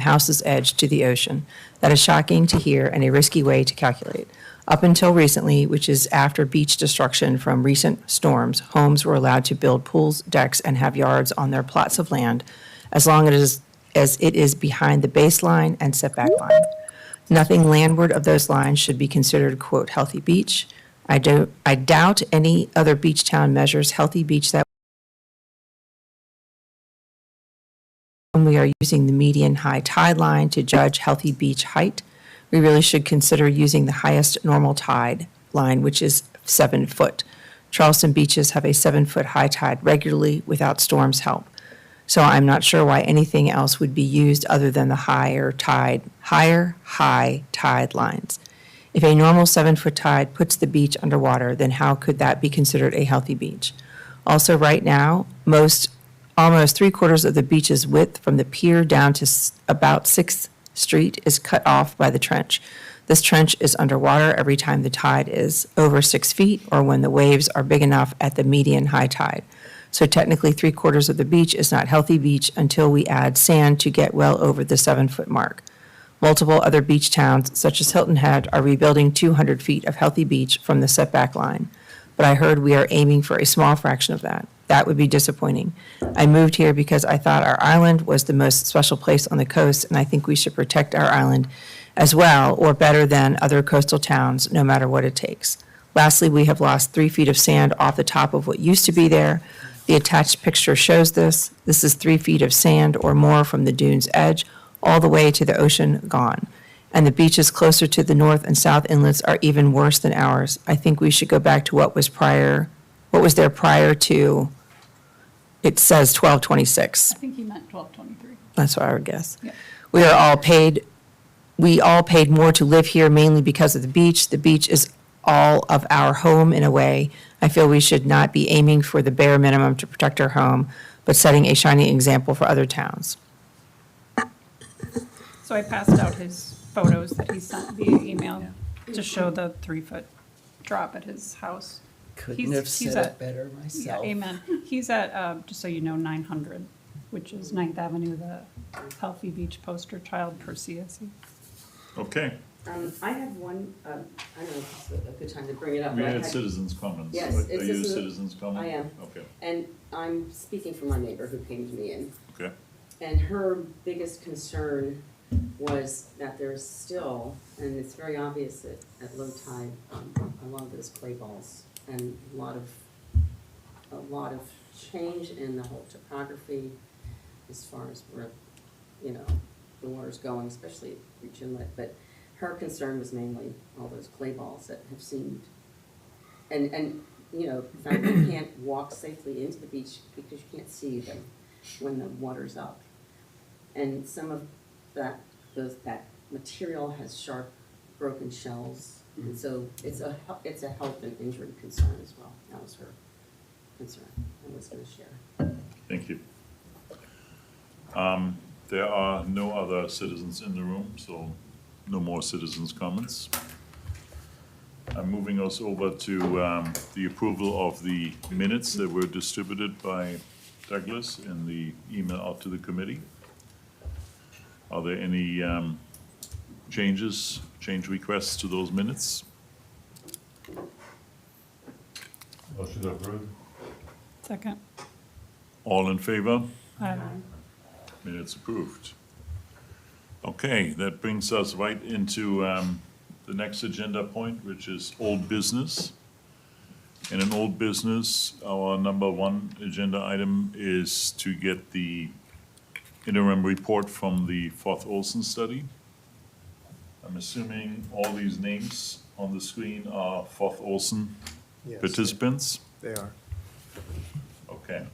house's edge to the ocean. That is shocking to hear and a risky way to calculate. Up until recently, which is after beach destruction from recent storms, homes were allowed to build pools, decks, and have yards on their plots of land as long as it is behind the baseline and setback line. Nothing landward of those lines should be considered, quote, healthy beach. I doubt any other beach town measures healthy beach that when we are using the median high tide line to judge healthy beach height. We really should consider using the highest normal tide line, which is 7 foot. Charleston beaches have a 7-foot high tide regularly without storms help. So I'm not sure why anything else would be used other than the higher high tide lines. If a normal 7-foot tide puts the beach underwater, then how could that be considered a healthy beach? Also, right now, almost 3/4 of the beach's width from the pier down to about 6th Street is cut off by the trench. This trench is underwater every time the tide is over 6 feet or when the waves are big enough at the median high tide. So technically 3/4 of the beach is not healthy beach until we add sand to get well over the 7-foot mark. Multiple other beach towns, such as Hilton Head, are rebuilding 200 feet of healthy beach from the setback line. But I heard we are aiming for a small fraction of that. That would be disappointing. I moved here because I thought our island was the most special place on the coast, and I think we should protect our island as well, or better than other coastal towns, no matter what it takes. Lastly, we have lost 3 feet of sand off the top of what used to be there. The attached picture shows this. This is 3 feet of sand or more from the dune's edge, all the way to the ocean gone. And the beaches closer to the north and south inlets are even worse than ours. I think we should go back to what was there prior to, it says 1226. I think he meant 1223. That's what I would guess. Yep. We all paid more to live here mainly because of the beach. The beach is all of our home in a way. I feel we should not be aiming for the bare minimum to protect our home, but setting a shining example for other towns. So I passed out his photos that he sent via email to show the 3-foot drop at his house. Couldn't have he's said at- it better Yeah, myself. amen. He's at, just so you know, 900, which is 9th Avenue, the Healthy Beach poster child per CSE. Okay, I have one, I don't know if it's a good time to bring it up. we but I had had- citizens' comments. Yes, Are it's you just a- citizens' comment? I am. Okay, And I'm speaking for my neighbor who came to me, okay. and her biggest concern was that there's still, and it's very obvious at low tide, a lot of those clay balls and a lot of change in the whole topography as far as where, the water's going, especially at Reach Inlet. But her concern was mainly all those clay balls that have seemed, and in fact, you can't walk safely into the beach because you can't see them when the water's up. And some of that material has sharp, broken shells, and so it's a health and injury concern as well. That was her concern I was going to share. Thank you. There are no other citizens in the room, so no more citizens' comments. I'm moving us over to the approval of the minutes that were distributed by Douglas in the email out to the committee. Are there any change requests to those minutes? Motion approved. Second. All in favor? Aye. Minutes approved. Okay, that brings us right into the next agenda point, which is old business. And in old business, our number one agenda item is to get the interim report from the Fourth Olson study. I'm assuming all these names on the screen are Fourth Olson Yes, participants? They are. Okay.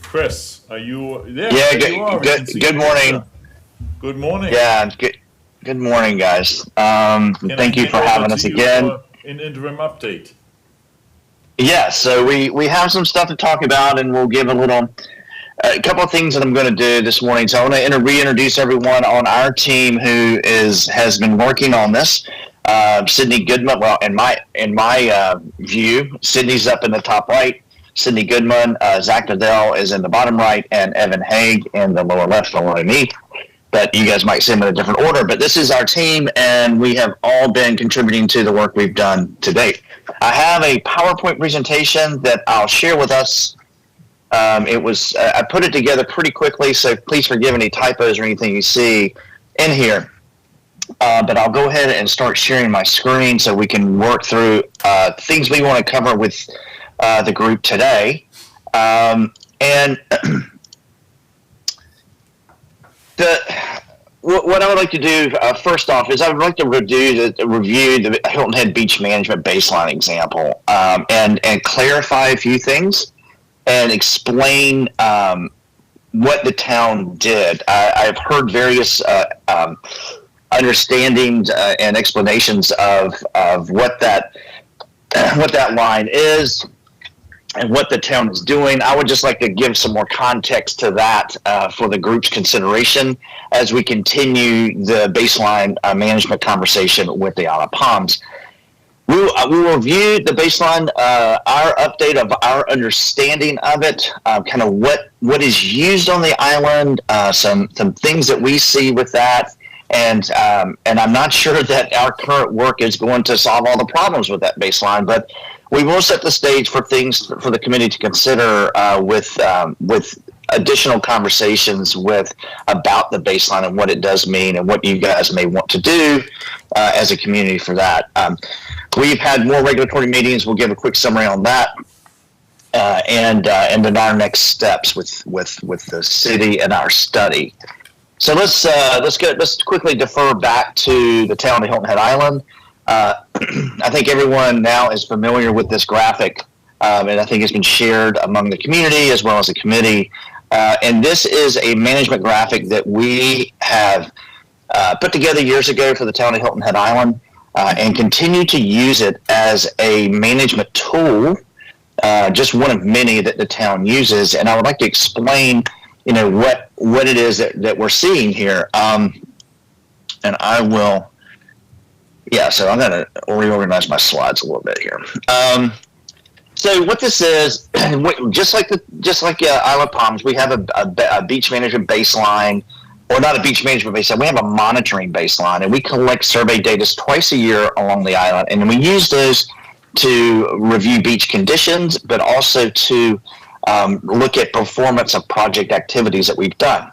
Chris, are you there? Yeah, There you are. I can see good you. morning. Good morning. Yeah, good morning, guys. Can Thank I you for hand over having to us you again. for an interim update. Yeah, so we have some stuff to talk about, and we'll give a couple of things that I'm going to do this morning. So I want to reintroduce everyone on our team who has been working on this. Sydney Goodman. Well, in my view, Sydney's up in the top right. Sydney Goodman, Zach Nadell is in the bottom right, and Evan Haig in the lower left below me. but you guys might see them in a different order. But this is our team, and we have all been contributing to the work we've done to date. I have a PowerPoint presentation that I'll share with us. I put it together pretty quickly, so please forgive any typos or anything you see in here. But I'll go ahead and start sharing my screen so we can work through things we want to cover with the group today. What I would like to do first off is I would like to review the Hilton Head Beach Management baseline example and clarify a few things and explain what the town did. I've heard various understandings and explanations of what that line is and what the town is doing. I would just like to give some more context to that for the group's consideration as we continue the baseline management conversation with the Isle of Palms. We will review the baseline, our update of our understanding of it, kind of what is used on the island, some things that we see with that, and I'm not sure that our current work is going to solve all the problems with that baseline, but we will set the stage for things for the committee to consider with additional conversations about the baseline and what it does mean and what you guys may want to do as a community for that. We've had more regulatory meetings. We'll give a quick summary on that, and then our next steps with the city and our study. So let's quickly defer back to the town of Hilton Head Island. I think everyone now is familiar with this graphic, and I think it's been shared among the community as well as the committee. And this is a management graphic that we have put together years ago for the town of Hilton Head Island, and continue to use it as a management tool, just one of many that the town uses. And I would like to explain, what it is that we're seeing here. And I will. Yeah, so I'm going to reorganize my slides a little bit here. So what this is, just like Isle of Palms, we have a beach management baseline, or not a beach management baseline. We have a monitoring baseline, and we collect survey data twice a year along the island, and we use those to review beach conditions, but also to look at performance of project activities that we've done.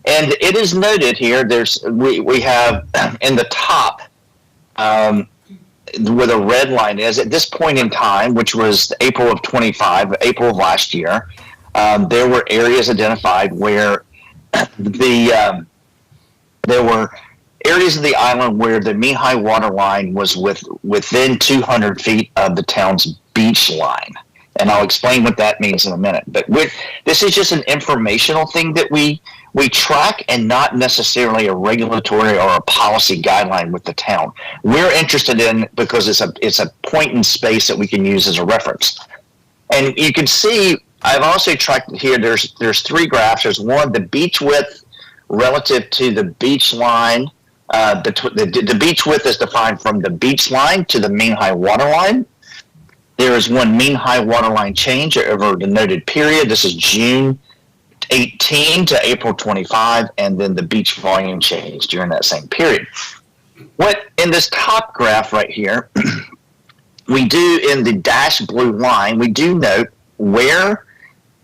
And it is noted here. We have in the top. Where the red line is at this point in time, which was April of last year, there were areas identified where there were areas of the island where the mean high water line was within 200 feet of the town's beach line. And I'll explain what that means in a minute. But this is just an informational thing that we track, and not necessarily a regulatory or a policy guideline with the town. We're interested in because it's a point in space that we can use as a reference. And you can see I've also tracked here. There's three graphs. There's one, the beach width relative to the beach line. The beach width is defined from the beach line to the mean high water line. There is one mean high water line change over the noted period. This is June 18 to April 25, and then the beach volume change during that same period. What in this top graph right here, we do in the dashed blue line, we do note where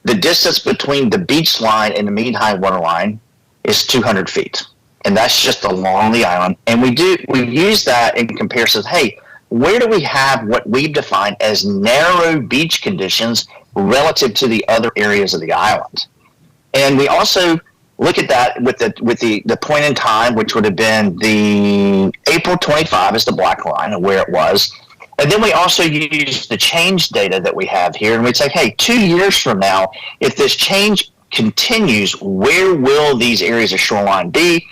the distance between the beach line and the mean high water line is 200 feet. And that's just along the island. And we use that in comparison. Hey, where do we have what we've defined as narrow beach conditions relative to the other areas of the island? And we also look at that with the point in time, which would have been the April 25 is the black line of where it was. And then we also use the change data that we have here, and we'd say, hey, 2 years from now, if this change continues, where will these areas of shoreline be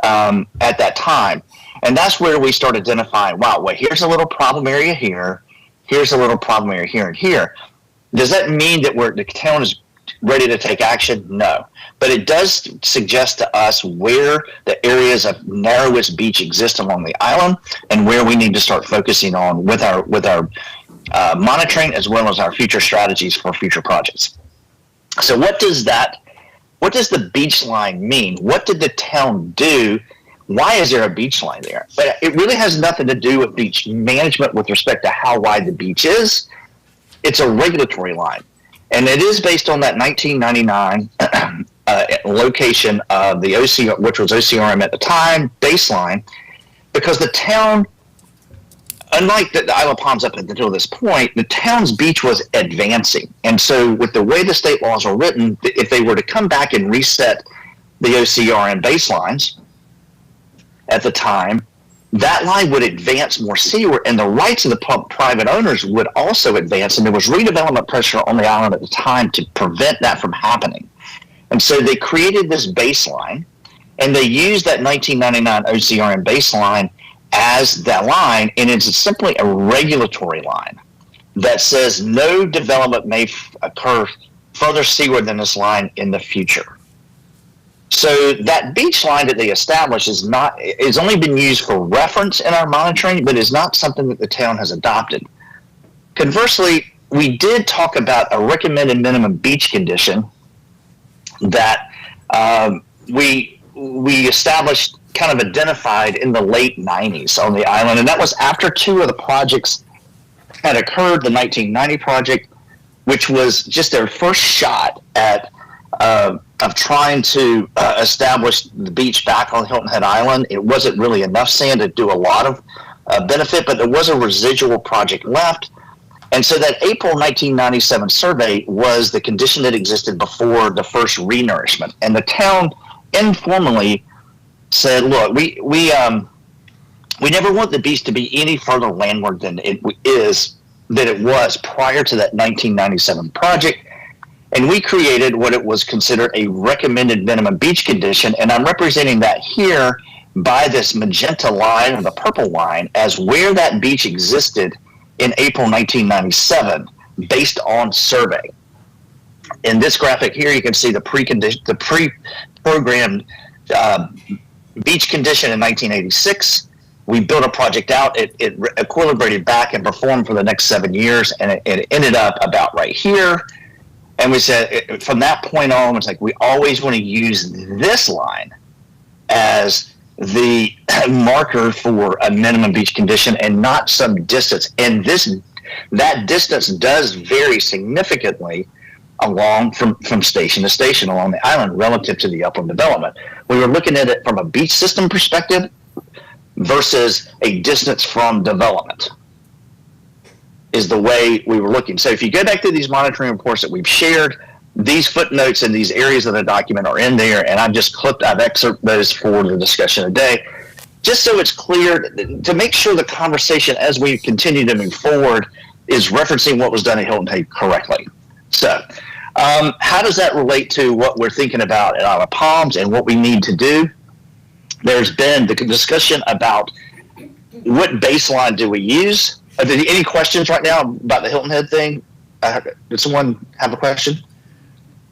at that time? And that's where we start identifying, wow, well, here's a little problem area here, here's a little problem area here and here. Does that mean that the town is ready to take action? No. But it does suggest to us where the areas of narrowest beach exist along the island and where we need to start focusing on with our monitoring as well as our future strategies for future projects. So what does that what does the beach line mean? What did the town do? Why is there a beach line there? But it really has nothing to do with beach management with respect to how wide the beach is. It's a regulatory line. And it is based on that 1999 location of the OCR, which was OCRM at the time, baseline, because the town, unlike the Isle of Palms up until this point, the town's beach was advancing. And so with the way the state laws are written, if they were to come back and reset the OCRM baselines at the time, that line would advance more seaward, and the rights of the private owners would also advance, and there was redevelopment pressure on the island at the time to prevent that from happening. And so they created this baseline, and they used that 1999 OCRM baseline as that line, and it's simply a regulatory line that says no development may occur further seaward than this line in the future. So that beach line that they established is only been used for reference in our monitoring, but is not something that the town has adopted. Conversely, we did talk about a recommended minimum beach condition that we established, kind of identified in the late 90s on the island, and that was after two of the projects had occurred. The 1990 project, which was just their first shot at of trying to establish the beach back on Hilton Head Island. It wasn't really enough sand to do a lot of benefit, but there was a residual project left. And so that April 1997 survey was the condition that existed before the first renourishment. And the town informally said, look, we never want the beach to be any further landward than it was prior to that 1997 project. And we created what it was considered a recommended minimum beach condition. And I'm representing that here by this magenta line or the purple line as where that beach existed in April 1997 based on survey. In this graphic here, you can see the pre-programmed beach condition in 1986. We built a project out. It equilibrated back and performed for the next 7 years, and it ended up about right here. And we said, from that point on, it's like we always want to use this line as the marker for a minimum beach condition and not some distance. And that distance does vary significantly along from station to station along the island relative to the upland development. We were looking at it from a beach system perspective versus a distance from development is the way we were looking. So if you go back to these monitoring reports that we've shared, these footnotes and these areas of the document are in there, and I've excerpted those for the discussion today, just so it's clear to make sure the conversation as we continue to move forward is referencing what was done at Hilton Head correctly. So how does that relate to what we're thinking about at Isle of Palms and what we need to do? There's been the discussion about what baseline do we use. Are there any questions right now about the Hilton Head thing? Did someone have a question?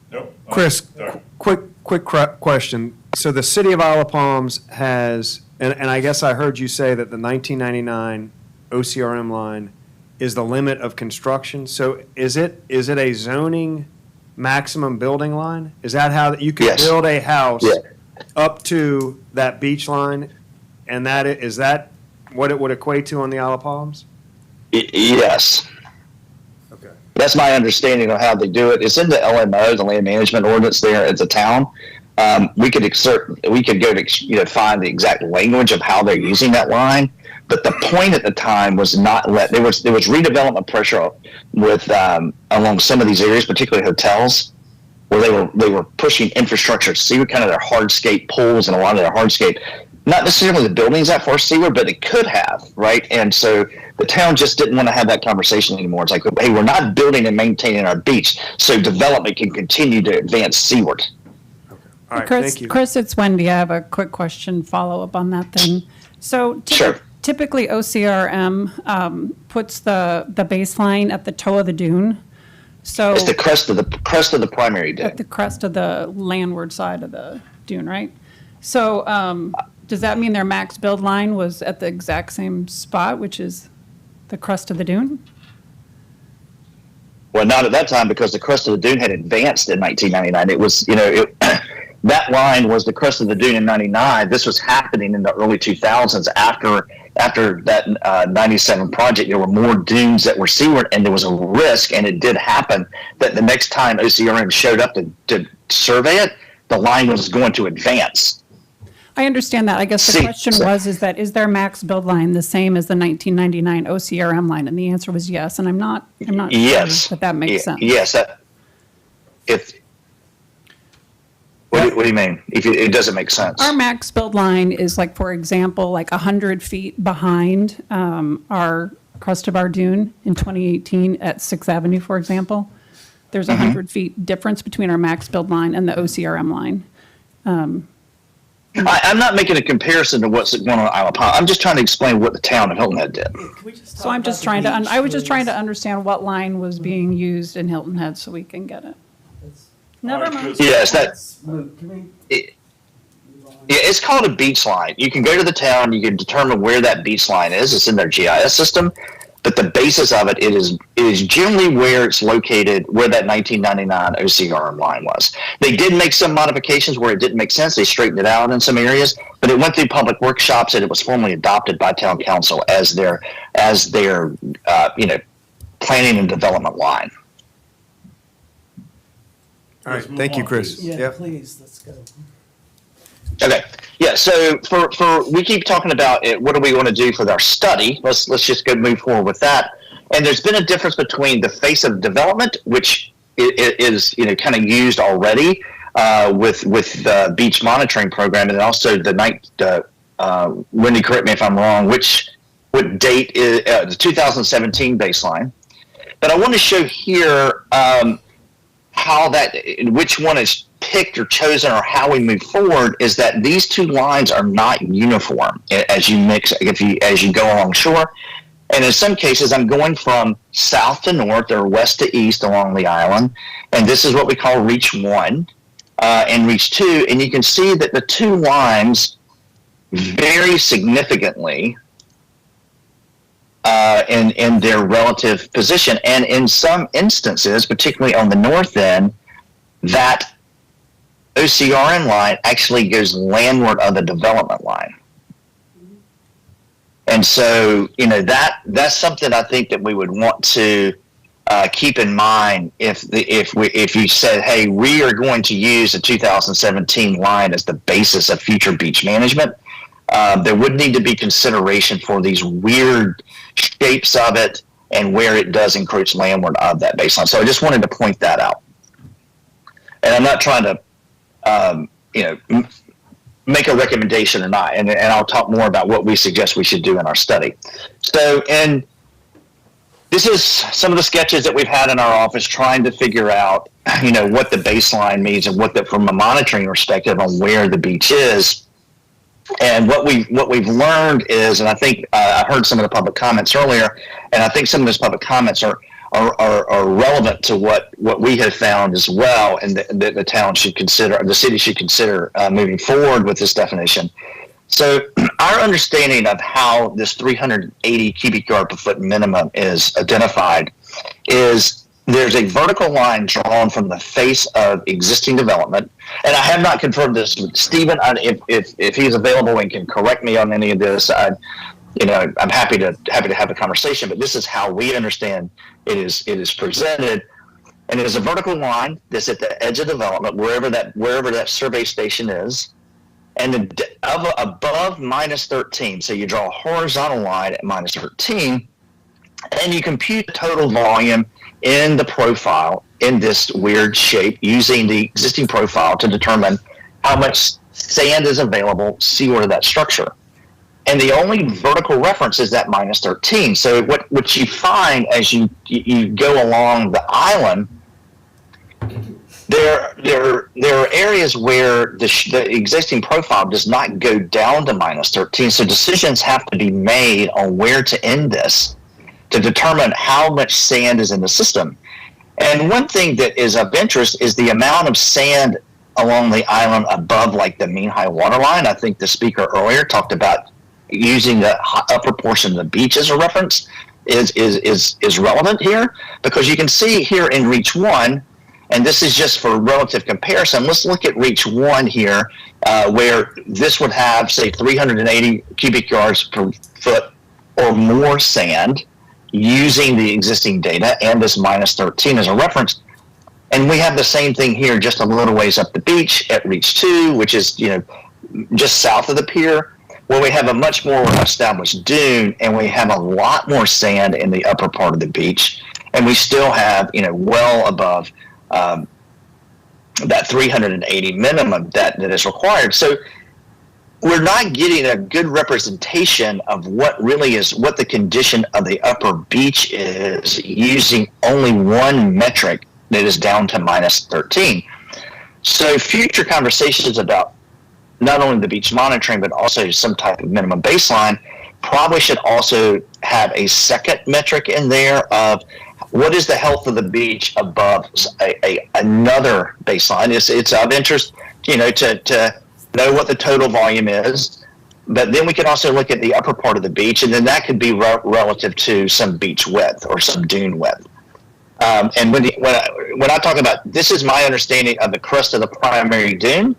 Nope. Chris, quick question. So the city of Isle of Palms has, and I guess I heard you say that the 1999 OCRM line is the limit of construction. So is it a zoning maximum building line? Is that how you can Yes. build a house Yeah. up to that beach line? And is that what it would equate to on the Isle of Palms? Yes. Okay. That's my understanding of how they do it. It's in the LMO, the land management ordinance there at the town. We could go to find the exact language of how they're using that line. But the point at the time was not there was redevelopment pressure with along some of these areas, particularly hotels, where they were pushing infrastructure to seaward, kind of their hardscape pools and a lot of their hardscape. Not necessarily the buildings that far seaward, but it could have, right? And so the town just didn't want to have that conversation anymore. It's like, hey, we're not building and maintaining our beach, so development can continue to advance seaward. All right, Chris, thank you. Chris, it's Wendy. I have a quick question, follow-up on that thing. So Sure. typically OCRM puts the baseline at the toe of the dune. So It's the crest of the primary dune. at the crest of the landward side of the dune, right? So does that mean their max build line was at the exact same spot, which is the crest of the dune? Well, not at that time, because the crest of the dune had advanced in 1999. It was, that line was the crest of the dune in 99. This was happening in the early 2000s after that 97 project. There were more dunes that were seaward, and there was a risk, and it did happen, that the next time OCRM showed up to survey it, the line was going to advance. I understand that. I guess the See, question so- is is their max build line the same as the 1999 OCRM line? And the answer was yes, and I'm not Yes. sure that makes sense. Yes. What do you mean? If it doesn't make sense. Our max build line is like, for example, like 100 feet behind our crest of our dune in 2018 at 6th Avenue, for example. There's 100 feet difference between our max build line and the OCRM line. I'm not making a comparison to what's going on at Isle of Palm. I'm just trying to explain what the town of Hilton Head did. So I'm just trying to, I was just trying to understand what line was being used in Hilton Head so we can get it. Never All right, mind. Chris. Yes, that. Can Yeah, it's called a beach line. You can go to the town, you can determine where that beach line is. It's in their GIS system, but the basis of it is generally where it's located, where that 1999 OCRM line was. They did make some modifications where it didn't make sense. They straightened it out in some areas, but it went through public workshops and it was formally adopted by town council as their planning and development line. All right, Let's move thank you, on, Chris. please. Yeah, Yep. please, let's go. Okay. Yeah. So for we keep talking about it, what do we want to do for our study? Let's just go move forward with that. And there's been a difference between the face of development, which is kind of used already with the beach monitoring program, and then also the night. Wendy, correct me if I'm wrong. What date is the 2017 baseline? But I want to show here how which one is picked or chosen, or how we move forward, is that these two lines are not uniform as you go along shore. And in some cases, I'm going from south to north or west to east along the island. And this is what we call reach 1 and reach 2. And you can see that the two lines vary significantly in their relative position. And in some instances, particularly on the north end, that OCRN line actually goes landward of the development line. And so, that's something I think that we would want to keep in mind if you said, hey, we are going to use the 2017 line as the basis of future beach management. There would need to be consideration for these weird shapes of it and where it does encroach landward of that baseline. So I just wanted to point that out. And I'm not trying to, make a recommendation or not. And I'll talk more about what we suggest we should do in our study. So, and this is some of the sketches that we've had in our office trying to figure out, what the baseline means and from a monitoring perspective on where the beach is. And what we've learned is, and I think I heard some of the public comments earlier, and I think some of those public comments are relevant to what we have found as well, and that the town should consider, the city should consider moving forward with this definition. So our understanding of how this 380 cubic yard per foot minimum is identified is there's a vertical line drawn from the face of existing development. And I have not confirmed this with Stephen. If he's available and can correct me on any of this, I'm happy to have a conversation, but this is how we understand it is presented. And it is a vertical line that's at the edge of development, wherever that survey station is. And above minus 13, so you draw a horizontal line at minus 13, and you compute the total volume in the profile in this weird shape using the existing profile to determine how much sand is available seaward of that structure. And the only vertical reference is that minus 13. So what you find as you go along the island, there are areas where the existing profile does not go down to minus 13. So decisions have to be made on where to end this to determine how much sand is in the system. And one thing that is of interest is the amount of sand along the island above like the mean high water line. I think the speaker earlier talked about using the upper portion of the beach as a reference is relevant here, because you can see here in reach 1, And this is just for relative comparison. Let's look at reach 1 here, where this would have, say, 380 cubic yards per foot or more sand using the existing data and this minus 13 as a reference. And we have the same thing here, just a little ways up the beach at reach 2, which is, just south of the pier, where we have a much more established dune and we have a lot more sand in the upper part of the beach. And we still have, well above that 380 minimum that is required. So we're not getting a good representation of what the condition of the upper beach is using only one metric that is down to minus 13. So future conversations about not only the beach monitoring, but also some type of minimum baseline probably should also have a second metric in there of what is the health of the beach above another baseline. It's of interest, to know what the total volume is, but then we can also look at the upper part of the beach, and then that could be relative to some beach width or some dune width. And when I talk about, this is my understanding of the crest of the primary dune,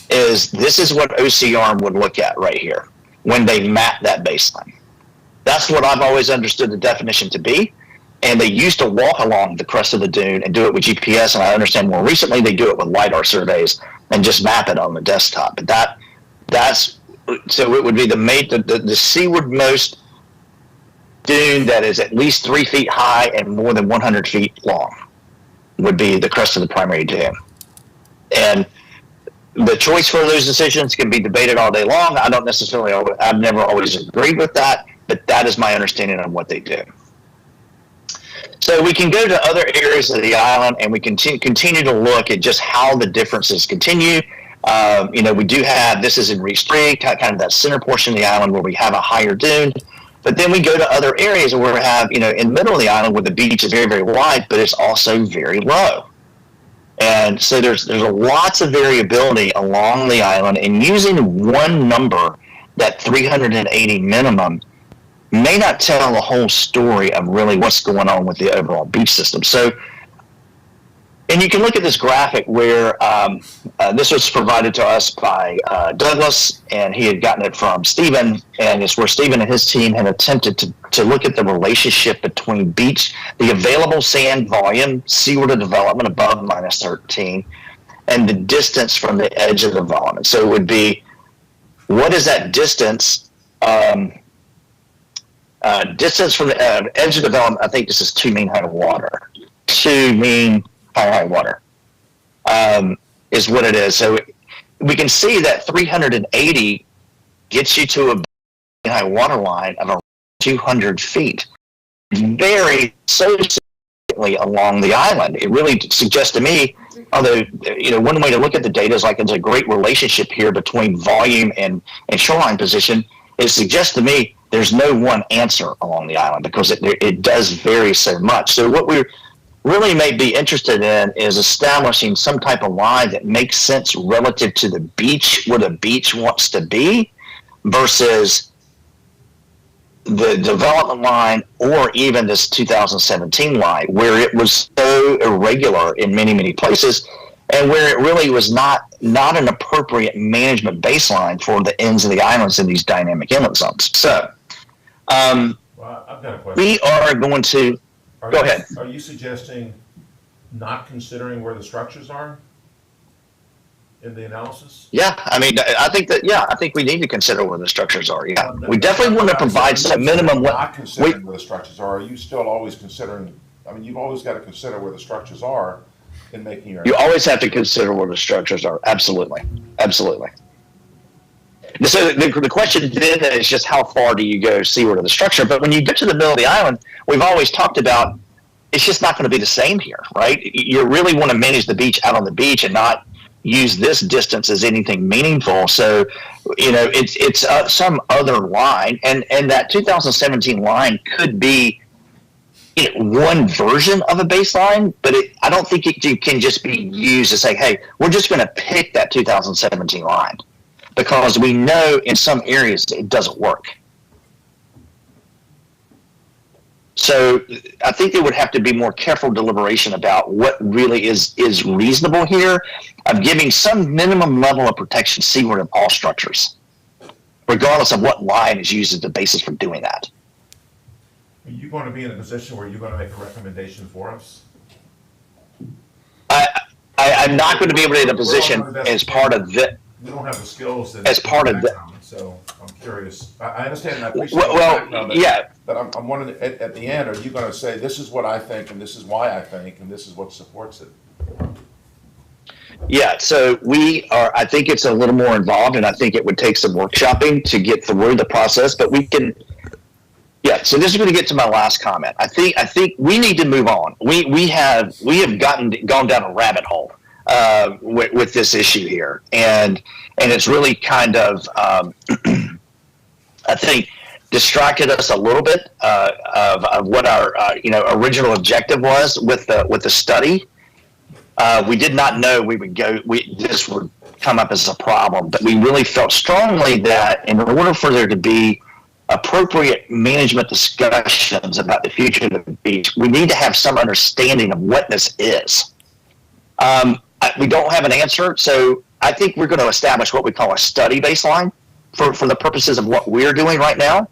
this is what OCR would look at right here when they map that baseline. That's what I've always understood the definition to be. And they used to walk along the crest of the dune and do it with GPS. And I understand more recently they do it with LiDAR surveys and just map it on the desktop. But so it would be the seawardmost dune that is at least 3 feet high and more than 100 feet long would be the crest of the primary dune. And the choice for those decisions can be debated all day long. I've never always agreed with that, but that is my understanding of what they do. So we can go to other areas of the island and we continue to look at just how the differences continue. We do have, this is in Reach 3, kind of that center portion of the island where we have a higher dune. But then we go to other areas where we have, in the middle of the island where the beach is very, very wide, but it's also very low. And so there's lots of variability along the island, and using one number, that 380 minimum, may not tell the whole story of really what's going on with the overall beach system. So, and you can look at this graphic where this was provided to us by Douglas, and he had gotten it from Stephen, and it's where Stephen and his team had attempted to look at the relationship between the available sand volume, seaward of development above minus 13, and the distance from the edge of development. So it would be, what is that distance? Distance from the edge of development, I think this is 2 mean height of water. 2 mean high water is what it is. So we can see that 380 gets you to a mean high water line of around 200 feet. Very significantly along the island. It really suggests to me, although one way to look at the data is like there's a great relationship here between volume and shoreline position. It suggests to me there's no one answer along the island because it does vary so much. So what we really may be interested in is establishing some type of line that makes sense relative to the beach, where the beach wants to be, versus the development line or even this 2017 line, where it was so irregular in many, many places, and where it really was not an appropriate management baseline for the ends of the islands in these dynamic inlet zones. So Well, I've got a question. we are going to go ahead. Are you suggesting not considering where the structures are in the analysis? Yeah, I mean, I think we need to consider where the structures are. Yeah, we definitely want to provide some minimum. Not considering where the structures are you still always considering? I mean, you've always got to consider where the structures are in making your. You always have to consider where the structures are. Absolutely, absolutely. So the question then is just how far do you go seaward of the structure? But when you get to the middle of the island, we've always talked about it's just not going to be the same here, right? You really want to manage the beach out on the beach and not use this distance as anything meaningful. So, it's some other line, and that 2017 line could be one version of a baseline, but I don't think it can just be used to say, hey, we're just going to pick that 2017 line, because we know in some areas it doesn't work. So I think there would have to be more careful deliberation about what really is reasonable here of giving some minimum level of protection seaward of all structures, regardless of what line is used as the basis for doing that. Are you going to be in a position where you're going to make a recommendation for us? I'm not going to be able to be in a position as part of the. We don't have the skills. As part of the- background, so I'm curious. I understand and I appreciate the Well, background, but- yeah. But I'm wondering, at the end, are you going to say, this is what I think, and this is why I think, and this is what supports it? Yeah, so I think it's a little more involved, and I think it would take some workshopping to get through the process, but we can, yeah, so this is going to get to my last comment. I think we need to move on. We have gone down a rabbit hole with this issue here, and it's really kind of, I think, distracted us a little bit of what our original objective was with the study. We did not know this would come up as a problem, but we really felt strongly that in order for there to be appropriate management discussions about the future of the beach, we need to have some understanding of what this is. We don't have an answer, so I think we're going to establish what we call a study baseline for the purposes of what we're doing right now.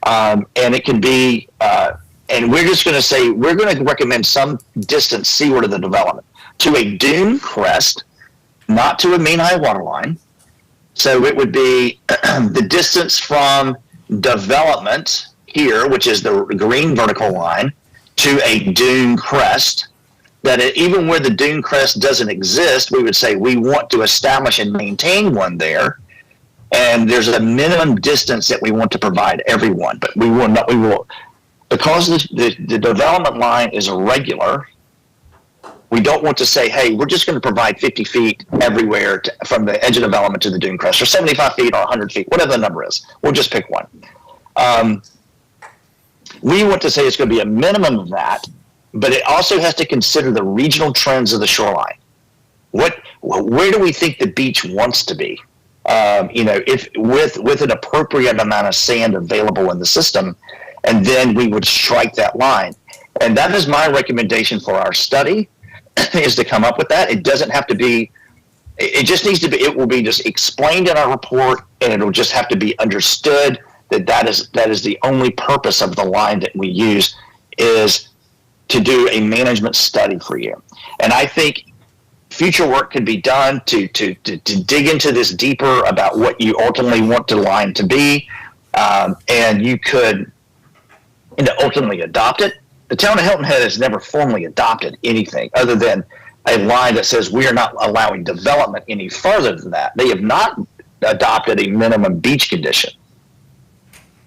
And it can be, and we're just going to say, we're going to recommend some distance seaward of the development to a dune crest, not to a mean high water line. So it would be the distance from development here, which is the green vertical line, to a dune crest. That even where the dune crest doesn't exist, we would say we want to establish and maintain one there. And there's a minimum distance that we want to provide everyone, but we will, because the development line is irregular, we don't want to say, hey, we're just going to provide 50 feet everywhere from the edge of development to the dune crest, or 75 feet or 100 feet, whatever the number is. We'll just pick one. We want to say it's going to be a minimum of that, but it also has to consider the regional trends of the shoreline. Where do we think the beach wants to be? If with an appropriate amount of sand available in the system, and then we would strike that line. And that is my recommendation for our study, is to come up with that. It doesn't have to be, it just needs to be, it will be just explained in our report, and it'll just have to be understood that is the only purpose of the line that we use, is to do a management study for you. And I think future work could be done to dig into this deeper about what you ultimately want the line to be, and you could ultimately adopt it. The town of Hilton Head has never formally adopted anything other than a line that says we are not allowing development any further than that. They have not adopted a minimum beach condition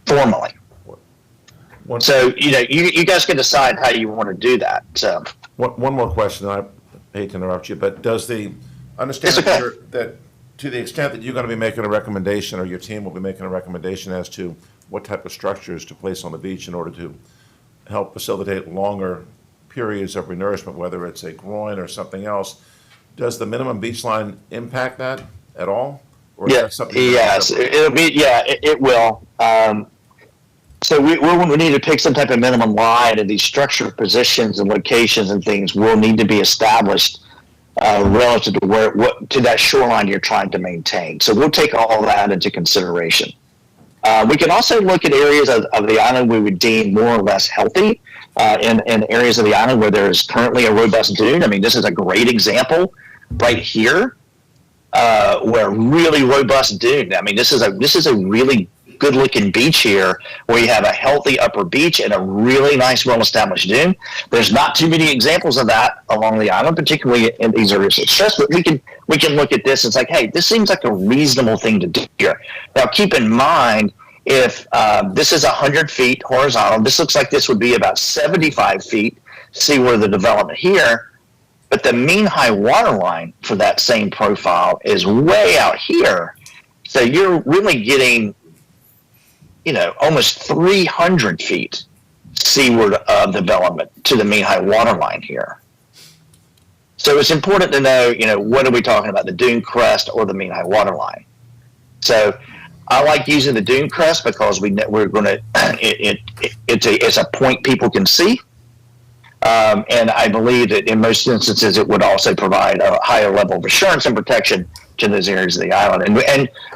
formally. So you guys can decide how you want to do that. So One more question, and I hate to interrupt you, but does the, understand It's okay. that to the extent that you're going to be making a recommendation, or your team will be making a recommendation as to what type of structures to place on the beach in order to help facilitate longer periods of renourishment, whether it's a groin or something else, does the minimum beach line impact that at all? Or is that something that- yes, it will. So we need to pick some type of minimum line, and these structural positions and locations and things will need to be established relative to to that shoreline you're trying to maintain. So we'll take all that into consideration. We can also look at areas of the island we would deem more or less healthy, in areas of the island where there is currently a robust dune. I mean, this is a great example right here, where really robust dune. I mean, this is a really good-looking beach here, where you have a healthy upper beach and a really nice, well-established dune. There's not too many examples of that along the island, particularly in these areas of stress. But we can look at this. It's like, hey, this seems like a reasonable thing to do here. Now, keep in mind, if this is 100 feet horizontal, this looks like this would be about 75 feet seaward the development here. But the mean high water line for that same profile is way out here. So you're really getting, almost 300 feet seaward of development to the mean high water line here. So it's important to know, what are we talking about, the dune crest or the mean high water line? So I like using the dune crest because we're going to it's a point people can see, and I believe that in most instances it would also provide a higher level of assurance and protection to those areas of the island,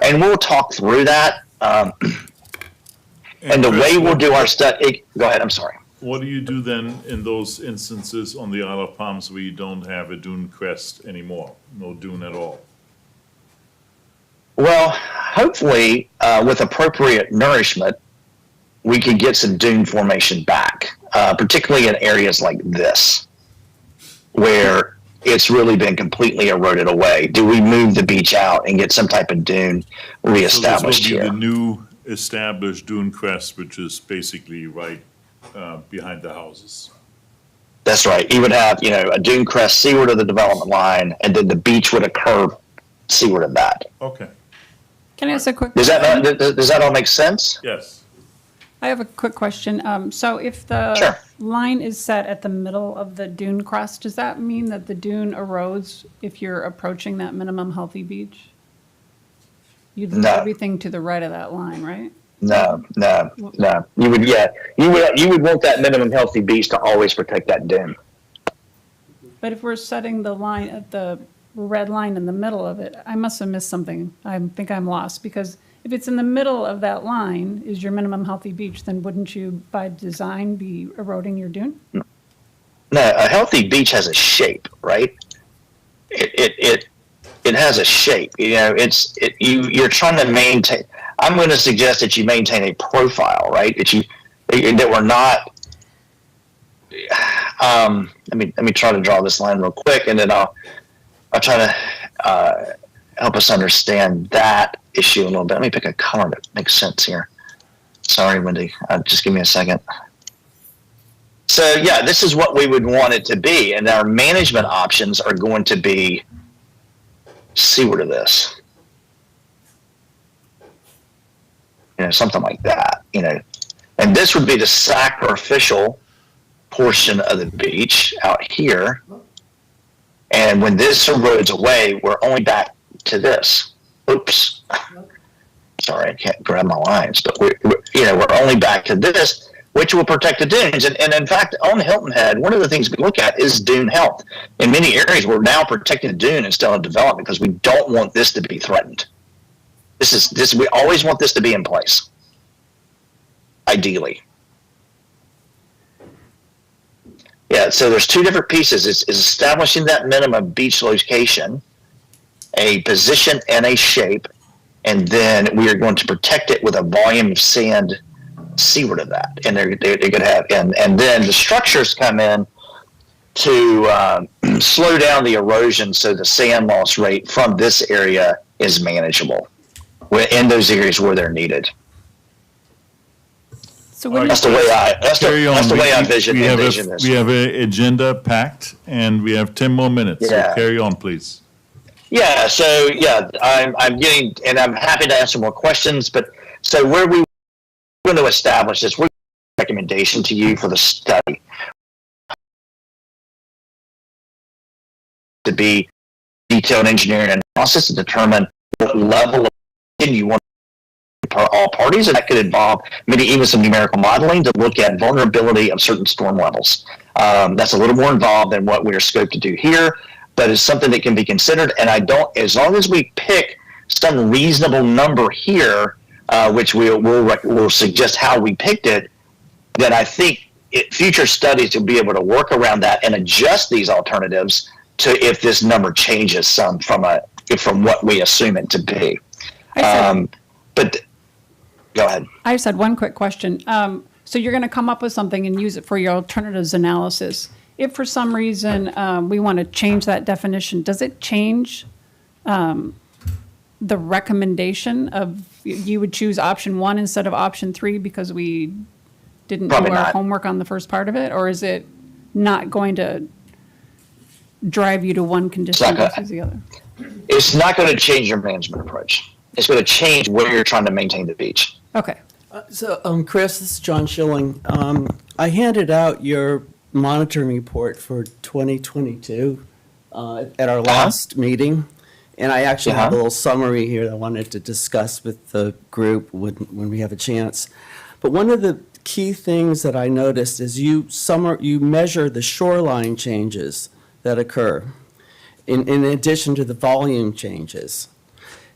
and we'll talk through that. And the Chris, way we'll do our study. Go ahead. I'm sorry. What do you do then in those instances on the Isle of Palms where you don't have a dune crest anymore? No dune at all? Well, hopefully, with appropriate nourishment, we could get some dune formation back, particularly in areas like this, where it's really been completely eroded away. Do we move the beach out and get some type of dune reestablished So this will be here? the new established dune crest, which is basically right behind the houses. That's right. You would have, a dune crest seaward of the development line, and then the beach would occur seaward of that. Okay, Can I ask a quick? Does that all make sense? yes. I have a quick question. So if the Sure. line is set at the middle of the dune crest, does that mean that the dune erodes if you're approaching that minimum healthy beach? You'd lose No. everything to the right of that line, right? No. You would want that minimum healthy beach to always protect that dune. But if we're setting the line at the red line in the middle of it, I must have missed something. I think I'm lost, because if it's in the middle of that line is your minimum healthy beach, then wouldn't you by design be eroding your dune? No, a healthy beach has a shape, right? It has a shape. You're trying to maintain. I'm going to suggest that you maintain a profile, right? That we're not. Let me try to draw this line real quick, and then I'll try to help us understand that issue a little bit. Let me pick a color that makes sense here. Sorry, Wendy. Just give me a second. So yeah, this is what we would want it to be, and our management options are going to be seaward of this. Something like that, and this would be the sacrificial portion of the beach out here. And when this erodes away, we're only back to this. Oops. Sorry, I can't grab my lines, but we're only back to this, which will protect the dunes. And in fact, on Hilton Head, one of the things we look at is dune health. In many areas, we're now protecting the dune instead of development because we don't want this to be threatened. We always want this to be in place, ideally. Yeah, so there's two different pieces. It's establishing that minimum beach location, a position and a shape, and then we are going to protect it with a volume of sand seaward of that. And they're going to have, and then the structures come in to slow down the erosion so the sand loss rate from this area is manageable in those areas where they're needed. So when That's the way I Carry on. envision this. We have an agenda packed, and we have 10 more minutes, so Yeah. carry on, please. Yeah, so I'm getting, and I'm happy to answer more questions, but so where we're going to establish this, we're recommendation to you for the study to be detailed engineering analysis to determine what level of you want for all parties, and that could involve maybe even some numerical modeling to look at vulnerability of certain storm levels. That's a little more involved than what we're scoped to do here, but it's something that can be considered. And as long as we pick some reasonable number here, which we'll suggest how we picked it, then I think future studies will be able to work around that and adjust these alternatives to if this number changes some from what we assume it to be. But go ahead. I just had one quick question. So you're going to come up with something and use it for your alternatives analysis. If for some reason we want to change that definition, does it change the recommendation of you would choose option 1 instead of option 3 because we didn't Probably do our not. homework on the first part of it? Or is it not going to drive you to one condition It's not versus the other? It's not going to change your management approach. It's going to change where you're trying to maintain the beach. Okay. So, Chris, this is John Schilling. I handed out your monitoring report for 2022 at our last meeting, And I actually have a Uh-huh. little summary here that I wanted to discuss with the group when we have a chance. But one of the key things that I noticed is you measure the shoreline changes that occur in addition to the volume changes.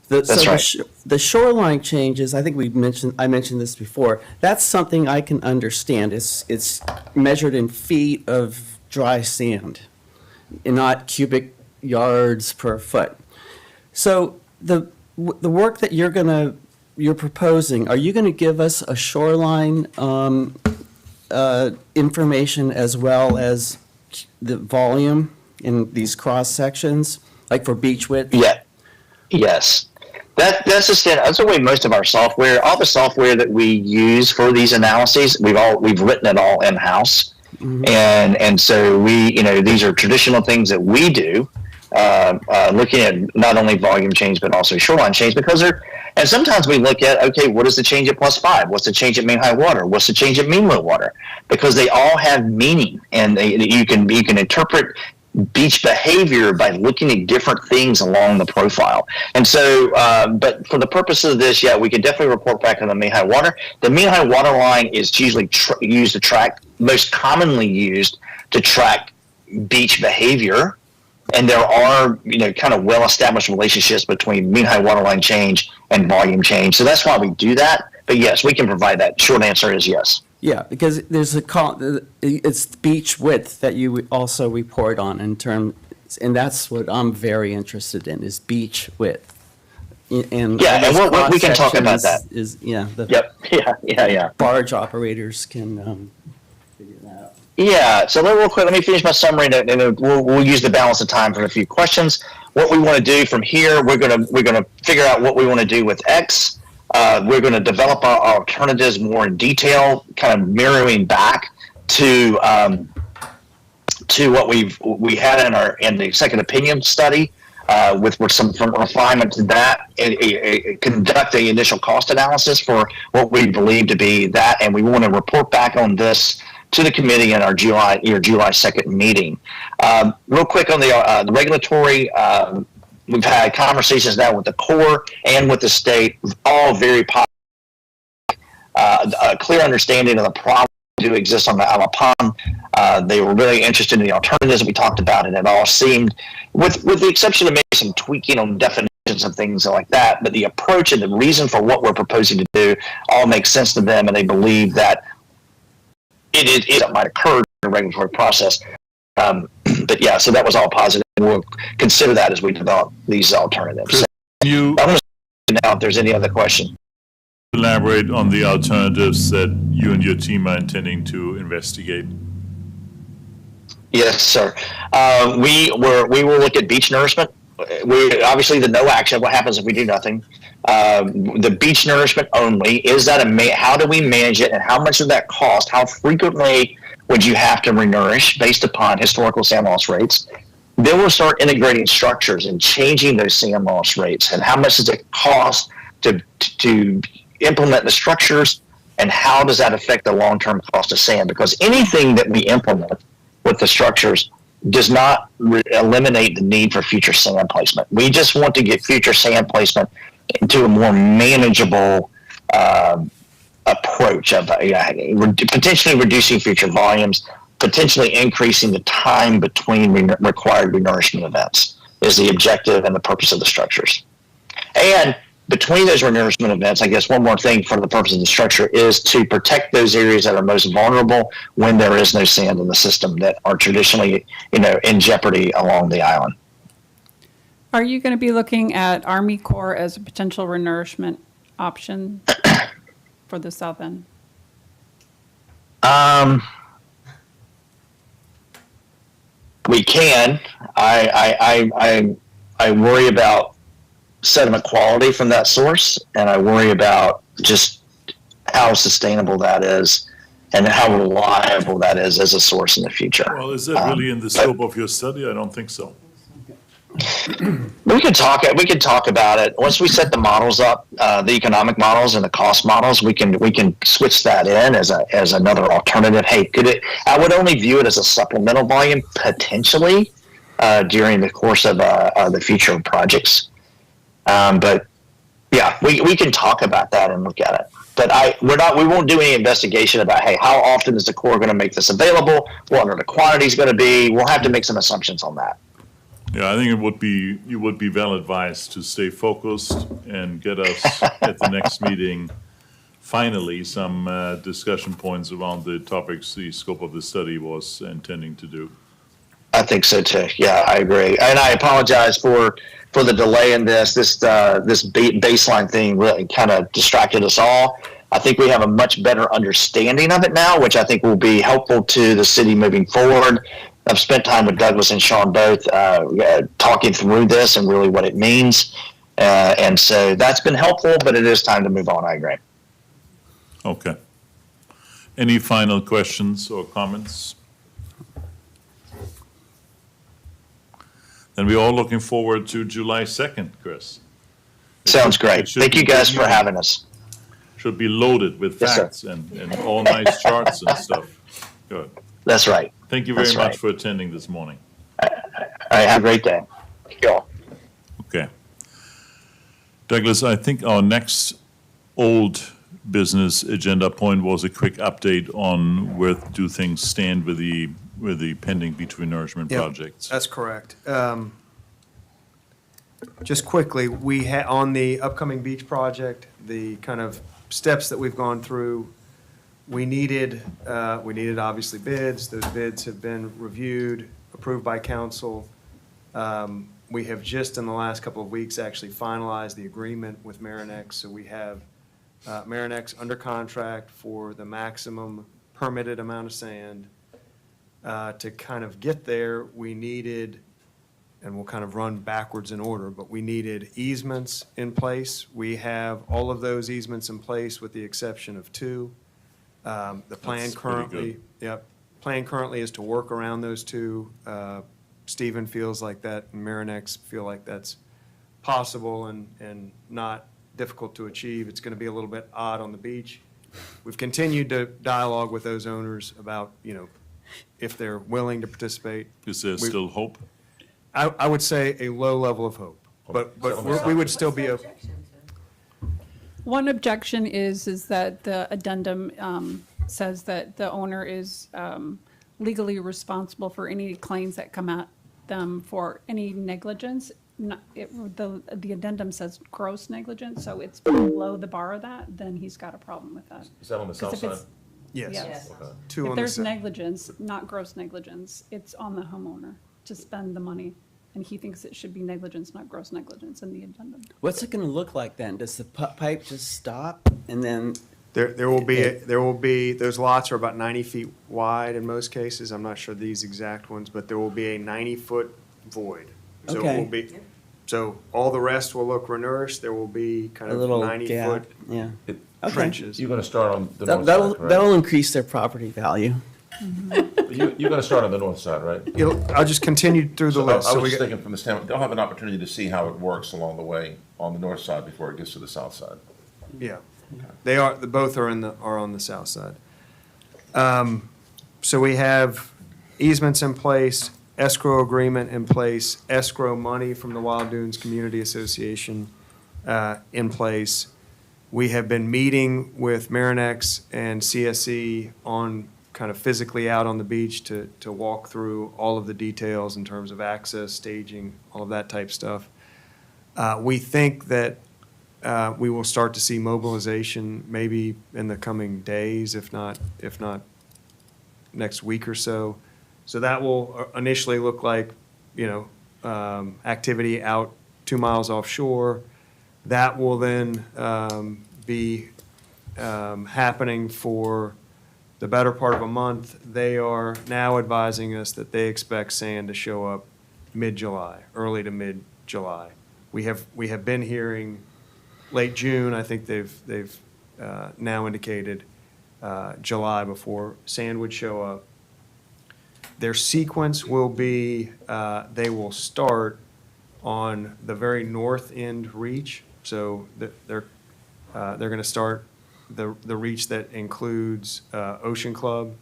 That's right. The shoreline changes, I think I mentioned this before, that's something I can understand. It's measured in feet of dry sand, and not cubic yards per foot. So the work that you're proposing, are you gonna give us a shoreline, information as well as the volume in these cross sections, like for beach width? Yeah. Yes. That's the way most of our software, all the software that we use for these analyses, we've written it all in house. And so these are traditional things that we do, looking at not only volume change, but also shoreline change, and sometimes we look at, okay, what is the change at +5? What's the change at mean high water? What's the change at mean low water? Because they all have meaning, and you can interpret beach behavior by looking at different things along the profile. And so, but for the purpose of this, yeah, we could definitely report back on the mean high water. The mean high water line is usually used to track, most commonly used to track beach behavior. And there are, kind of well-established relationships between mean high water line change and volume change. So that's why we do that. But yes, we can provide that. Short answer is yes. Yeah, because it's beach width that you also report on and that's what I'm very interested in, is beach width. And Yeah, and we can talk about that. The Yep. Yeah. barge operators can figure that out. Yeah, so real quick, let me finish my summary, and then we'll use the balance of time for a few questions. What we want to do from here, we're gonna figure out what we want to do with X. We're going to develop our alternatives more in detail, kind of mirroring back to what we had in the second opinion study, with some refinement to that, and conduct the initial cost analysis for what we believe to be that, and we want to report back on this to the committee in our July 2nd meeting. Real quick on the regulatory. We've had conversations now with the Corps and with the state, all very positive, a clear understanding of the problems that do exist on the Isle of Palm. They were really interested in the alternatives we talked about, and it all seemed, with the exception of maybe some tweaking on definitions and things like that, but the approach and the reason for what we're proposing to do all makes sense to them, and they believe that it might occur in the regulatory process. But yeah, so that was all positive. We'll consider that as we develop these alternatives. Can you I'm going to now if there's any other question. elaborate on the alternatives that you and your team are intending to investigate? Yes, sir. We will look at beach nourishment. We obviously the no action. What happens if we do nothing? The beach nourishment only, is that how do we manage it, and how much of that cost? How frequently would you have to renourish based upon historical sand loss rates? Then we'll start integrating structures and changing those sand loss rates, and how much does it cost to implement the structures, and how does that affect the long-term cost of sand? Because anything that we implement with the structures does not eliminate the need for future sand placement. We just want to get future sand placement into a more manageable approach of potentially reducing future volumes, potentially increasing the time between required renourishment events is the objective and the purpose of the structures. And between those renourishment events, I guess one more thing for the purpose of the structure is to protect those areas that are most vulnerable when there is no sand in the system that are traditionally, in jeopardy along the island. Are you going to be looking at Army Corps as a potential renourishment option for the south end? We can. I worry about sediment quality from that source, and I worry about just how sustainable that is and how reliable that is as a source in the future. Well, is that really in the scope of your study? I don't think so. We could talk about it once we set the models up, the economic models and the cost models. We can switch that in as another alternative. Hey, I would only view it as a supplemental volume potentially, during the course of the future projects. But yeah, we can talk about that and look at it. But we won't do any investigation about, hey, how often is the Corps going to make this available? What are the quantities going to be? We'll have to make some assumptions on that. Yeah, I think you would be well advised to stay focused and get us at the next meeting, finally, some discussion points around the topics the scope of the study was intending to do. I think so too. Yeah, I agree. And I apologize for the delay in this. This baseline thing really kind of distracted us all. I think we have a much better understanding of it now, which I think will be helpful to the city moving forward. I've spent time with Douglas and Sean both talking through this and really what it means. And so that's been helpful, but it is time to move on. I agree. Okay. Any final questions or comments? Then we're all looking forward to July 2nd, Chris. Sounds great. It should Thank you be guys good for news. having us. Should be loaded with Yes, sir. facts and all nice charts and stuff. Good. That's right. Thank you very That's much right. for attending this morning. All right. Have a great day. Thank you all. Okay. Douglas, I think our next old business agenda point was a quick update on where do things stand with the pending beach renourishment Yeah, projects. That's correct. Just quickly, on the upcoming beach project, the kind of steps that we've gone through, we needed obviously bids. Those bids have been reviewed, approved by council. We have just in the last couple of weeks actually finalized the agreement with Marinex. So we have Marinex under contract for the maximum permitted amount of sand. To kind of get there, we needed, and we'll kind of run backwards in order, but we needed easements in place. We have all of those easements in place with the exception of two. The plan That's pretty currently, yep, plan currently is to work around those two. Stephen feels like that, and Marinex feel like that's possible and not difficult to achieve. It's going to be a little bit odd on the beach. We've continued to dialogue with those owners about, if they're willing to participate. Is there still hope? I would say a low level of hope, but we would still be, One objection is that the addendum says that the owner is legally responsible for any claims that come at them for any negligence. The addendum says gross negligence, so it's below the bar of that, then he's got a problem with that. Is that on the 'Cause south if side? it's- yes. Yes. Two If on the there's side. negligence, not gross negligence, it's on the homeowner to spend the money. And he thinks it should be negligence, not gross negligence in the addendum. What's it gonna look like then? Does the pipe just stop and then, There will be, those lots are about 90 feet wide in most cases. I'm not sure these exact ones, but there will be a 90-foot void. So it Okay. will be, so all the rest will look renourished. There will be kind a of little 90-foot gap? Yeah. It- Okay. trenches. You're gonna start on the That- north That'll, side, that'll correct? increase their property value. You're gonna start on the north side, right? I'll just continue through the So I list. I So was we just got- thinking from the standpoint, they'll have an opportunity to see how it works along the way on the north side before it gets to the south side. Yeah, both are on the south side. So we have easements in place, escrow agreement in place, escrow money from the Wild Dunes Community Association in place. We have been meeting with Marinex and CSE on kind of physically out on the beach to walk through all of the details in terms of access, staging, all of that type stuff. We think that we will start to see mobilization maybe in the coming days, if not next week or so. So that will initially look like, activity out 2 miles offshore. That will then be happening for the better part of a month. They are now advising us that they expect sand to show up mid-July, early to mid-July. We have been hearing late June. I think they've now indicated July before sand would show up. Their sequence will be, they will start on the very north end reach. So they're going to start the reach that includes Ocean Club.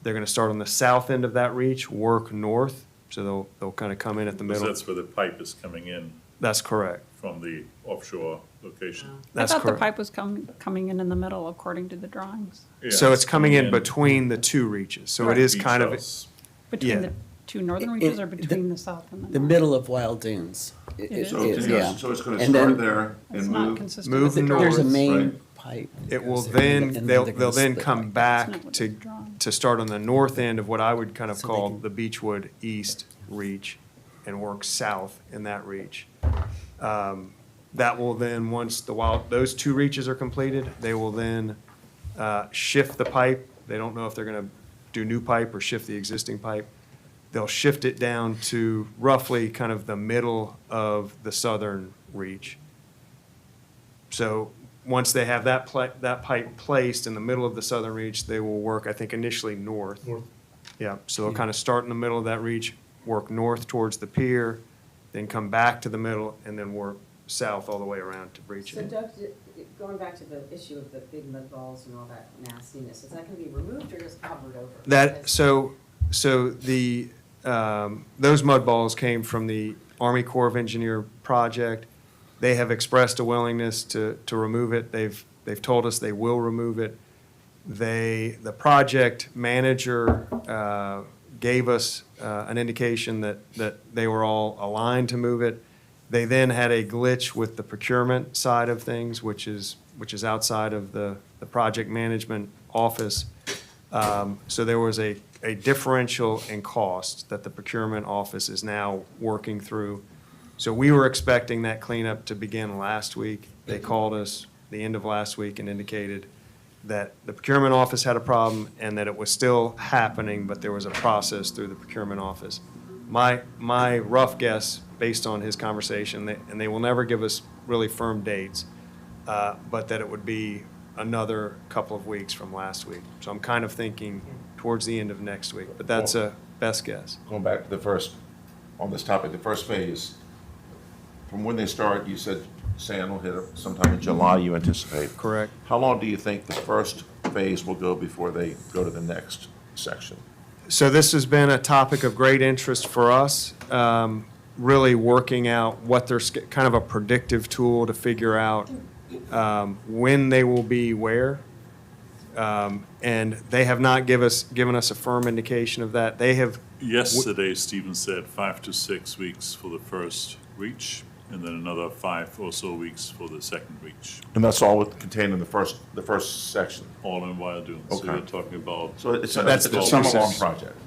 They're going to start on the south end of that reach, work north So they'll kind of come in at the Because middle. that's where the pipe is coming in That's correct. from the offshore location. That's I thought the correct. pipe was coming in the middle according to the drawings, Yeah, So it's coming in between the two reaches. So it is Beach kind of, House. between Yeah. the two northern It- reaches or the- between the south and the The north? middle of Wild Dunes. It is? So it's yeah. so it's going to And then start there It's and not move. consistent Move with the north. There's a drawings. main Right. pipe. it will goes there, then, and they'll they're gonna then split come like that. back That's not what to, the drawing- to start on the north end of what I would kind of So they call can- the Beechwood East reach and work south in that reach. That will then, once those two reaches are completed, they will then shift the pipe. They don't know if they're going to do new pipe or shift the existing pipe. They'll shift it down to roughly kind of the middle of the southern reach. So once they have that pipe placed in the middle of the southern reach, they will work, I think, initially north. Yeah, so they'll kind of start in the middle of that reach, work north towards the pier, then come back to the middle, and then work south all the way around to breach So it. Doug, going back to the issue of the big mud balls and all that nastiness, is that gonna be removed or just covered over? That, so the, those mud balls came from the Army Corps of Engineer project. They have expressed a willingness to remove it. They've told us they will remove it. The project manager gave us an indication that they were all aligned to move it. They then had a glitch with the procurement side of things, which is outside of the project management office. So there was a differential in cost that the procurement office is now working through. So we were expecting that cleanup to begin last week. They called us the end of last week and indicated that the procurement office had a problem and that it was still happening, but there was a process through the procurement office. My rough guess, based on his conversation, and they will never give us really firm dates, but that it would be another couple of weeks from last week. So I'm kind of thinking towards the end of next week, but that's a best guess. Going back to the first, on this topic, the first phase, from when they start, you said sand will hit sometime in July, you anticipate. Correct. How long do you think the first phase will go before they go to the next section? So this has been a topic of great interest for us, really working out what their, kind of a predictive tool to figure out when they will be where. And they have not given us a firm indication of that. They have, Yesterday, Stephen said 5 to 6 weeks for the first reach, and then another 5 or so weeks for the second reach, And that's all contained in the first section? all in Wild Dunes. So Okay. you're talking about, So it's That's a the summer-long two project?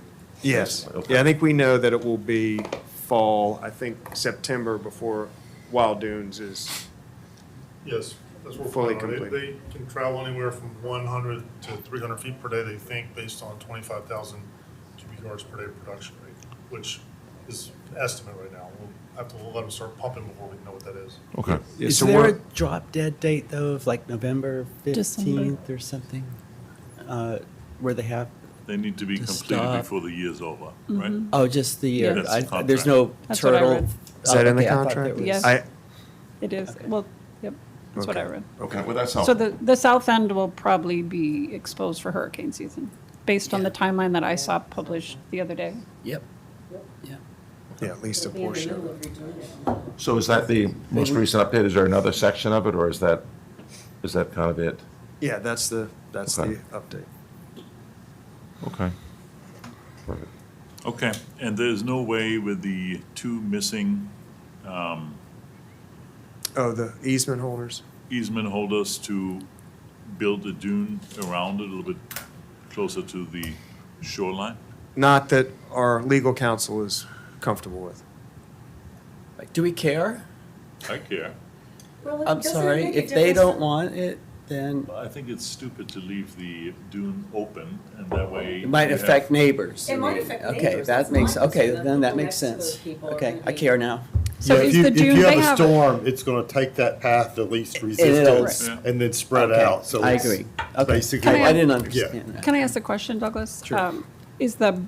yes. Okay. Yeah, I think we know that it will be fall, I think September before Wild Dunes is, Yes, that's what Fully we're planning on. complete. They can travel anywhere from 100 to 300 feet per day, they think, based on 25,000 cubic yards per day production rate, which is an estimate right now. We'll have to let them start pumping before we know what that is. Okay. yeah, Is so there a we're, drop dead date though of like November December. 15th or something? Where they have, they need to be To completed stop. before the year's over, right? oh, just the, Yeah. That's the there's no That's what I turtle? read. Is that in the Okay, I thought contract? there was- Yes. I, It is, well, yep, that's what I Okay. read. Okay, well, that's So helpful. the south end will probably be exposed for hurricane season, based on the timeline that I saw published the other day. Yep, yep. yeah, at least a It'll be in the portion of middle it. if you're doing it. So is that the most recent update? Is there another section of it, or is that kind of it? Yeah, that's the Okay. update. Okay. Perfect. Okay, and there's no way with the 2 missing Oh, the easement holders? easement holders to build a dune around it a little bit closer to the shoreline? Not that our legal counsel is comfortable with. Do we care? I care. Well, it I'm doesn't sorry, make a if they difference don't for- want it, then I think it's stupid to leave the dune open, and that way. it might you have- affect neighbors. It you might mean. affect Okay, neighbors, that that's makes, my okay, concern. then that People makes next to sense. those people are Okay, gonna I be- care now. So Yeah, is if you, the if dune, you they have a have, storm, it's gonna take that path to least it'll- resistance Yeah. and then spread Okay, out, so I it's agree. Okay, basically. I didn't Yeah. understand that. can I ask a question, Douglas? Is the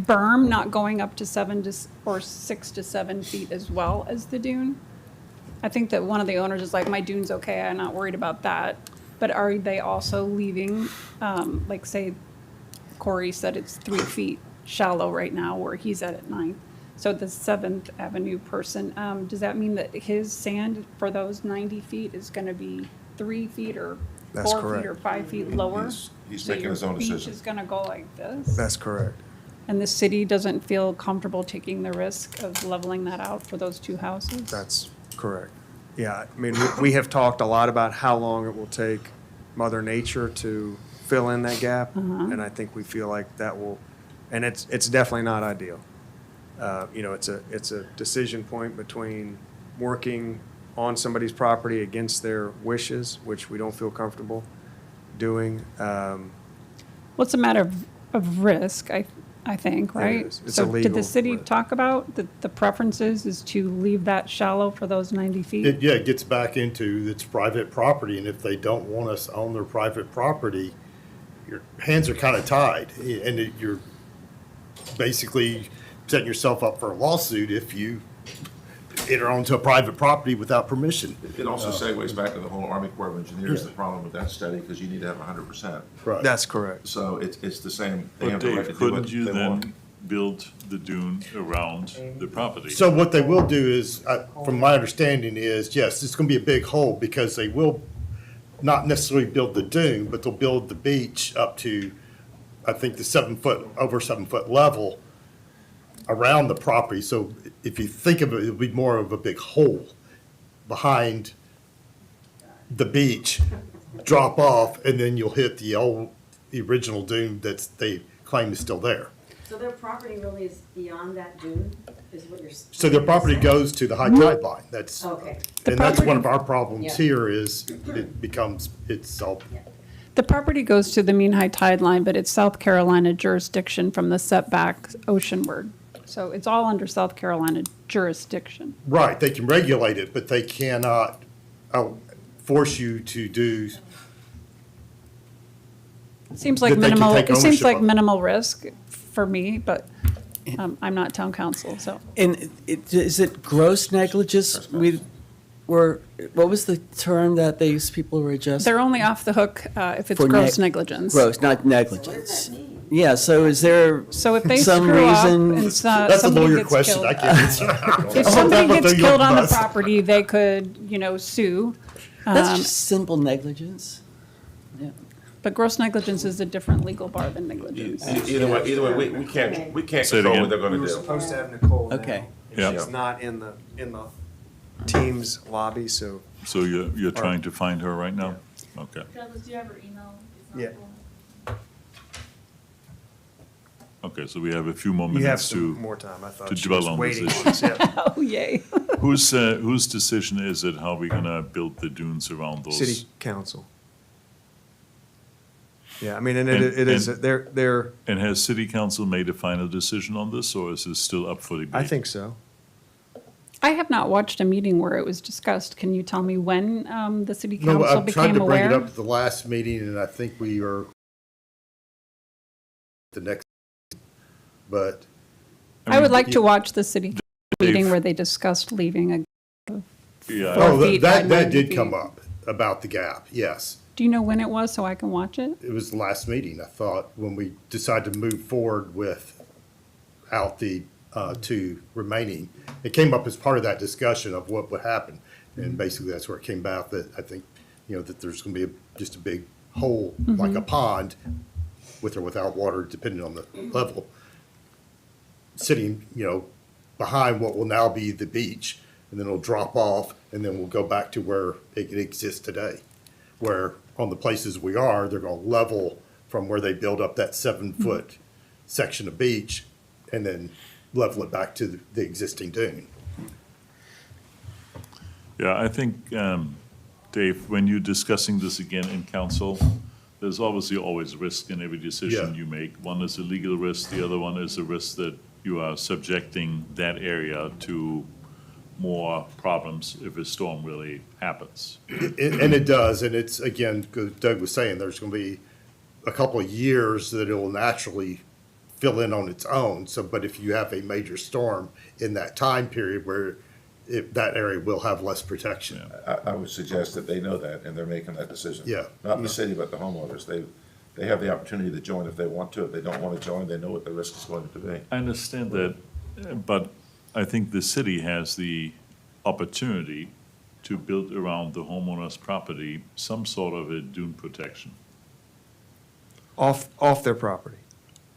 berm not going up to 6 to 7 feet as well as the dune? I think that one of the owners is like, my dune's okay, I'm not worried about that. But are they also leaving, like say Corey said it's 3 feet shallow right now where he's at 9. So the Seventh Avenue person, does that mean that his sand for those 90 feet is going to be 3 feet or That's 4 correct. feet or 5 feet lower? He's So making his own your beach decision. is going to go like this? That's correct. And the city doesn't feel comfortable taking the risk of leveling that out for those two houses? That's correct. Yeah, I mean, we have talked a lot about how long it will take Mother Nature to fill in that gap. And I think we feel like that will, and it's definitely not ideal. You know, it's a decision point between working on somebody's property against their wishes, which we don't feel comfortable doing. Well, it's a matter of risk, I think, right? is. It's So a did legal the city risk. talk about the preferences is to leave that shallow for those 90 feet? It gets back into it's private property, and if they don't want us on their private property, your hands are kind of tied, and you're basically setting yourself up for a lawsuit if you enter onto a private property without permission. It also segues back to the whole Army Corps of Engineers, the problem with that study, because you need to have 100%. Right. That's correct. So it's the same, they But have the right to Dave, do what couldn't you they want. then build the dune around the property? So what they will do is, from my understanding is, yes, it's going to be a big hole because they will not necessarily build the dune, but they'll build the beach up to, I think, the over 7 foot level around the property. So if you think of it, it'll be more of a big hole behind the beach, drop off, and then you'll hit the original dune they claim is still there. So their property really is beyond that dune, is what you're. So their property goes to the high tide line. That's, Okay. and that's one of property- our problems Yeah. here is it becomes, it's all, The property goes to the mean high tide line, but it's South Carolina jurisdiction from the setback oceanward. So it's all under South Carolina jurisdiction. right, they can regulate it, but they cannot force you to do, Seems like That they can minimal, take it seems ownership like of it. minimal risk for me, but I'm not town council, so. And is it gross negligence? What was the term that these people were adjusting? They're only off the hook if it's For gross neg- negligence. Gross, not negligence. Yeah, so is there So if they some screw up reason? and that's a somebody lawyer gets question, killed. I can't answer. If somebody That's what gets they killed on the bus. property, they could, sue. That's just simple negligence. But gross negligence is a different legal bar than negligence. Either way, we can't Say it control again. what they're We gonna were do. supposed to have Nicole now. Okay. and Yeah. She's not in the team's lobby, so, So you're trying to find her right now? Okay, Douglas, do you have her email? It's on Yeah. the- okay, so we have a few more you have minutes some to, more time. I thought to she was dwell on waiting this on us. Yeah. Oh, yay. whose decision is it, how we gonna build the dunes around those? City council. Yeah, I mean, and it And- is, and- they're, And has city council made a final decision on this, or is this still up for debate? I think so. I have not watched a meeting where it was discussed. Can you tell me when the city No, council I've tried became to bring it aware? up at the last meeting, and I think we are the next, but I would like to you- watch the city meeting where they discussed leaving a, Yeah, oh, feet by that 90 did feet. come up about the gap, yes. do you know when it was so I can watch it? It was the last meeting, I thought, when we decided to move forward without the two remaining. It came up as part of that discussion of what would happen. And basically, that's where it came about, that I think, that there's going to be just a big hole, like a pond, with or without water, depending on the level, sitting, behind what will now be the beach. And then it'll drop off, and then we'll go back to where it exists today. Where on the places we are, they're going to level from where they build up that 7 foot section of beach and then level it back to the existing dune. yeah, I think, Dave, when you're discussing this again in council, there's obviously always risk in every decision Yeah. you make. One is a legal risk, the other one is a risk that you are subjecting that area to more problems if a storm really happens. And it does, and it's, again, 'cause Doug was saying, there's going to be a couple of years that it will naturally fill in on its own. So, but if you have a major storm in that time period where that area will have less protection. I would suggest that they know that, and they're making that decision. Yeah. Not the city, but the homeowners. They have the opportunity to join if they want to. If they don't want to join, they know what the risk is going to be. I understand that, but I think the city has the opportunity to build around the homeowner's property some sort of a dune protection. Off their property.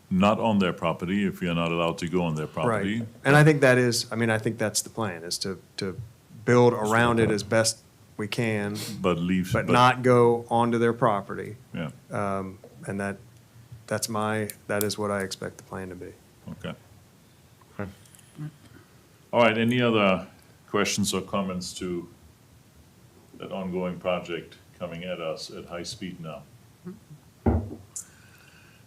Not on their property, if you're not allowed to go on their property. Right. And I think that is, I mean, I think that's the plan, is to build around it as best we can, But leave. but not go onto their property. Yeah, And that is what I expect the plan to be. okay. All right, any other questions or comments to that ongoing project coming at us at high speed now?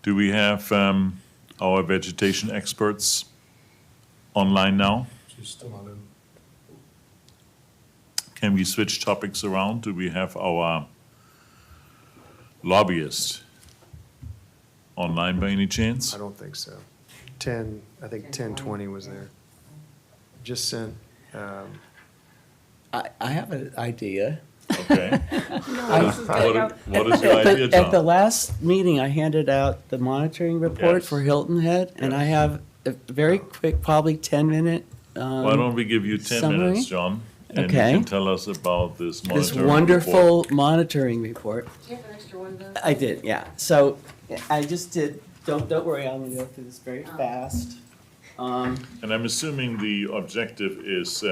Do we have our vegetation experts online now? She's still not in. Can we switch topics around? Do we have our lobbyist online by any chance? I don't think so. 10:20 was there. Just sent, I have an idea. Okay. What is your At idea, the, at the John? last meeting, I handed out the monitoring report Yes. for Hilton Head, and I have a very quick, probably 10-minute. Why don't we give you 10 summary? minutes, John? And you Okay. can tell us about this This monitoring wonderful report. monitoring report. Do you have an extra one though? I did, yeah. So I just did, don't worry, I'm gonna go through this very fast. And I'm assuming the objective is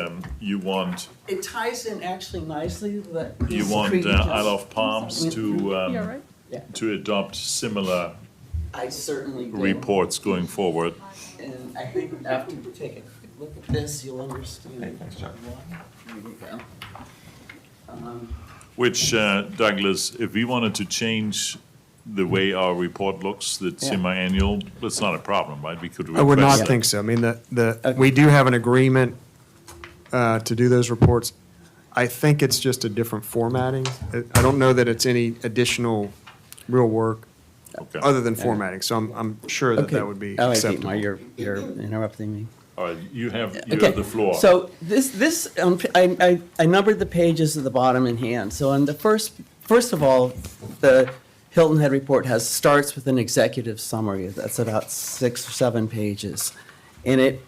you want, It ties in actually nicely that. you these want three Isle of Palms Yeah, to, right? to adopt similar I certainly do. reports going forward. And I think after you take a quick look at this, you'll understand. Thanks, Chuck. There you go. Which, Douglas, if we wanted to change the way our report looks, the Yeah. semi-annual, that's not a problem, right? We could I would not request. think so. I mean, we do have an agreement to do those reports. I think it's just a different formatting. I don't know that it's any additional real work Okay. other than formatting, so I'm sure that Okay. that would be All right, acceptable. Dietmar, you're interrupting me. All right, you have Okay, the floor. So this, I numbered the pages at the bottom in hand. So on the first of all, the Hilton Head report starts with an executive summary. That's about 6 or 7 pages. And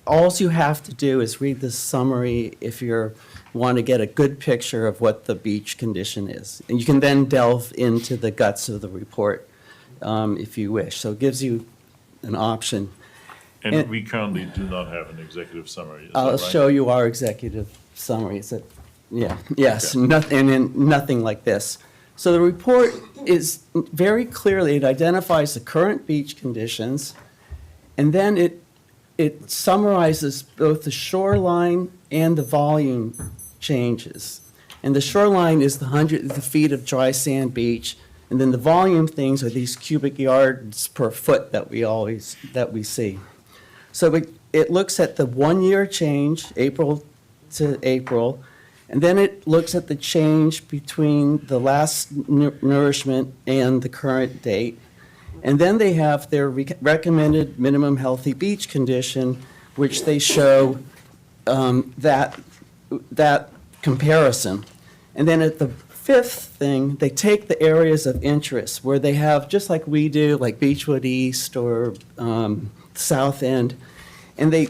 all you have to do is read this summary if you want to get a good picture of what the beach condition is. And you can then delve into the guts of the report if you wish. So it gives you an option. And we currently do not have an executive summary, is that I'll right? show you our executive summary. It's yes, nothing like this. So the report is very clearly, it identifies the current beach conditions, and then it summarizes both the shoreline and the volume changes. And the shoreline is the feet of dry sand beach, and then the volume things are these cubic yards per foot that we see. So it looks at the 1-year change, April to April, and then it looks at the change between the last nourishment and the current date. And then they have their recommended minimum healthy beach condition, which they show that comparison. And then at the 5th thing, they take the areas of interest where they have, just like we do, like Beechwood East or South End, and they,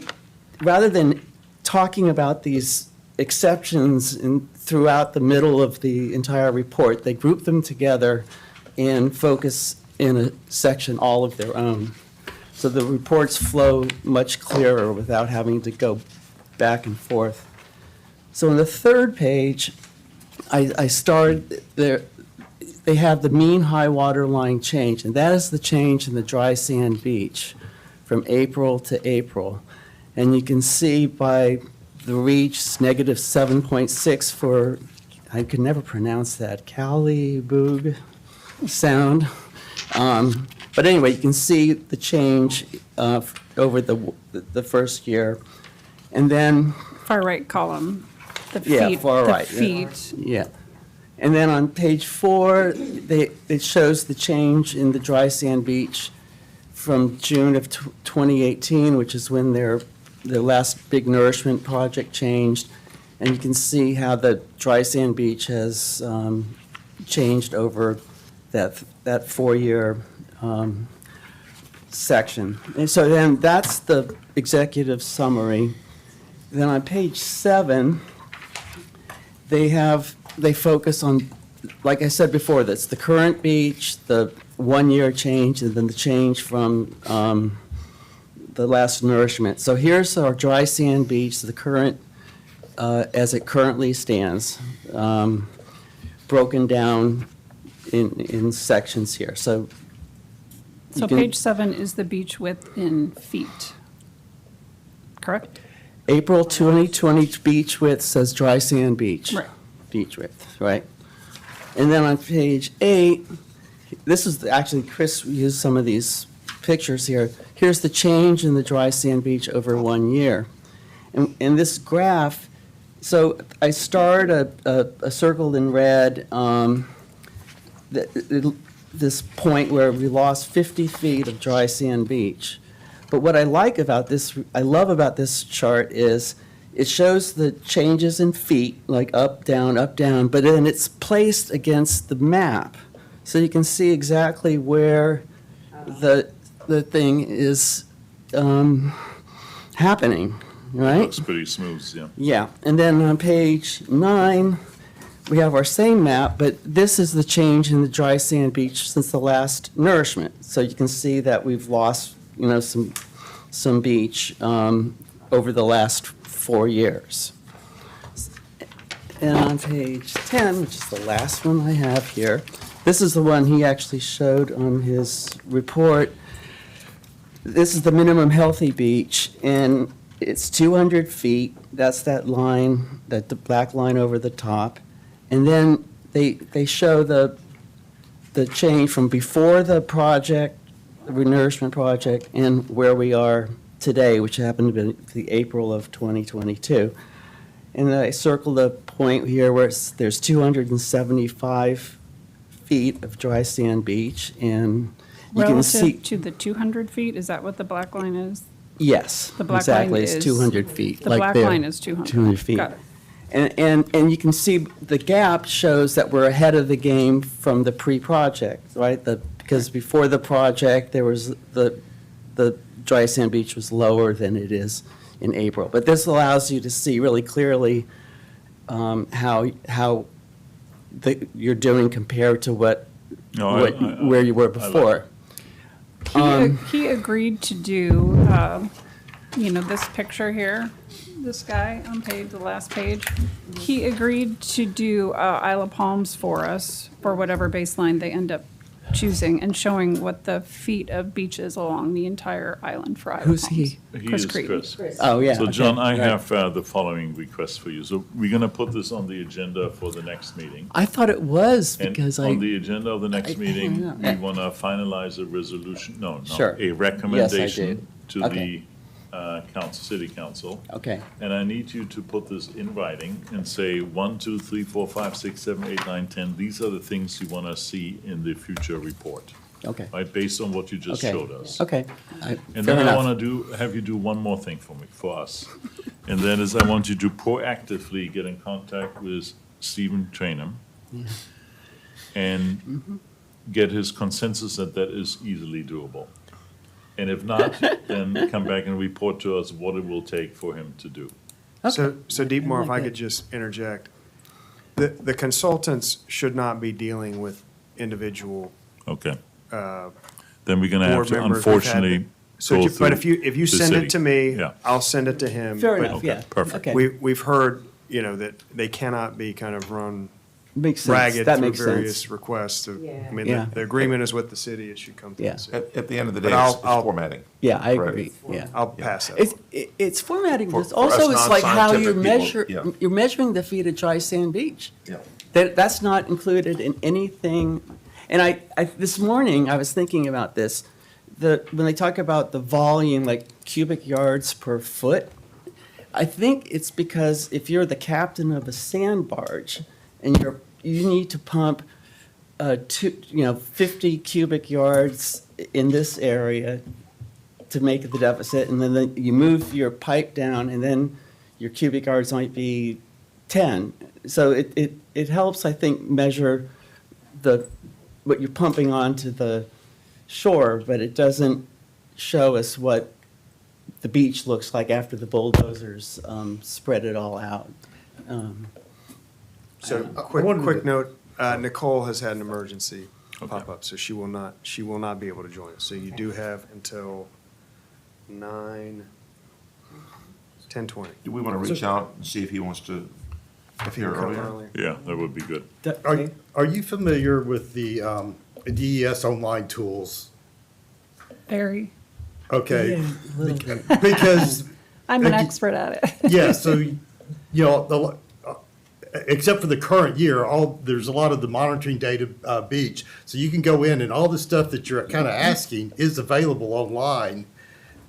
rather than talking about these exceptions throughout the middle of the entire report, they group them together and focus in a section all of their own. So the reports flow much clearer without having to go back and forth. So on the 3rd page, I started there. They have the mean high water line change, and that is the change in the dry sand beach from April to April. And you can see by the reach, negative 7.6 for, I could never pronounce that, Caliboog sound. But anyway, you can see the change over the first year. And then, Far right column, the feet. Yeah, far the right, yeah. feet. yeah. And then on page 4, it shows the change in the dry sand beach from June of 2018, which is when their last big nourishment project changed. And you can see how the dry sand beach has changed over that 4-year section. And so then that's the executive summary. Then on page 7, they focus on, like I said before, that's the current beach, the 1-year change, and then the change from the last nourishment. So here's our dry sand beach, the current, as it currently stands, broken down in sections here. So So you can- page 7 is the beach width in feet, correct? April 2020 beach width says dry sand beach. Right. Beach width, right? And then on page 8, this is actually, Chris used some of these pictures here. Here's the change in the dry sand beach over 1 year. And this graph, so I starred a circled in red, this point where we lost 50 feet of dry sand beach. But what I like about this, I love about this chart is it shows the changes in feet, like up, down, but then it's placed against the map. So you can see exactly where the thing is happening, right? Looks pretty smooth, yeah. Yeah, and then on page 9, we have our same map, but this is the change in the dry sand beach since the last nourishment. So you can see that we've lost, some beach over the last 4 years. And on page 10, which is the last one I have here, this is the one he actually showed on his report. This is the minimum healthy beach, and it's 200 feet. That's that line, the black line over the top. And then they show the change from before the project, the renourishment project, and where we are today, which happened to be the April of 2022. And I circled a point here where there's 275 feet of dry sand beach, and you can see. Relative to the 200 feet, is that what the black line is? Yes, The black line exactly, it's is- 200 feet. The like black there. line is 200. 200 feet. Got it. And you can see the gap shows that we're ahead of the game from the pre-project, right? Because before the project, there was the dry sand beach was lower than it is in April. But this allows you to see really clearly how you're doing compared to where you were before. He agreed to do, this picture here, this guy on the last page. He agreed to do Isle of Palms for us, for whatever baseline they end up choosing, and showing what the feet of beach is along the entire island for Isle of Who's Palms. he? He Chris is Creedon. Chris. Oh, yeah. So okay, John, I right. have the following request for you. So we're going to put this on the agenda for the next meeting. I thought it was And because on the agenda of the next I meeting, don't know. we want to finalize a resolution, no, Sure. a recommendation do. to Okay. the city council. Okay, And I need you to put this in writing and say, 1, 2, 3, 4, 5, 6, 7, 8, 9, 10, these are the things you want to see in the future report, okay. right, based on what you just Okay. showed us. Okay. And Fair then I enough. want to have you do one more thing for us. And that is I want you to proactively get in contact with Stephen Trainum and get his consensus that that is easily doable. And if not, then come back and report to us what it will take for him to do. So Deepmore, if I like could that. just interject, the consultants should not be dealing with individual Okay. Then we're going to have board to members. We've had- unfortunately So, go but through if you the send city. it to me, Yeah. I'll send it to him. Fair but enough, Okay, yeah. perfect. Okay. We've heard, that they cannot be kind of run Makes sense. ragged That through makes various sense. requests. Yeah. I mean, Yeah. the agreement is with the city, it should come through Yeah. the city. At the end of the But day, I'll- it's I'll- formatting. Yeah, I Right. agree, yeah. I'll pass that. It's formatting, For- but for us also it's like how you non-scientific people, yeah. you're measuring the feet of dry sand beach. Yeah. That's not included in anything. And I this morning, I was thinking about this. When they talk about the volume, like cubic yards per foot, I think it's because if you're the captain of a sand barge and you need to pump 50 cubic yards in this area to make the deficit, and then you move your pipe down, and then your cubic yards might be 10. So it helps, I think, measure what you're pumping onto the shore, but it doesn't show us what the beach looks like after the bulldozers spread it all out. So, I quick, wanted quick to- note, Nicole has had an emergency Okay. pop up, so she will not be able to join us. So you do have until 10:20. Do we want to reach out and see if he wants to If you appear can come earlier? earlier. Yeah, that would be good. Are you familiar with the DES online tools? Very, Okay, because, I'm an Thank you. expert at it. yeah, so, except for the current year, there's a lot of the monitoring data, beach. So you can go in and all the stuff that you're kind of asking is available online.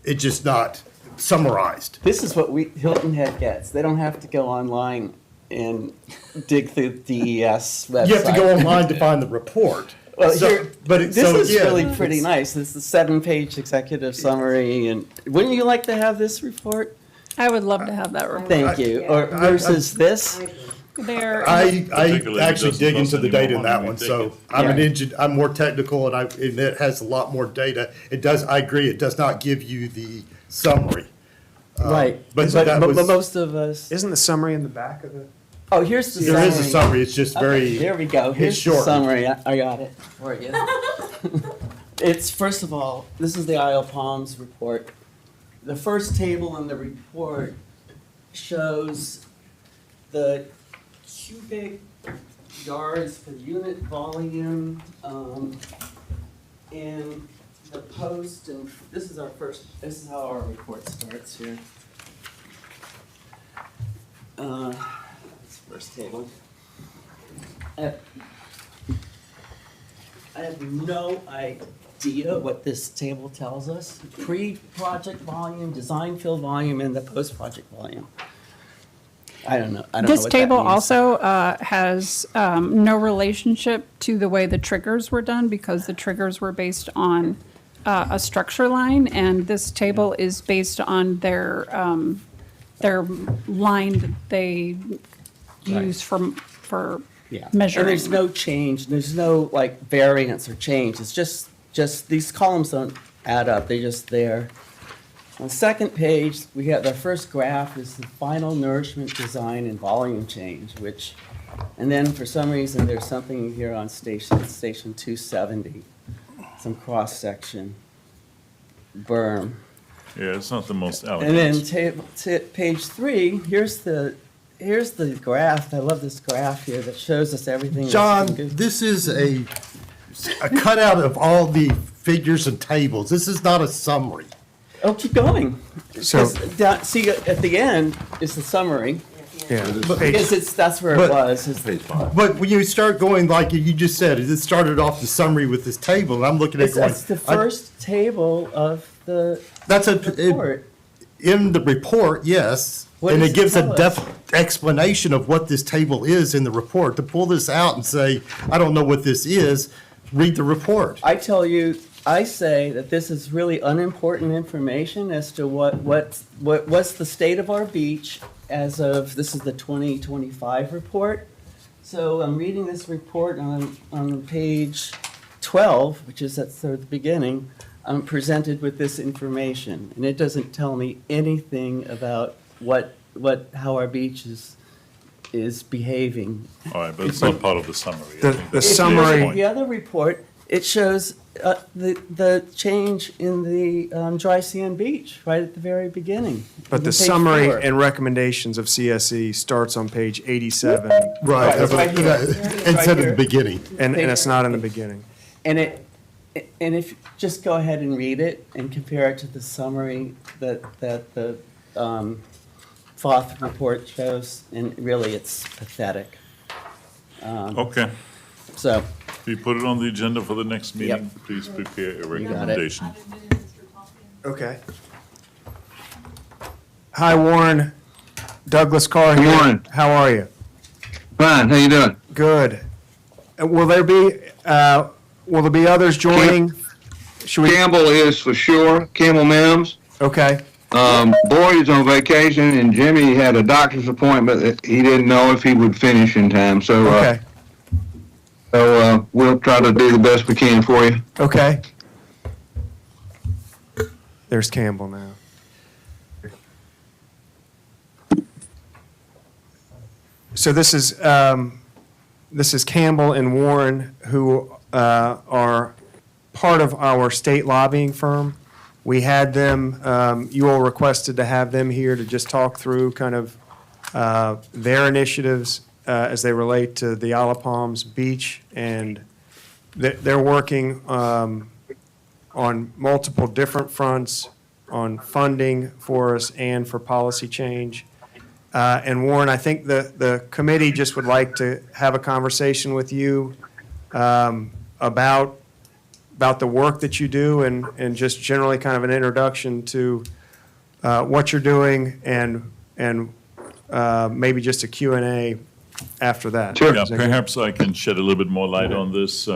It's just not summarized. This is what Hilton Head gets. They don't have to go online and dig through DES website. You have to go online to find the report. Well, So- here, but it- this so, is yeah, really pretty it's- nice. This is a 7-page executive summary, and wouldn't you like to have this report? I would love to have that report. Thank you. Or versus this? I agree. There, I Particularly if it actually dig doesn't into the cost any data in more that money one, we so take it. I'm an Yeah. I'm more technical and it has a lot more data. I agree, it does not give you the summary. Right. but that was- most of us, Isn't the summary in the back of the? oh, here's the summary. There is a summary, it's just Okay, very. there we go. Here's the shortened. summary. I got it for you. It's, first of all, this is the Isle Palms report. The first table in the report shows the cubic yards per unit volume, in the post, and this is how our report starts here. This first table. I have no idea what this table tells us. Pre-project volume, design fill volume, and the post-project volume. I don't know. I don't know this what that table means. also has no relationship to the way the triggers were done because the triggers were based on a structure line, and this table is based on their line that they use for Yeah. measuring. And there's no change. There's no like variance or change. It's just these columns don't add up. They're just there. On the second page, we have the first graph is the final nourishment design and volume change, and then for some reason, there's something here on station 270, some cross-section, berm. Yeah, it's not the most And then elegant. page 3, here's the graph. I love this graph here that shows us everything. that's John, been good. this is a cutout of all the figures and tables. This is not a summary. Oh, keep going. So- See, at the end is the summary, Yeah. because that's where it But- was. Page 5. But when you start going, like you just said, it started off the summary with this table, and I'm looking at going. It's the first table of the That's report. in the report, yes. What And does it gives it a tell us? explanation of what this table is in the report. To pull this out and say, I don't know what this is, read the report. I tell you, I say that this is really unimportant information as to what's the state of our beach as of, this is the 2025 report. So I'm reading this report on page 12, which is at the beginning. I'm presented with this information, and it doesn't tell me anything about how our beach is behaving. All right, but it's not part of the summary. I The- think the that's If you summary- look the at point. the other report, it shows the change in the dry sand beach right at the very beginning. But on the page summary 4. and recommendations of CSE starts on page 87, Right, It's right here. instead Right of the here. beginning. and it's not in the beginning. And if, just go ahead and read it and compare it to the summary that the Foth report shows, and really it's pathetic. Okay, So, if you put it on the agenda for the next meeting, please prepare a got it. recommendation. I've been doing Mr. Tompkins. Okay. Hi, Warren. Douglas Carr here. Good morning. How are you? Fine, how you doing? Good. Will there be others joining? Should we? Campbell is for sure, Campbell Mims. Okay, Boyd is on vacation, and Jimmy had a doctor's appointment that he didn't know if he would finish in time, so, okay, we'll try to do the best we can for you. okay. There's Campbell now. So this is Campbell and Warren, who are part of our state lobbying firm. We had them, you all requested to have them here to just talk through kind of their initiatives as they relate to the Isle of Palms Beach. And they're working on multiple different fronts, on funding for us and for policy change. And Warren, I think the committee just would like to have a conversation with you about the work that you do and just generally kind of an introduction to what you're doing and maybe just a Q&A after that. Sure. Yeah, perhaps I can shed a little bit more light on this.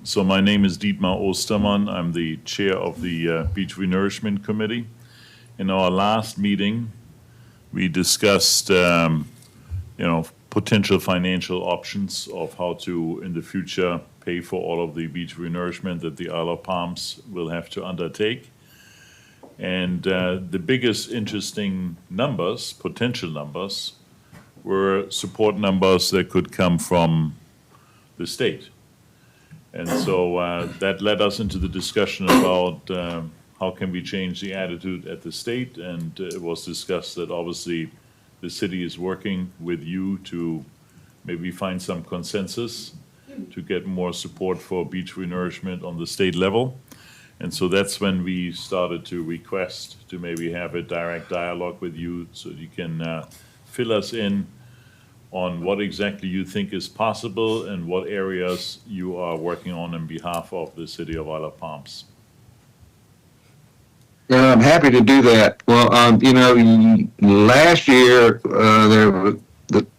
So my name is Dietmar Ostermann. I'm the chair of the Beach Renourishment Committee. In our last meeting, we discussed, potential financial options of how to, in the future, pay for all of the beach renourishment that the Isle of Palms will have to undertake. And the biggest interesting numbers, potential numbers, were support numbers that could come from the state. And so that led us into the discussion about how can we change the attitude at the state? And it was discussed that obviously the city is working with you to maybe find some consensus to get more support for beach renourishment on the state level. And so that's when we started to request to maybe have a direct dialogue with you so you can fill us in on what exactly you think is possible and what areas you are working on behalf of the city of Isle of Palms. I'm happy to do that. Well, last year,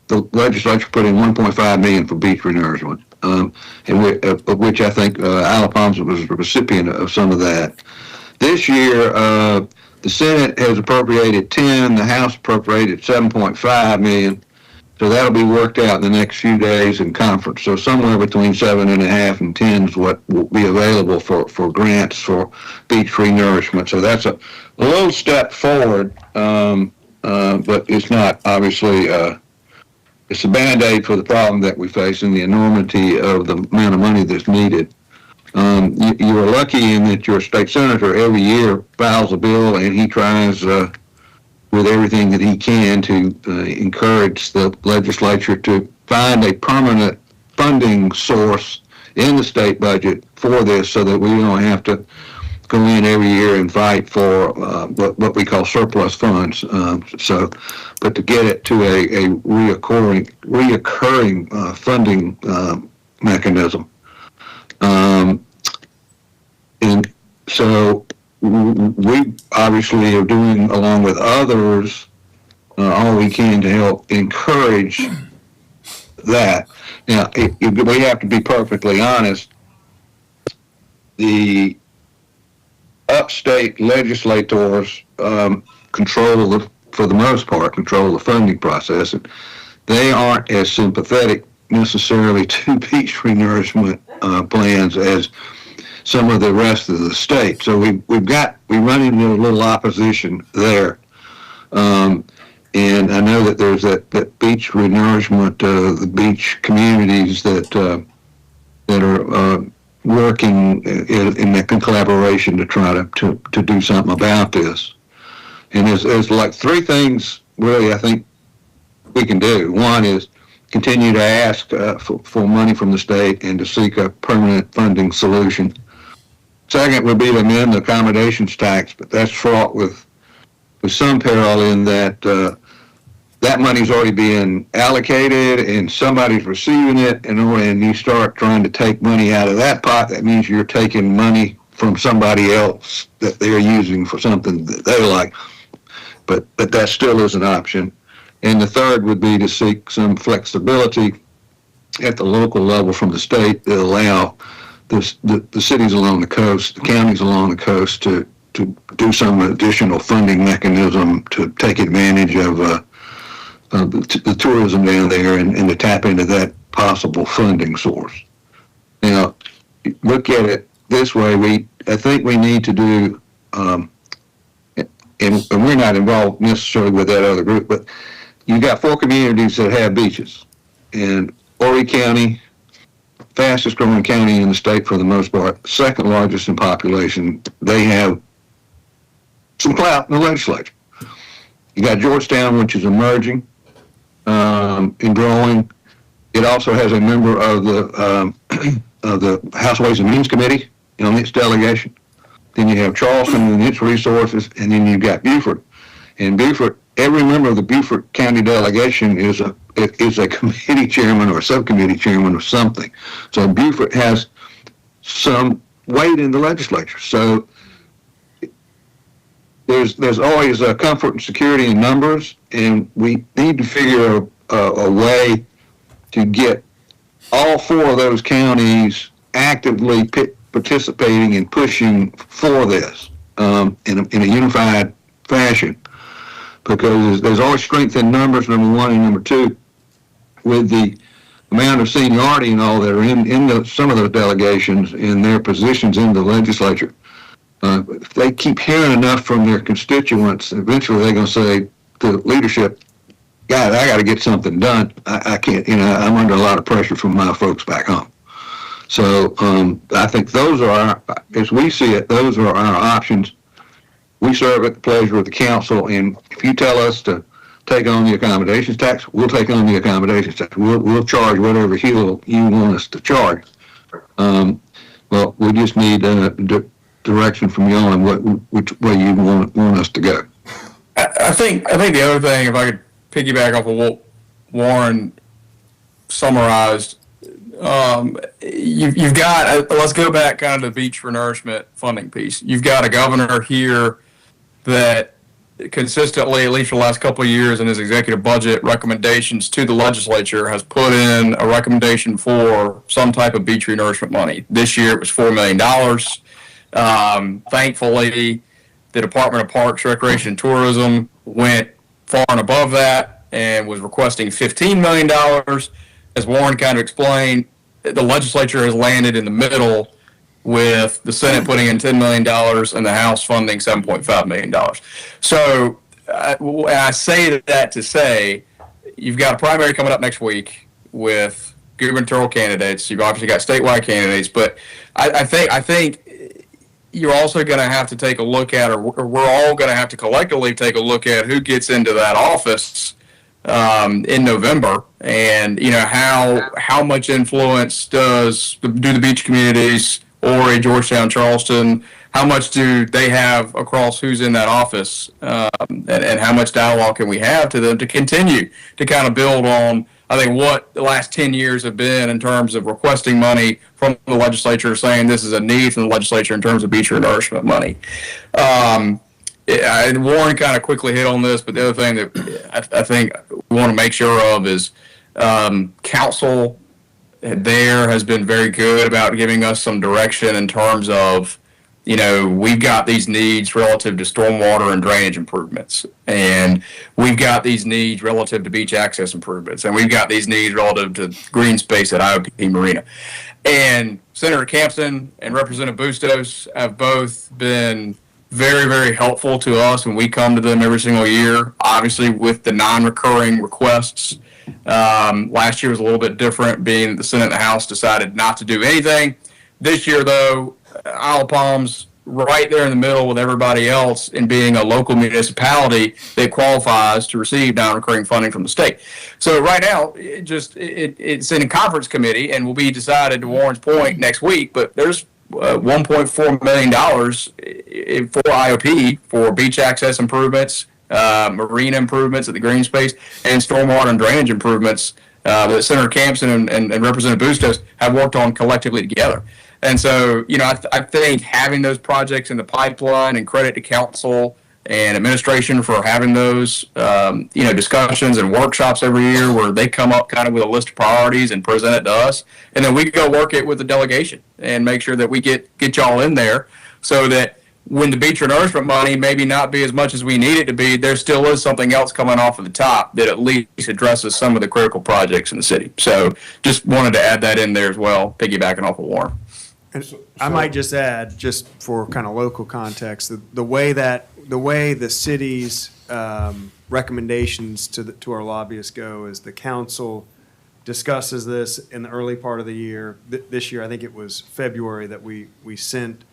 the legislature put in $1.5 million for beach renourishment, of which I think Isle of Palms was a recipient of some of that. This year, the Senate has appropriated 10, the House appropriated 7.5 million. So that'll be worked out in the next few days in conference. So somewhere between 7.5 and 10 is what will be available for grants for beach renourishment. So that's a little step forward, but it's not obviously, it's a Band-Aid for the problem that we face and the enormity of the amount of money that's needed. You are lucky in that your state senator every year files a bill and he tries with everything that he can to encourage the legislature to find a permanent funding source in the state budget for this so that we don't have to go in every year and fight for what we call surplus funds. But to get it to a reoccurring funding mechanism. And so we obviously are doing, along with others, all we can to help encourage that. Now, we have to be perfectly honest. The upstate legislators for the most part, control the funding process, and they aren't as sympathetic necessarily to beach renourishment plans as some of the rest of the state. So we run into a little opposition there. And I know that there's that beach renourishment, the beach communities that are working in that collaboration to try to do something about this. And there's like three things really I think we can do. One is continue to ask for money from the state and to seek a permanent funding solution. Second would be to amend the accommodations tax, but that's fraught with some peril in that that money's already being allocated and somebody's receiving it, and you start trying to take money out of that pot, that means you're taking money from somebody else that they're using for something that they like. But that still is an option. And the third would be to seek some flexibility at the local level from the state that allow the cities along the coast, the counties along the coast to do some additional funding mechanism to take advantage of the tourism down there and to tap into that possible funding source. Now, look at it this way. I think we need to do, and we're not involved necessarily with that other group, but you got 4 communities that have beaches. And Horry County, fastest growing county in the state for the most part, second largest in population, they have some clout in the legislature. You got Georgetown, which is emerging and growing. It also has a member of the House Ways and Means Committee on its delegation. Then you have Charleston and its resources, and then you've got Beaufort. And Beaufort, every member of the Beaufort County delegation is a committee chairman or a subcommittee chairman or something. So Beaufort has some weight in the legislature. So there's always a comfort and security in numbers, and we need to figure a way to get all 4 of those counties actively participating and pushing for this in a unified fashion, because there's always strength in numbers, number one, and number two, with the amount of seniority and all that are in some of those delegations in their positions in the legislature. If they keep hearing enough from their constituents, eventually they're going to say to leadership, "God, I got to get something done. I can't, I'm under a lot of pressure from my folks back home." So I think those are as we see it, those are our options. We serve at the pleasure of the council, and if you tell us to take on the accommodations tax, we'll take on the accommodations tax. We'll charge whatever hill you want us to charge. Well, we just need direction from you on which way you want us to go. I think the other thing, if I could piggyback off of what Warren summarized, you've got, let's go back kind of to the beach for nourishment funding piece. You've got a governor here that consistently, at least for the last couple of years in his executive budget recommendations to the legislature, has put in a recommendation for some type of beach renourishment money. This year it was $4 million. Thankfully, the Department of Parks, Recreation, and Tourism went far and above that and was requesting $15 million. As Warren kind of explained, the legislature has landed in the middle, with the Senate putting in $10 million and the House funding $7.5 million. So I say that to say, you've got a primary coming up next week with gubernatorial candidates. You've obviously got statewide candidates, but I think you're also going to have to take a look at, or we're all going to have to collectively take a look at who gets into that office in November, and how much influence do the beach communities, Horry, Georgetown, Charleston, how much do they have across who's in that office, and how much dialogue can we have to them to continue to kind of build on, I think, what the last 10 years have been in terms of requesting money from the legislature, saying this is a need from the legislature in terms of beach renourishment money. Warren kind of quickly hit on this, but the other thing that I think we want to make sure of is council there has been very good about giving us some direction in terms of, we've got these needs relative to stormwater and drainage improvements, and we've got these needs relative to beach access improvements, and we've got these needs relative to green space at IOP Marina. And Senator Campson and Representative Bustos have both been very, very helpful to us when we come to them every single year, obviously with the non-recurring requests. Last year was a little bit different, being that the Senate and the House decided not to do anything. This year, though, Isle of Palms right there in the middle with everybody else in being a local municipality that qualifies to receive non-recurring funding from the state. So right now, it's in a conference committee and will be decided, to Warren's point, next week, but there's $1.4 million for IOP for beach access improvements, marina improvements at the green space, and stormwater and drainage improvements that Senator Campson and Representative Bustos have worked on collectively together. And so, I think having those projects in the pipeline, and credit to council and administration for having those, discussions and workshops every year where they come up kind of with a list of priorities and present it to us. And then we go work it with the delegation and make sure that we get y'all in there, so that when the beach renourishment money maybe not be as much as we need it to be, there still is something else coming off of the top that at least addresses some of the critical projects in the city. So just wanted to add that in there as well, piggybacking off of Warren. And I might just add, just for kind of local context, the way the city's recommendations to our lobbyists go is the council discusses this in the early part of the year. This year, I think it was February that we sent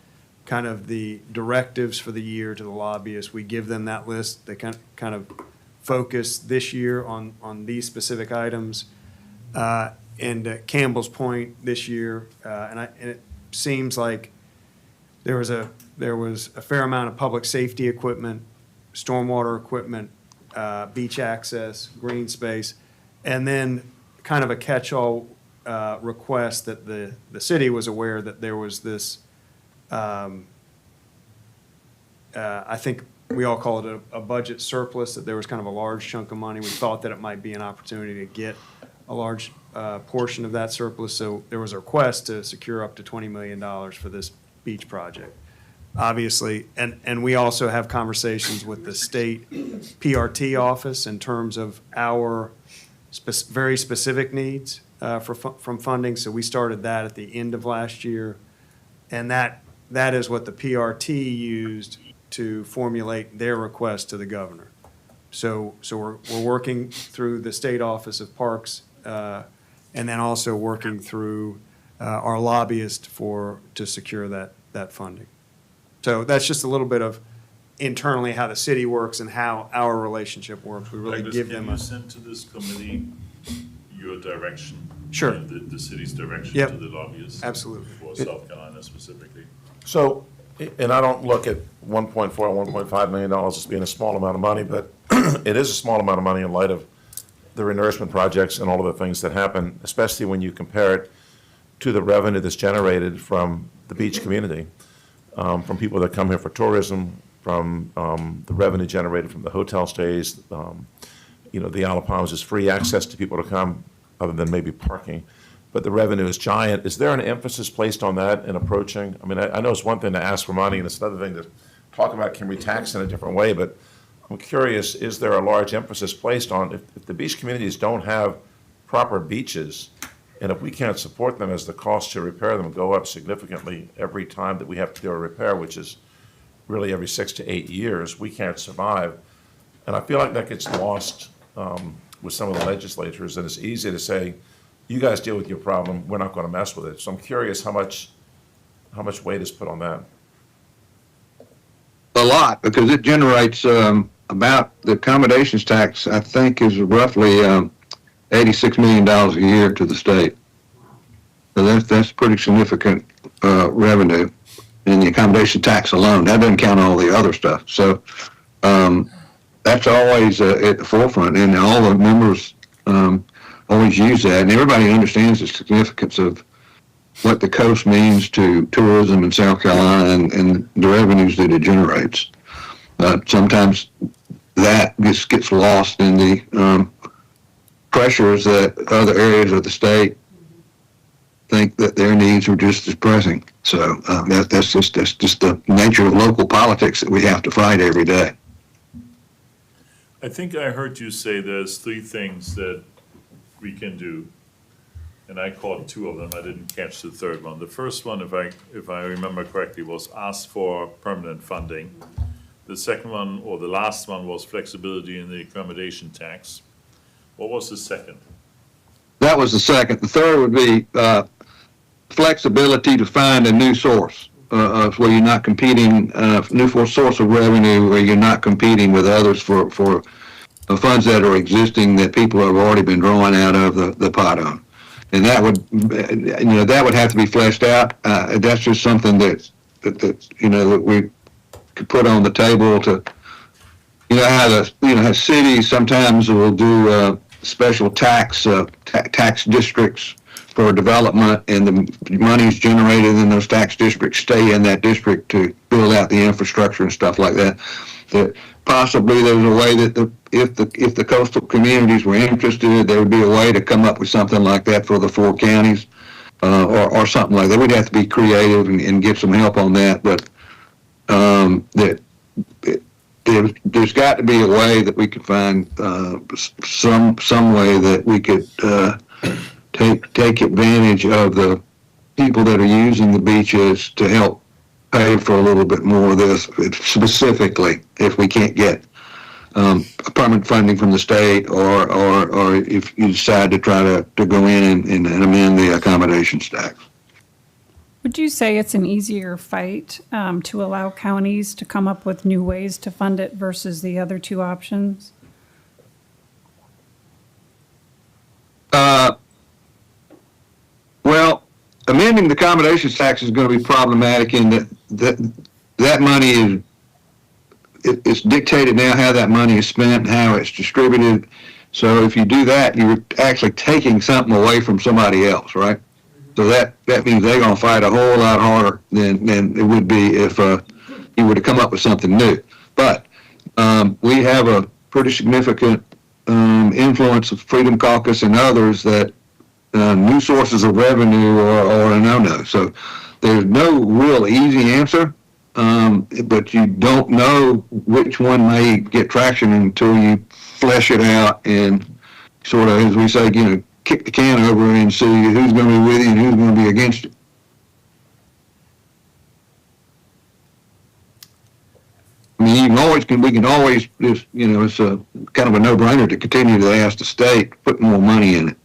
kind of the directives for the year to the lobbyists. We give them that list. They kind of focus this year on these specific items. And Campbell's point this year, and it seems like there was a fair amount of public safety equipment, stormwater equipment, beach access, green space, and then kind of a catch-all request that the city was aware that there was this, I think we all call it a budget surplus, that there was kind of a large chunk of money. We thought that it might be an opportunity to get a large portion of that surplus. So there was a request to secure up to $20 million for this beach project. Obviously, and we also have conversations with the state PRT office in terms of our very specific needs from funding. So we started that at the end of last year. And that is what the PRT used to formulate their request to the governor. So we're working through the State Office of Parks, and then also working through our lobbyist to secure that funding. So that's just a little bit of internally how the city works and how our relationship works. We really Douglas, give can them you a, send to this committee your direction? Sure. The city's direction Yep. to the lobbyists? Absolutely. For South Carolina specifically. So, and I don't look at 1.4 or $1.5 million as being a small amount of money, but it is a small amount of money in light of the renourishment projects and all of the things that happen, especially when you compare it to the revenue that's generated from the beach community, from people that come here for tourism, from the revenue generated from the hotel stays. The Isle of Palms is free access to people to come, other than maybe parking. But the revenue is giant. Is there an emphasis placed on that in approaching? I mean, I know it's one thing to ask for money, and it's another thing to talk about, can we tax in a different way? But I'm curious, is there a large emphasis placed on, if the beach communities don't have proper beaches, and if we can't support them as the cost to repair them go up significantly every time that we have to do a repair, which is really every 6 to 8 years, we can't survive. And I feel like that gets lost with some of the legislators, and it's easy to say, you guys deal with your problem, we're not going to mess with it. So I'm curious how much weight is put on that. A lot, because it generates about, the accommodations tax, I think, is roughly $86 million a year to the state. So that's pretty significant revenue in the accommodation tax alone. That doesn't count all the other stuff. So that's always at the forefront, and all the members always use that, and everybody understands the significance of what the coast means to tourism in South Carolina and the revenues that it generates. Sometimes that just gets lost in the pressures that other areas of the state think that their needs are just as pressing. So that's just the nature of local politics that we have to fight every day. I think I heard you say there's 3 things that we can do, and I caught 2 of them. I didn't catch the third one. The first one, if I remember correctly, was ask for permanent funding. The second one, or the last one, was flexibility in the accommodation tax. What was the second? That was the second. The third would be flexibility to find a new source where you're not competing, new source of revenue, where you're not competing with others for funds that are existing that people have already been drawing out of the pot on. And that would have to be fleshed out. That's just something that we could put on the table to, how cities sometimes will do special tax districts for development, and the monies generated in those tax districts stay in that district to build out the infrastructure and stuff like that. That possibly there's a way that if the coastal communities were interested, there would be a way to come up with something like that for the 4 counties, or something like that. We'd have to be creative and get some help on that, but there's got to be a way that we could find some way that we could take advantage of the people that are using the beaches to help pay for a little bit more of this, specifically if we can't get permanent funding from the state, or if you decide to try to go in and amend the accommodation stack. Would you say it's an easier fight to allow counties to come up with new ways to fund it versus the other two options? Well, amending the accommodations tax is going to be problematic in that money is, it's dictated now how that money is spent, how it's distributed. So if you do that, you're actually taking something away from somebody else, right? So that means they're going to fight a whole lot harder than it would be if you were to come up with something new. But we have a pretty significant influence of Freedom Caucus and others that new sources of revenue are a no-no. So there's no real easy answer, but you don't know which one may get traction until you flesh it out and sort of, as we say, kick the can over and see who's going to be with you and who's going to be against you. I mean, we can always just, it's a kind of a no-brainer to continue to ask the state to put more money in it.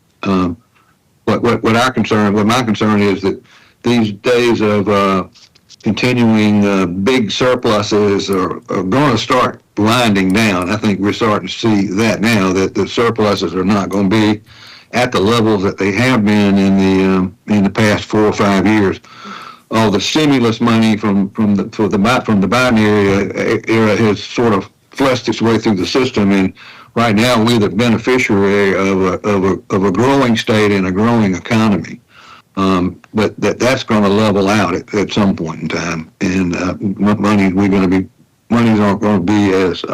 What my concern is that these days of continuing big surpluses are going to start winding down. I think we're starting to see that now, that the surpluses are not going to be at the levels that they have been in the past 4 or 5 years. All the stimulus money from the Biden era has sort of flushed its way through the system, and right now we're the beneficiary of a growing state and a growing economy. But that's going to level out at some point in time, and monies aren't going to be as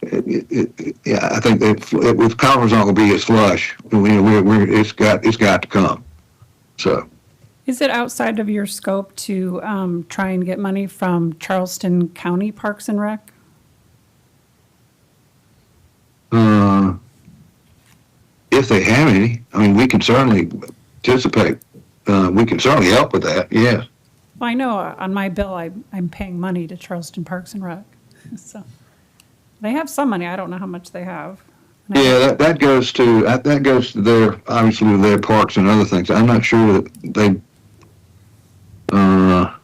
I think that with Congress aren't going to be as flush. It's got to come. So. Is it outside of your scope to try and get money from Charleston County Parks and Rec? If they have any, I mean, we can certainly participate. We can certainly help with that, yes. Well, I know on my bill, I'm paying money to Charleston Parks and Rec. So they have some money. I don't know how much they have. Yeah, that goes to their, obviously, their parks and other things. I'm not sure that they, I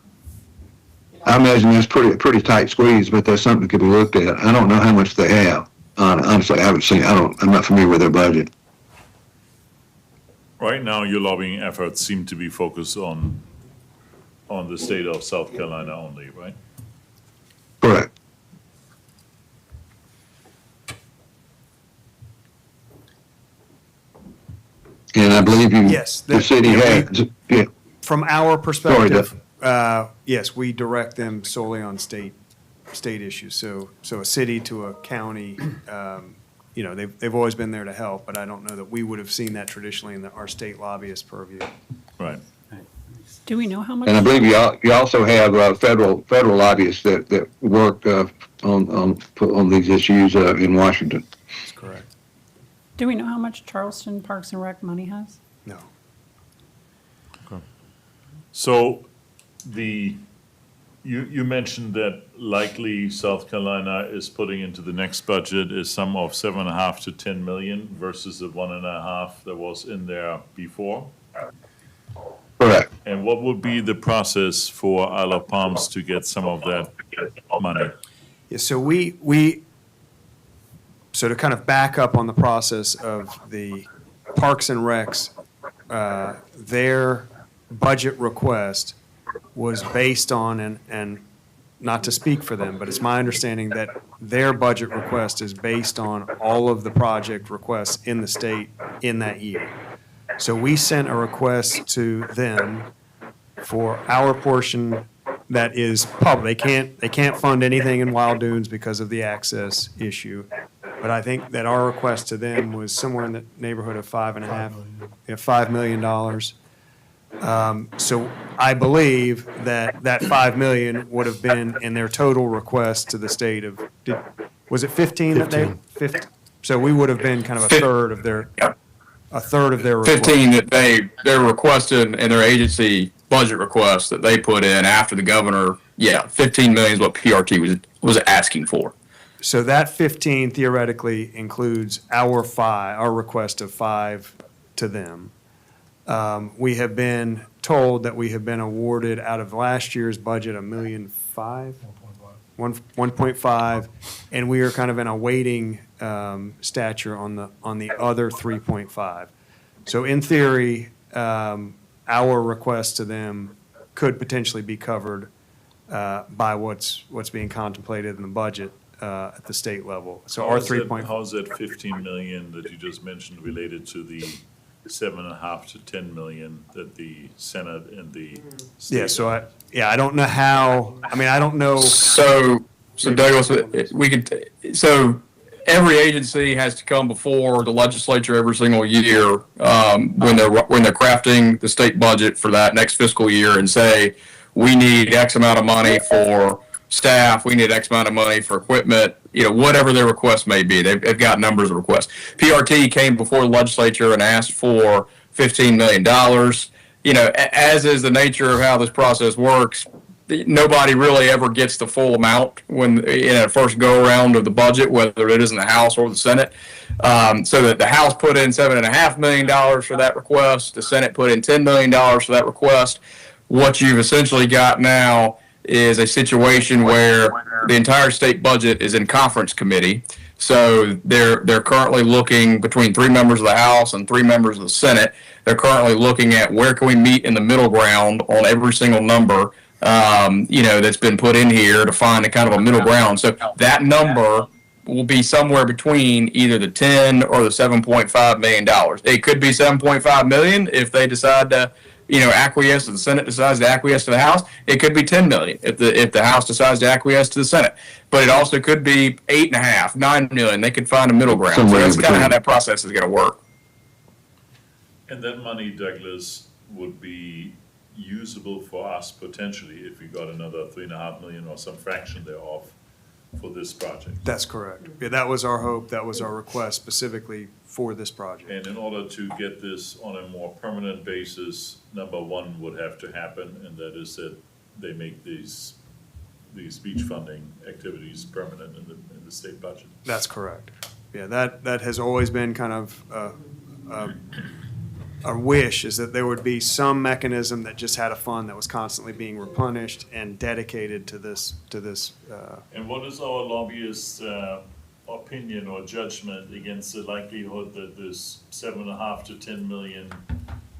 imagine that's pretty tight squeeze, but that's something that could be looked at. I don't know how much they have. Honestly, I haven't seen, I'm not familiar with their budget. Right now, your lobbying efforts seem to be focused on the state of South Carolina only, right? Correct. And I believe Yes, the city has, yeah. From our perspective, Sorry, yes, we direct them solely on state issues. So a city to a county, they've always been there to help, but I don't know that we would have seen that traditionally in our state lobbyist purview. Right. Do we know how much? And I believe you also have federal lobbyists that work on these issues in Washington. That's correct. Do we know how much Charleston Parks and Rec money has? No. So you mentioned that likely South Carolina is putting into the next budget a sum of 7.5 to 10 million versus the 1.5 that was in there before. Correct. And what would be the process for Isle of Palms to get some of that money? Yeah, so to kind of back up on the process of the Parks and Recs, their budget request was based on, and not to speak for them, but it's my understanding that their budget request is based on all of the project requests in the state in that year. So we sent a request to them for our portion that is public. They can't fund anything in Wild Dunes because of the access issue. But I think that our request to them was somewhere in the neighborhood of $5 million. So I believe that $5 million would have been in their total request to the state of, was it 15 that they? 15. So we would have been kind of a third of their request. 15 that they're requested in their agency budget request that they put in after the governor. Yeah, 15 million is what PRT was asking for. So that 15 theoretically includes our request of 5 to them. We have been told that we have been awarded out of last year's budget $1.5 million, 1.5, and we are kind of in a waiting stature on the other 3.5. So in theory, our request to them could potentially be covered by what's being contemplated in the budget at the state level. So our 3.5. How is that 15 million that you just mentioned related to the 7.5 to 10 million that the Senate and the state? Yeah, so I don't know how, I don't know. So Douglas, so every agency has to come before the legislature every single year when they're crafting the state budget for that next fiscal year and say, we need X amount of money for staff, we need X amount of money for equipment, whatever their request may be. They've got numbers of requests. PRT came before the legislature and asked for $15 million. As is the nature of how this process works, nobody really ever gets the full amount when in a first go around of the budget, whether it is in the House or the Senate. So that the House put in $7.5 million for that request, the Senate put in $10 million for that request. What you've essentially got now is a situation where the entire state budget is in conference committee. So they're currently looking between 3 members of the House and 3 members of the Senate. They're currently looking at where can we meet in the middle ground on every single number, that's been put in here to find a kind of a middle ground. So that number will be somewhere between either the 10 or the $7.5 million. It could be $7.5 million if they decide to acquiesce, if the Senate decides to acquiesce to the House. It could be $10 million if the House decides to acquiesce to the Senate. But it also could be $8.5, $9 million. They could find a middle ground. So that's kind of how that process is going to work. And that money, Douglas, would be usable for us potentially if we got another 3.5 million or some fraction thereof for this project. That's correct. Yeah, that was our hope, that was our request specifically for this project. And in order to get this on a more permanent basis, number one would have to happen, and that is that they make these beach funding activities permanent in the state budget. That's correct. Yeah, that has always been kind of our wish, is that there would be some mechanism that just had a fund that was constantly being replenished and dedicated to this. And what is our lobbyist opinion or judgment against the likelihood that this 7.5 to 10 million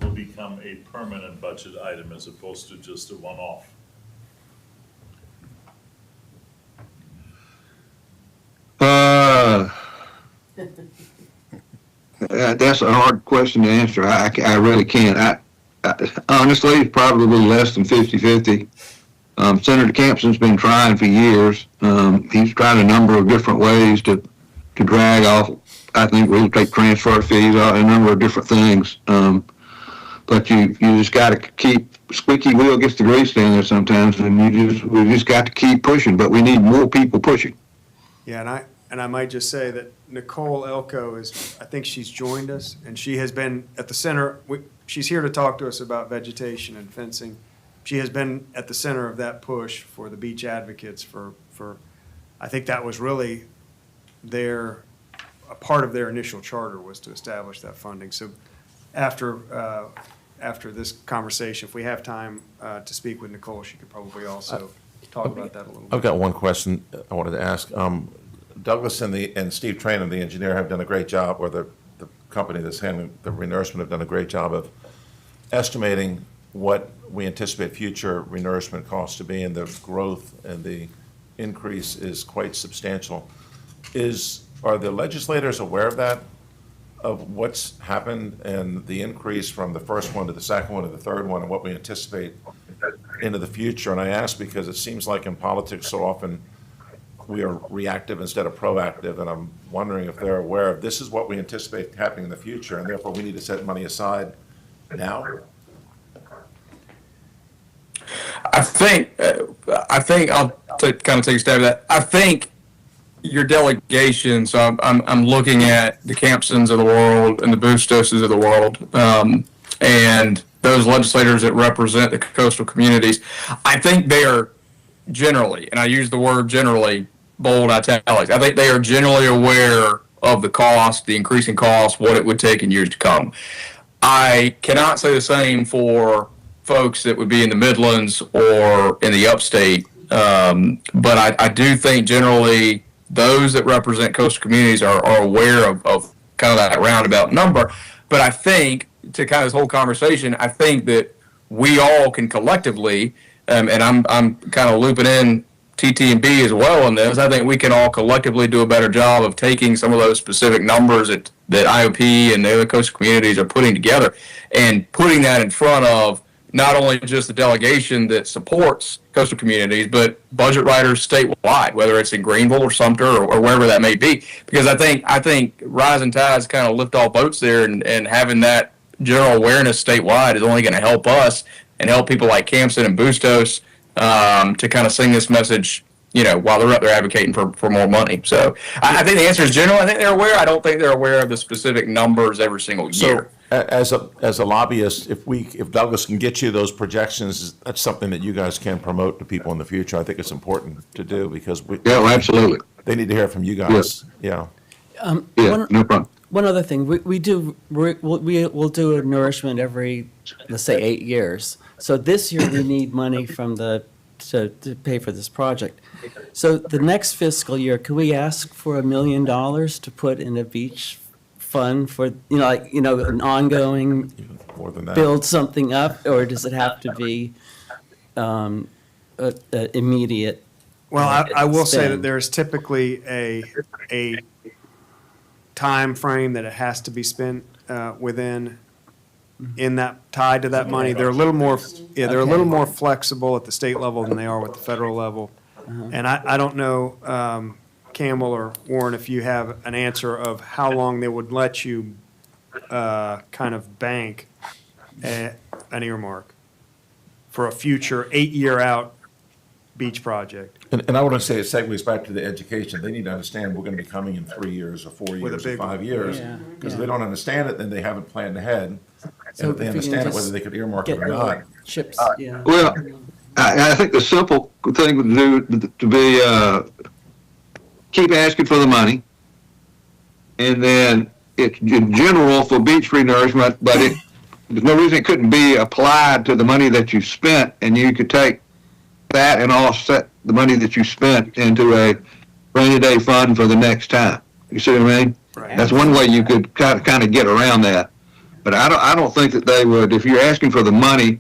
will become a permanent budget item as opposed to just a one-off? That's a hard question to answer. I really can't. I honestly, it's probably less than 50-50. Senator Campson's been trying for years. He's tried a number of different ways to drag off, I think we'll take transfer fees, a number of different things. But you just got to keep, squeaky wheel gets the grease down there sometimes, and we just got to keep pushing, but we need more people pushing. Yeah, and I might just say that Nicole Elko I think she's joined us, and she has been at the center. She's here to talk to us about vegetation and fencing. She has been at the center of that push for the beach advocates for I think that was really a part of their initial charter was to establish that funding. So after this conversation, if we have time to speak with Nicole, she could probably also talk about that a little bit. I've got one question I wanted to ask. Douglas and Steve Train, the engineer, have done a great job, or the company that's handling the renourishment have done a great job of estimating what we anticipate future renourishment costs to be, and the growth and the increase is quite substantial. Are the legislators aware of that, of what's happened and the increase from the first one to the second one to the third one, and what we anticipate into the future? And I ask because it seems like in politics so often we are reactive instead of proactive, and I'm wondering if they're aware of this is what we anticipate happening in the future, and therefore we need to set money aside now. I think I'll kind of take a stab at that. I think your delegation, so I'm looking at the Campsons of the world and the Bustoses of the world, and those legislators that represent the coastal communities. I think they are generally, and I use the word generally, bold italics. I think they are generally aware of the cost, the increasing cost, what it would take in years to come. I cannot say the same for folks that would be in the Midlands or in the upstate. But I do think generally those that represent coastal communities are aware of kind of that roundabout number. But I think, to kind of this whole conversation, I think that we all can collectively, and I'm kind of looping in TT&B as well on this, I think we can all collectively do a better job of taking some of those specific numbers that IOP and the other coastal communities are putting together and putting that in front of not only just the delegation that supports coastal communities, but budget writers statewide, whether it's in Greenville or Sumter or wherever that may be. Because I think rising tides kind of lift all boats there, and having that general awareness statewide is only going to help us and help people like Campson and Bustos to kind of sing this message, while they're up there advocating for more money. So I think the answer is general. I think they're aware. I don't think they're aware of the specific numbers every single year. As a lobbyist, if Douglas can get you those projections, that's something that you guys can promote to people in the future. I think it's important to do because Yeah, absolutely. they need to hear from you guys. Yeah. Yeah, no problem. One other thing, we'll do a nourishment every, let's say, 8 years. So this year we need money to pay for this project. So the next fiscal year, could we ask for $1 million to put in a beach fund for, an ongoing, More than that. build something up, or does it have to be immediate? Well, I will say that spend? there's typically a time frame that it has to be spent within, in that, tied to that money. They're a little more, they're a little more flexible at the state level than they are with the federal level. And I don't know, Campbell or Warren, if you have an answer of how long they would let you kind of bank an earmark for a future 8-year out beach project. And I want to say it segues back to the education. They need to understand we're going to be coming in 3 years or 4 With a years or big 5 one. years. Yeah, Because if yeah. they don't understand it, then they haven't planned ahead. So And if they if we can understand it, just whether they could earmark it get or rid not. of chips, yeah. Well, I think the simple thing would do to be, keep asking for the money. And then it's in general for beach renourishment, but there's no reason it couldn't be applied to the money that you spent, and you could take that and offset the money that you spent into a rainy day fund for the next time. You see what I mean? Right. That's one way you could kind of get around that. But I don't think that they would, if you're asking for the money,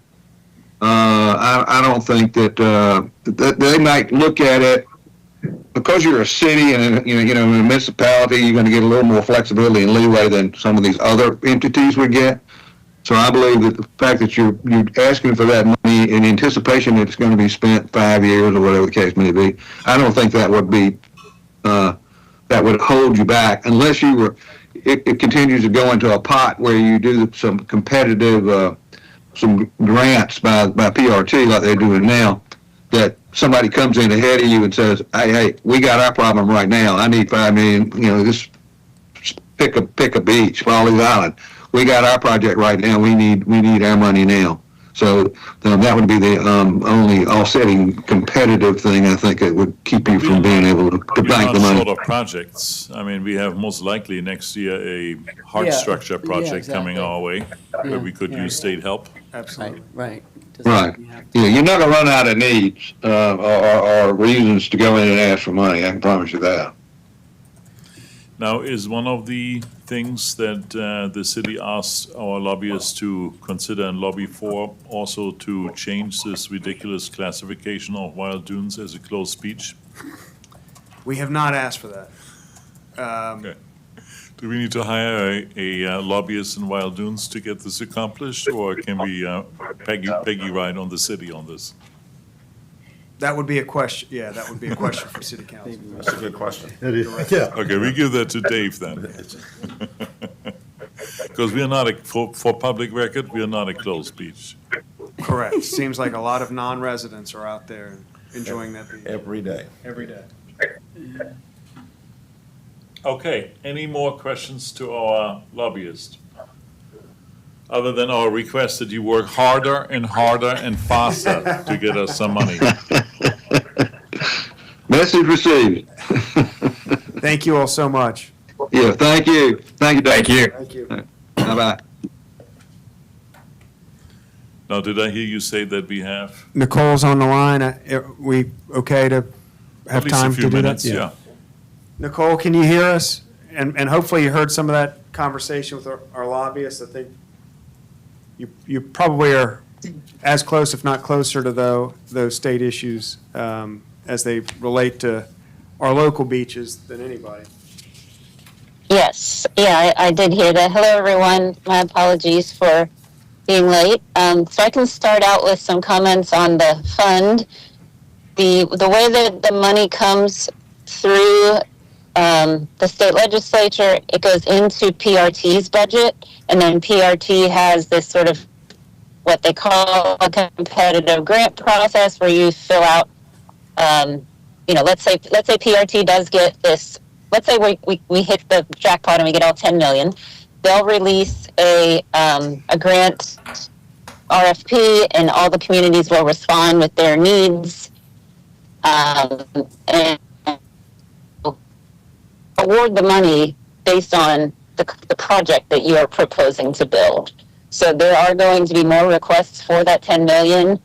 I don't think that they might look at it because you're a city and a municipality. You're going to get a little more flexibility and leeway than some of these other entities would get. So I believe that the fact that you're asking for that money in anticipation that it's going to be spent 5 years or whatever the case may be, I don't think that would be that would hold you back unless you were. It continues to go into a pot where you do some competitive some grants by PRT like they're doing now, that somebody comes in ahead of you and says, hey, we got our problem right now. I need $5 million, just pick a beach, Follies Island. We got our project right now. We need our money now. So that would be the only offsetting competitive thing I think that would keep you from being able to We're bank not the money. short of projects. I mean, we have most likely next year a hard Yeah, structure yeah, project coming exactly. our way, where we could Yeah. use state help. Absolutely. Right. Doesn't Right. have- Yeah, you're not gonna run out of needs or reasons to go in and ask for money. I can promise you that. Now, is one of the things that the city asks our lobbyists to consider and lobby for also to change this ridiculous classification of Wild Dunes as a closed beach? We have not asked for that. Okay. Do we need to hire a lobbyist in Wild Dunes to get this accomplished, or can we Peggy ride on the city on this? That would be a question, yeah, that would be a question for city council. That's a good question. It is, yeah. Okay, we give that to Dave then. Because we are not, for public record, we are not a closed beach. Correct. Seems like a lot of non-residents are out there enjoying that beach Every day. every day. Okay, any more questions to our lobbyist? Other than our request that you work harder and harder and faster to get us some money. Message received. Thank you all so much. Yeah, thank you. Thank you, Dave. Thank you. Thank you. Bye-bye. Now, did I hear you say that we have Nicole's on the line. We okay to at have least a time few to do that? minutes? Yeah. Nicole, can you hear us? And hopefully you heard some of that conversation with our lobbyists. I think you probably are as close, if not closer, to those state issues as they relate to our local beaches than anybody. Yes, yeah, I did hear that. Hello, everyone. My apologies for being late. So I can start out with some comments on the fund. The way that the money comes through the state legislature, it goes into PRT's budget, and then PRT has this sort of what they call a competitive grant process where you fill out, let's say PRT does get this. Let's say we hit the jackpot and we get all 10 million. They'll release a grant RFP, and all the communities will respond with their needs and award the money based on the project that you are proposing to build. So there are going to be more requests for that 10 million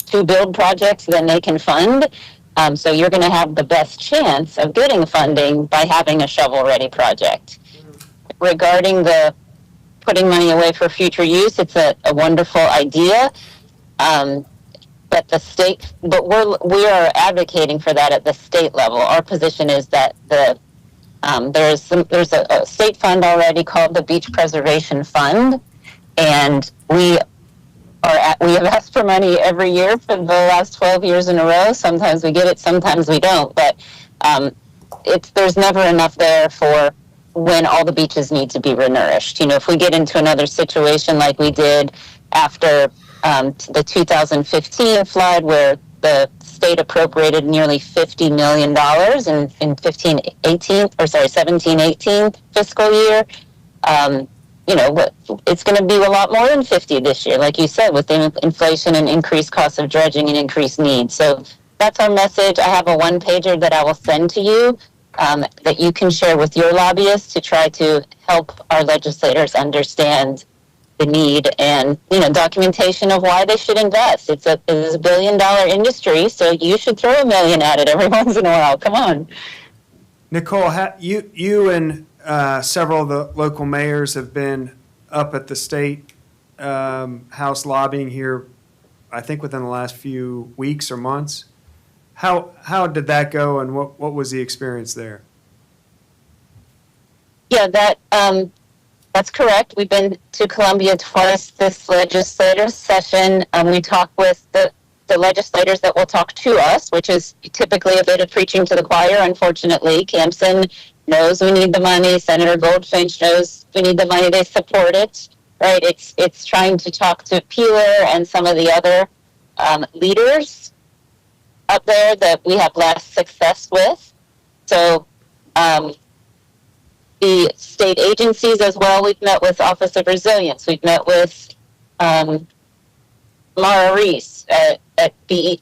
to build projects than they can fund. So you're going to have the best chance of getting funding by having a shovel-ready project. Regarding the putting money away for future use, it's a wonderful idea. But we are advocating for that at the state level. Our position is that there's a state fund already called the Beach Preservation Fund, and we have asked for money every year for the last 12 years in a row. Sometimes we get it, sometimes we don't. But there's never enough there for when all the beaches need to be renourished. If we get into another situation like we did after the 2015 flood, where the state appropriated nearly $50 million in 17-18 fiscal year, it's going to be a lot more than 50 this year, like you said, with the inflation and increased costs of dredging and increased needs. So that's our message. I have a one-pager that I will send to you that you can share with your lobbyists to try to help our legislators understand the need and, documentation of why they should invest. It's a $1 billion industry, so you should throw $1 million at it every once in a while. Come on. Nicole, you and several of the local mayors have been up at the state house lobbying here, I think within the last few weeks or months. How did that go, and what was the experience there? Yeah, that's correct. We've been to Columbia twice this legislative session. We talk with the legislators that will talk to us, which is typically a bit of preaching to the choir, unfortunately. Campson knows we need the money. Senator Goldfinch knows we need the money. They support it, right? It's trying to talk to Peeler and some of the other leaders up there that we have less success with. So the state agencies as well, we've met with Office of Resilience. We've met with Mara Reese at BES.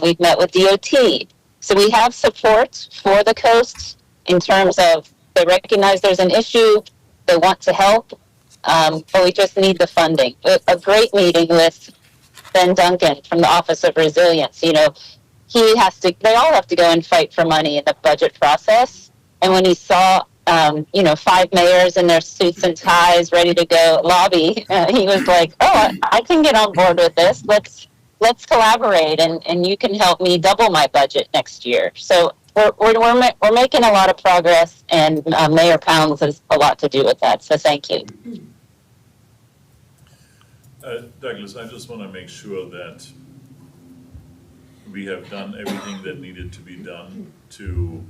We've met with DOT. So we have support for the coast in terms of they recognize there's an issue, they want to help, but we just need the funding. A great meeting with Ben Duncan from the Office of Resilience. They all have to go and fight for money in the budget process. And when he saw, 5 mayors in their suits and ties ready to go lobby, he was like, oh, I can get on board with this. Let's collaborate, and you can help me double my budget next year. So we're making a lot of progress, and Mayor Pounds has a lot to do with that. So thank you. Douglas, I just want to make sure that we have done everything that needed to be done to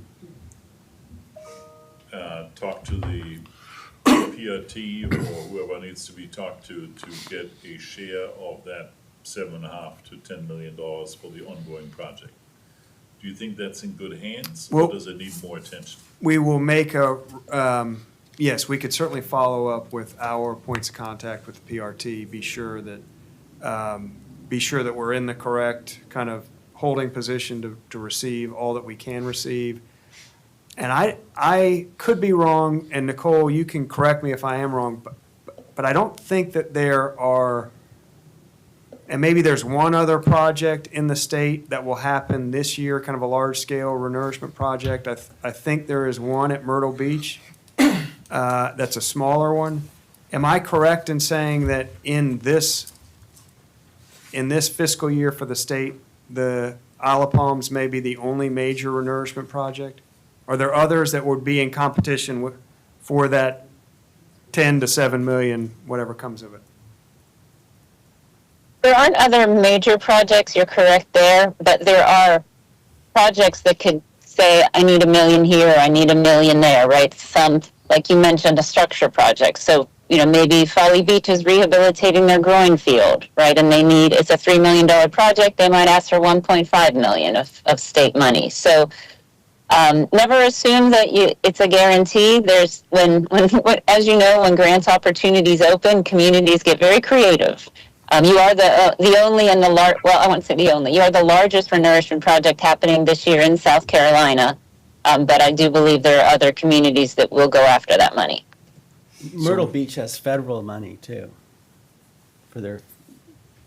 talk to the PRT or whoever needs to be talked to get a share of that $7.5 to $10 million for the ongoing project. Do you think that's in good hands, or does it need more attention? We will make yes, we could certainly follow up with our points of contact with the PRT, be sure that we're in the correct kind of holding position to receive all that we can receive. And I could be wrong, and Nicole, you can correct me if I am wrong, but I don't think that there are, and maybe there's one other project in the state that will happen this year, kind of a large-scale renourishment project. I think there is one at Myrtle Beach that's a smaller one. Am I correct in saying that in this fiscal year for the state, the Isle of Palms may be the only major renourishment project? Are there others that would be in competition for that 10 to 7 million, whatever comes of it? There aren't other major projects, you're correct there, but there are projects that could say, I need $1 million here, I need $1 million there, right? Some, like you mentioned, a structure project. So, maybe Folly Beach is rehabilitating their growing field, right? And it's a $3 million project, they might ask for $1.5 million of state money. So, never assume that it's a guarantee. There's as you know, when grant opportunities open, communities get very creative. You are the only and I won't say the only. You are the largest renourishment project happening this year in South Carolina, but I do believe there are other communities that will go after that money. Myrtle Beach has federal money too for their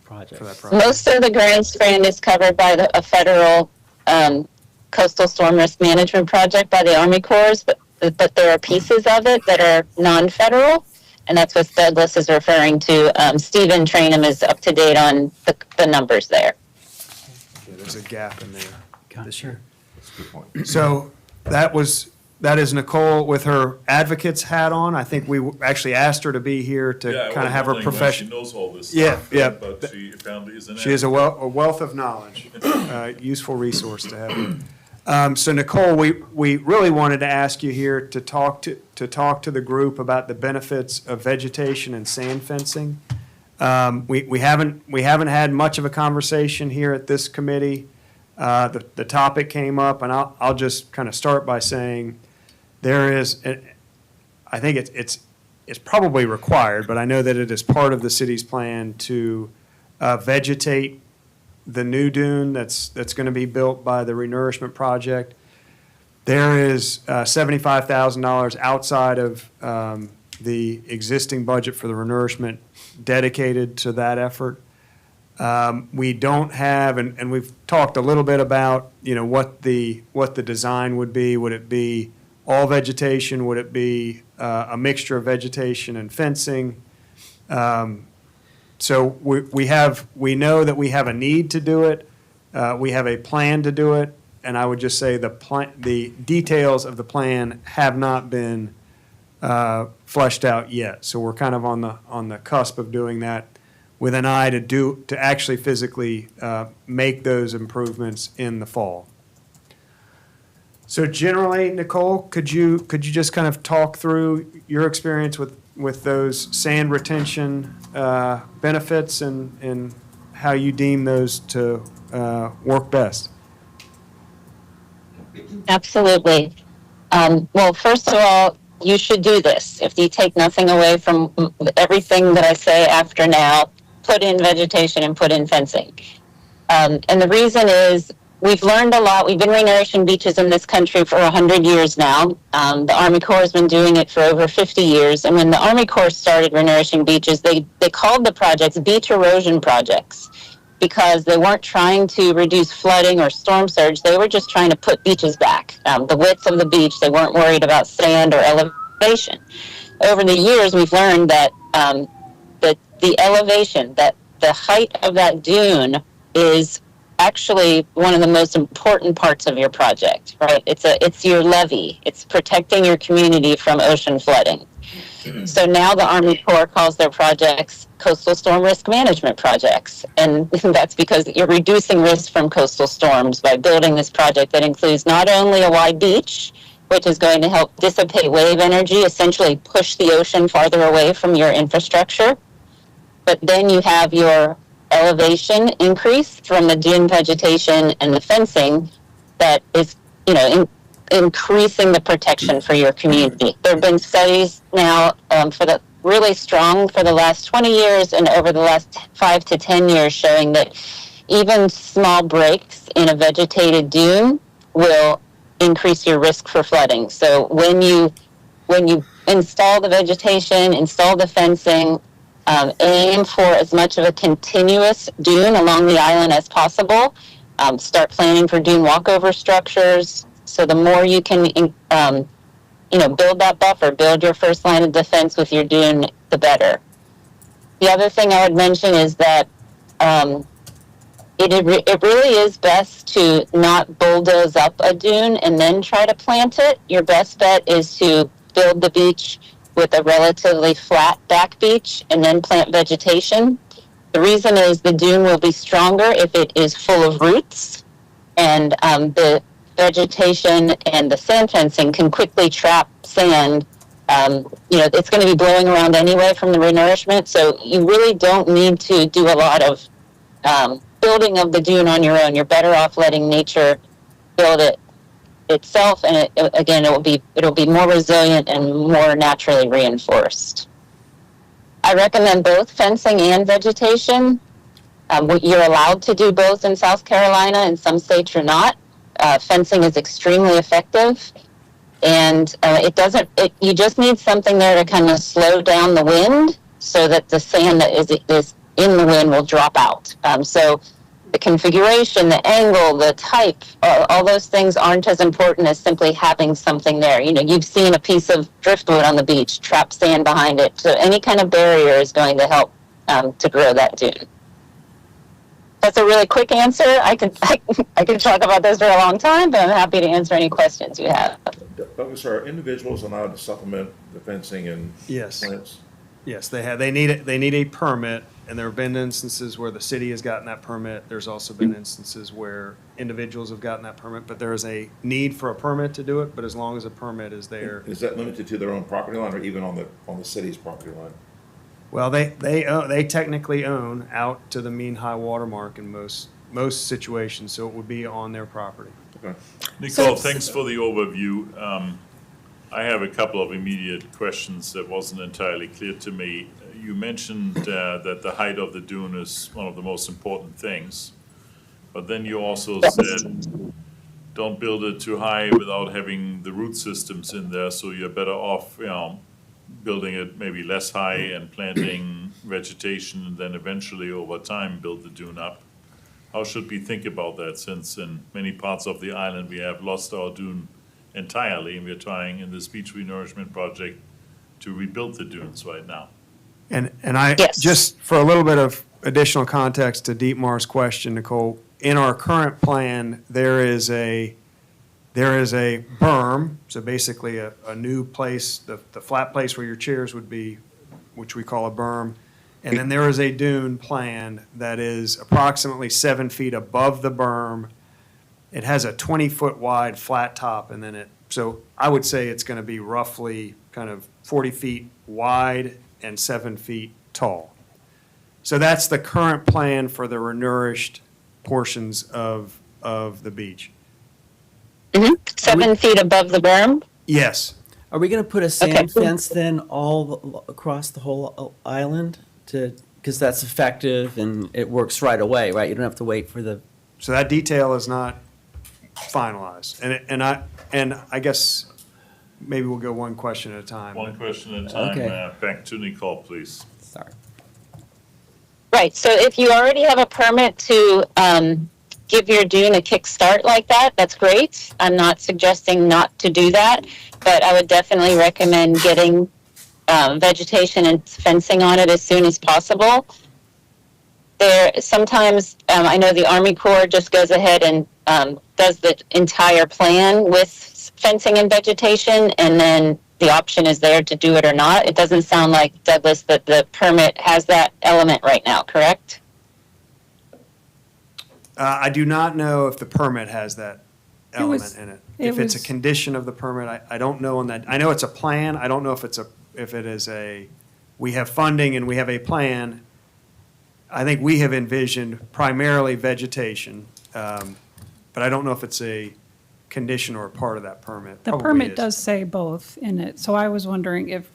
project. For that project? Most of the grants grant is covered by a federal coastal storm risk management project by the Army Corps, but there are pieces of it that are non-federal, and that's what Douglas is referring to. Stephen Trainum is up to date on the numbers there. Yeah, there's a gap in there this year. That's a good point. So that is Nicole with her advocate's hat on. I think we actually asked her to be here to kind of have her profession. She knows all this Yeah, stuff. yeah. But she apparently is an She is a wealth of knowledge, useful resource to have her. So Nicole, we really wanted to ask you here to talk to the group about the benefits of vegetation and sand fencing. We haven't had much of a conversation here at this committee. The topic came up, and I'll just kind of start by saying there is, I think it's probably required, but I know that it is part of the city's plan to vegetate the new dune that's going to be built by the renourishment project. There is $75,000 outside of the existing budget for the renourishment dedicated to that effort. We don't have, and we've talked a little bit about, what the design would be. Would it be all vegetation? Would it be a mixture of vegetation and fencing? So we know that we have a need to do it. We have a plan to do it, and I would just say the details of the plan have not been fleshed out yet. So we're kind of on the cusp of doing that, with an eye to actually physically make those improvements in the fall. So generally, Nicole, could you just kind of talk through your experience with those sand retention benefits and how you deem those to work best? Absolutely. Well, first of all, you should do this. If you take nothing away from everything that I say after now, put in vegetation and put in fencing. And the reason is we've learned a lot. We've been renourishing beaches in this country for 100 years now. The Army Corps has been doing it for over 50 years. And when the Army Corps started renourishing beaches, they called the projects beach erosion projects because they weren't trying to reduce flooding or storm surge. They were just trying to put beaches back. The width of the beach, they weren't worried about sand or elevation. Over the years, we've learned that the elevation, that the height of that dune is actually one of the most important parts of your project, right? It's your levee. It's protecting your community from ocean flooding. So now the Army Corps calls their projects coastal storm risk management projects. And that's because you're reducing risk from coastal storms by building this project that includes not only a wide beach, which is going to help dissipate wave energy, essentially push the ocean farther away from your infrastructure, but then you have your elevation increase from the dune vegetation and the fencing that is, increasing the protection for your community. There have been studies now for the last 20 years and over the last 5 to 10 years showing that even small breaks in a vegetated dune will increase your risk for flooding. So when you install the vegetation, install the fencing, aim for as much of a continuous dune along the island as possible. Start planning for dune walkover structures. So the more you can, build that buffer, build your first line of defense with your dune, the better. The other thing I would mention is that it really is best to not bulldoze up a dune and then try to plant it. Your best bet is to build the beach with a relatively flat back beach and then plant vegetation. The reason is the dune will be stronger if it is full of roots, and the vegetation and the sand fencing can quickly trap sand. It's going to be blowing around anyway from the renourishment, so you really don't need to do a lot of building of the dune on your own. You're better off letting nature build it itself, and it'll be more resilient and more naturally reinforced. I recommend both fencing and vegetation. You're allowed to do both in South Carolina. In some states you're not. Fencing is extremely effective, and you just need something there to kind of slow down the wind so that the sand that is in the wind will drop out. So the configuration, the angle, the type, all those things aren't as important as simply having something there. You've seen a piece of driftwood on the beach, trap sand behind it. So any kind of barrier is going to help to grow that dune. That's a really quick answer. I could talk about this for a long time, but I'm happy to answer any questions you have. Douglas, are individuals allowed to supplement the fencing and Yes. plants? Yes, they need a permit, and there have been instances where the city has gotten that permit. There's also been instances where individuals have gotten that permit, but there is a need for a permit to do it, but as long as a permit is there. Is that limited to their own property line or even on the city's property line? Well, they technically own out to the mean high water mark in most situations, so it would be on their property. Okay. Nicole, thanks for the overview. I have a couple of immediate questions that wasn't entirely clear to me. You mentioned that the height of the dune is one of the most important things, but then you also said, don't build it too high without having the root systems in there, so you're better off, building it maybe less high and planting vegetation, and then eventually over time build the dune up. How should we think about that, since in many parts of the island we have lost our dune entirely, and we're trying in this beach renourishment project to rebuild the dunes right now? And I, Yes. just for a little bit of additional context to Dietmar's question, Nicole, in our current plan, there is a berm, so basically a new place, the flat place where your chairs would be, which we call a berm. And then there is a dune planned that is approximately 7 feet above the berm. It has a 20-foot wide flat top, and then so I would say it's going to be roughly kind of 40 feet wide and 7 feet tall. So that's the current plan for the renourished portions of the beach. 7 feet above the berm. Yes. Are we going to put a sand Okay. fence then all across the whole island because that's effective and it works right away, right? You don't have to wait for the. So that detail is not finalized. And I guess maybe we'll go one question at a time. One question at a time. Okay. Back to Nicole, please. Sorry. Right, so if you already have a permit to give your dune a kickstart like that, that's great. I'm not suggesting not to do that, but I would definitely recommend getting vegetation and fencing on it as soon as possible. Sometimes, I know the Army Corps just goes ahead and does the entire plan with fencing and vegetation, and then the option is there to do it or not. It doesn't sound like, Douglas, that the permit has that element right now, correct? I do not know if the permit has that element was- in it. it If it's a was- condition of the permit, I don't know on that. I know it's a plan. I don't know if we have funding and we have a plan. I think we have envisioned primarily vegetation, but I don't know if it's a condition or a part of that permit. The Probably permit is. does say both in it, so I was wondering if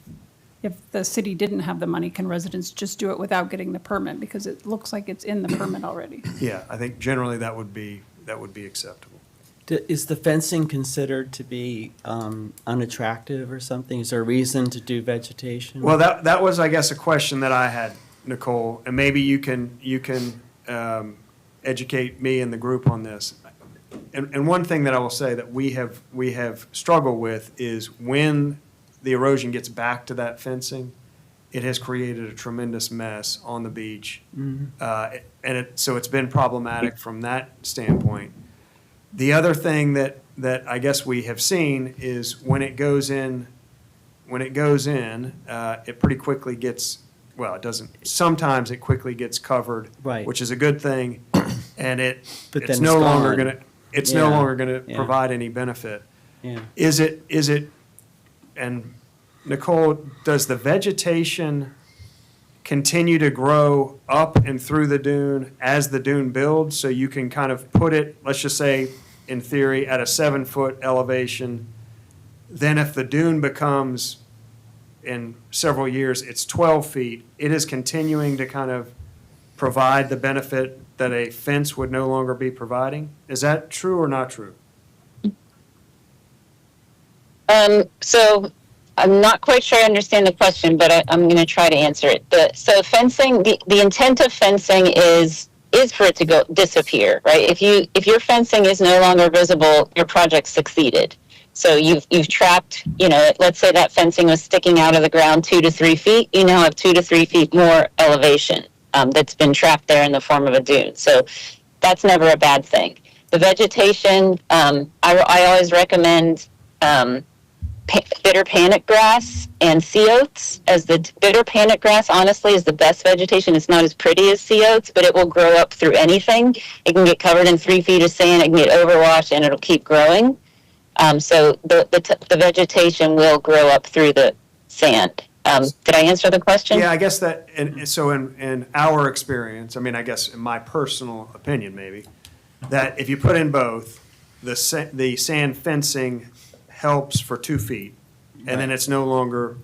if the city didn't have the money, can residents just do it without getting the permit? Because it looks like it's in the permit already. Yeah, I think generally that would be acceptable. Is the fencing considered to be unattractive or something? Is there a reason to do vegetation? Well, that was, I guess, a question that I had, Nicole, and maybe you can educate me and the group on this. And one thing that I will say that we have struggled with is when the erosion gets back to that fencing, it has created a tremendous mess on the beach. So it's been problematic from that standpoint. The other thing that I guess we have seen is when it goes in, it pretty quickly gets, well, it doesn't, sometimes it quickly gets covered. Right. Which is a good thing, and But it's then no it's longer gone. gonna, it's no Yeah. longer gonna Yeah. provide any benefit. Yeah. Is it, and Nicole, does the vegetation continue to grow up and through the dune as the dune builds? So you can kind of put it, let's just say, in theory, at a 7-foot elevation. Then if the dune becomes, in several years, it's 12 feet, it is continuing to kind of provide the benefit that a fence would no longer be providing? Is that true or not true? So I'm not quite sure I understand the question, but I'm going to try to answer it. So fencing, the intent of fencing is for it to disappear, right? If your fencing is no longer visible, your project succeeded. So you've trapped, let's say that fencing was sticking out of the ground 2 to 3 feet. You now have 2 to 3 feet more elevation that's been trapped there in the form of a dune. So that's never a bad thing. The vegetation, I always recommend bitter panic grass and sea oats. As the bitter panic grass, honestly, is the best vegetation. It's not as pretty as sea oats, but it will grow up through anything. It can get covered in 3 feet of sand, it can get overwashed, and it'll keep growing. So the vegetation will grow up through the sand. Did I answer the question? Yeah, I guess that, and so in our experience, I mean, I guess in my personal opinion, maybe, that if you put in both, the sand fencing helps for 2 feet, and then it's no longer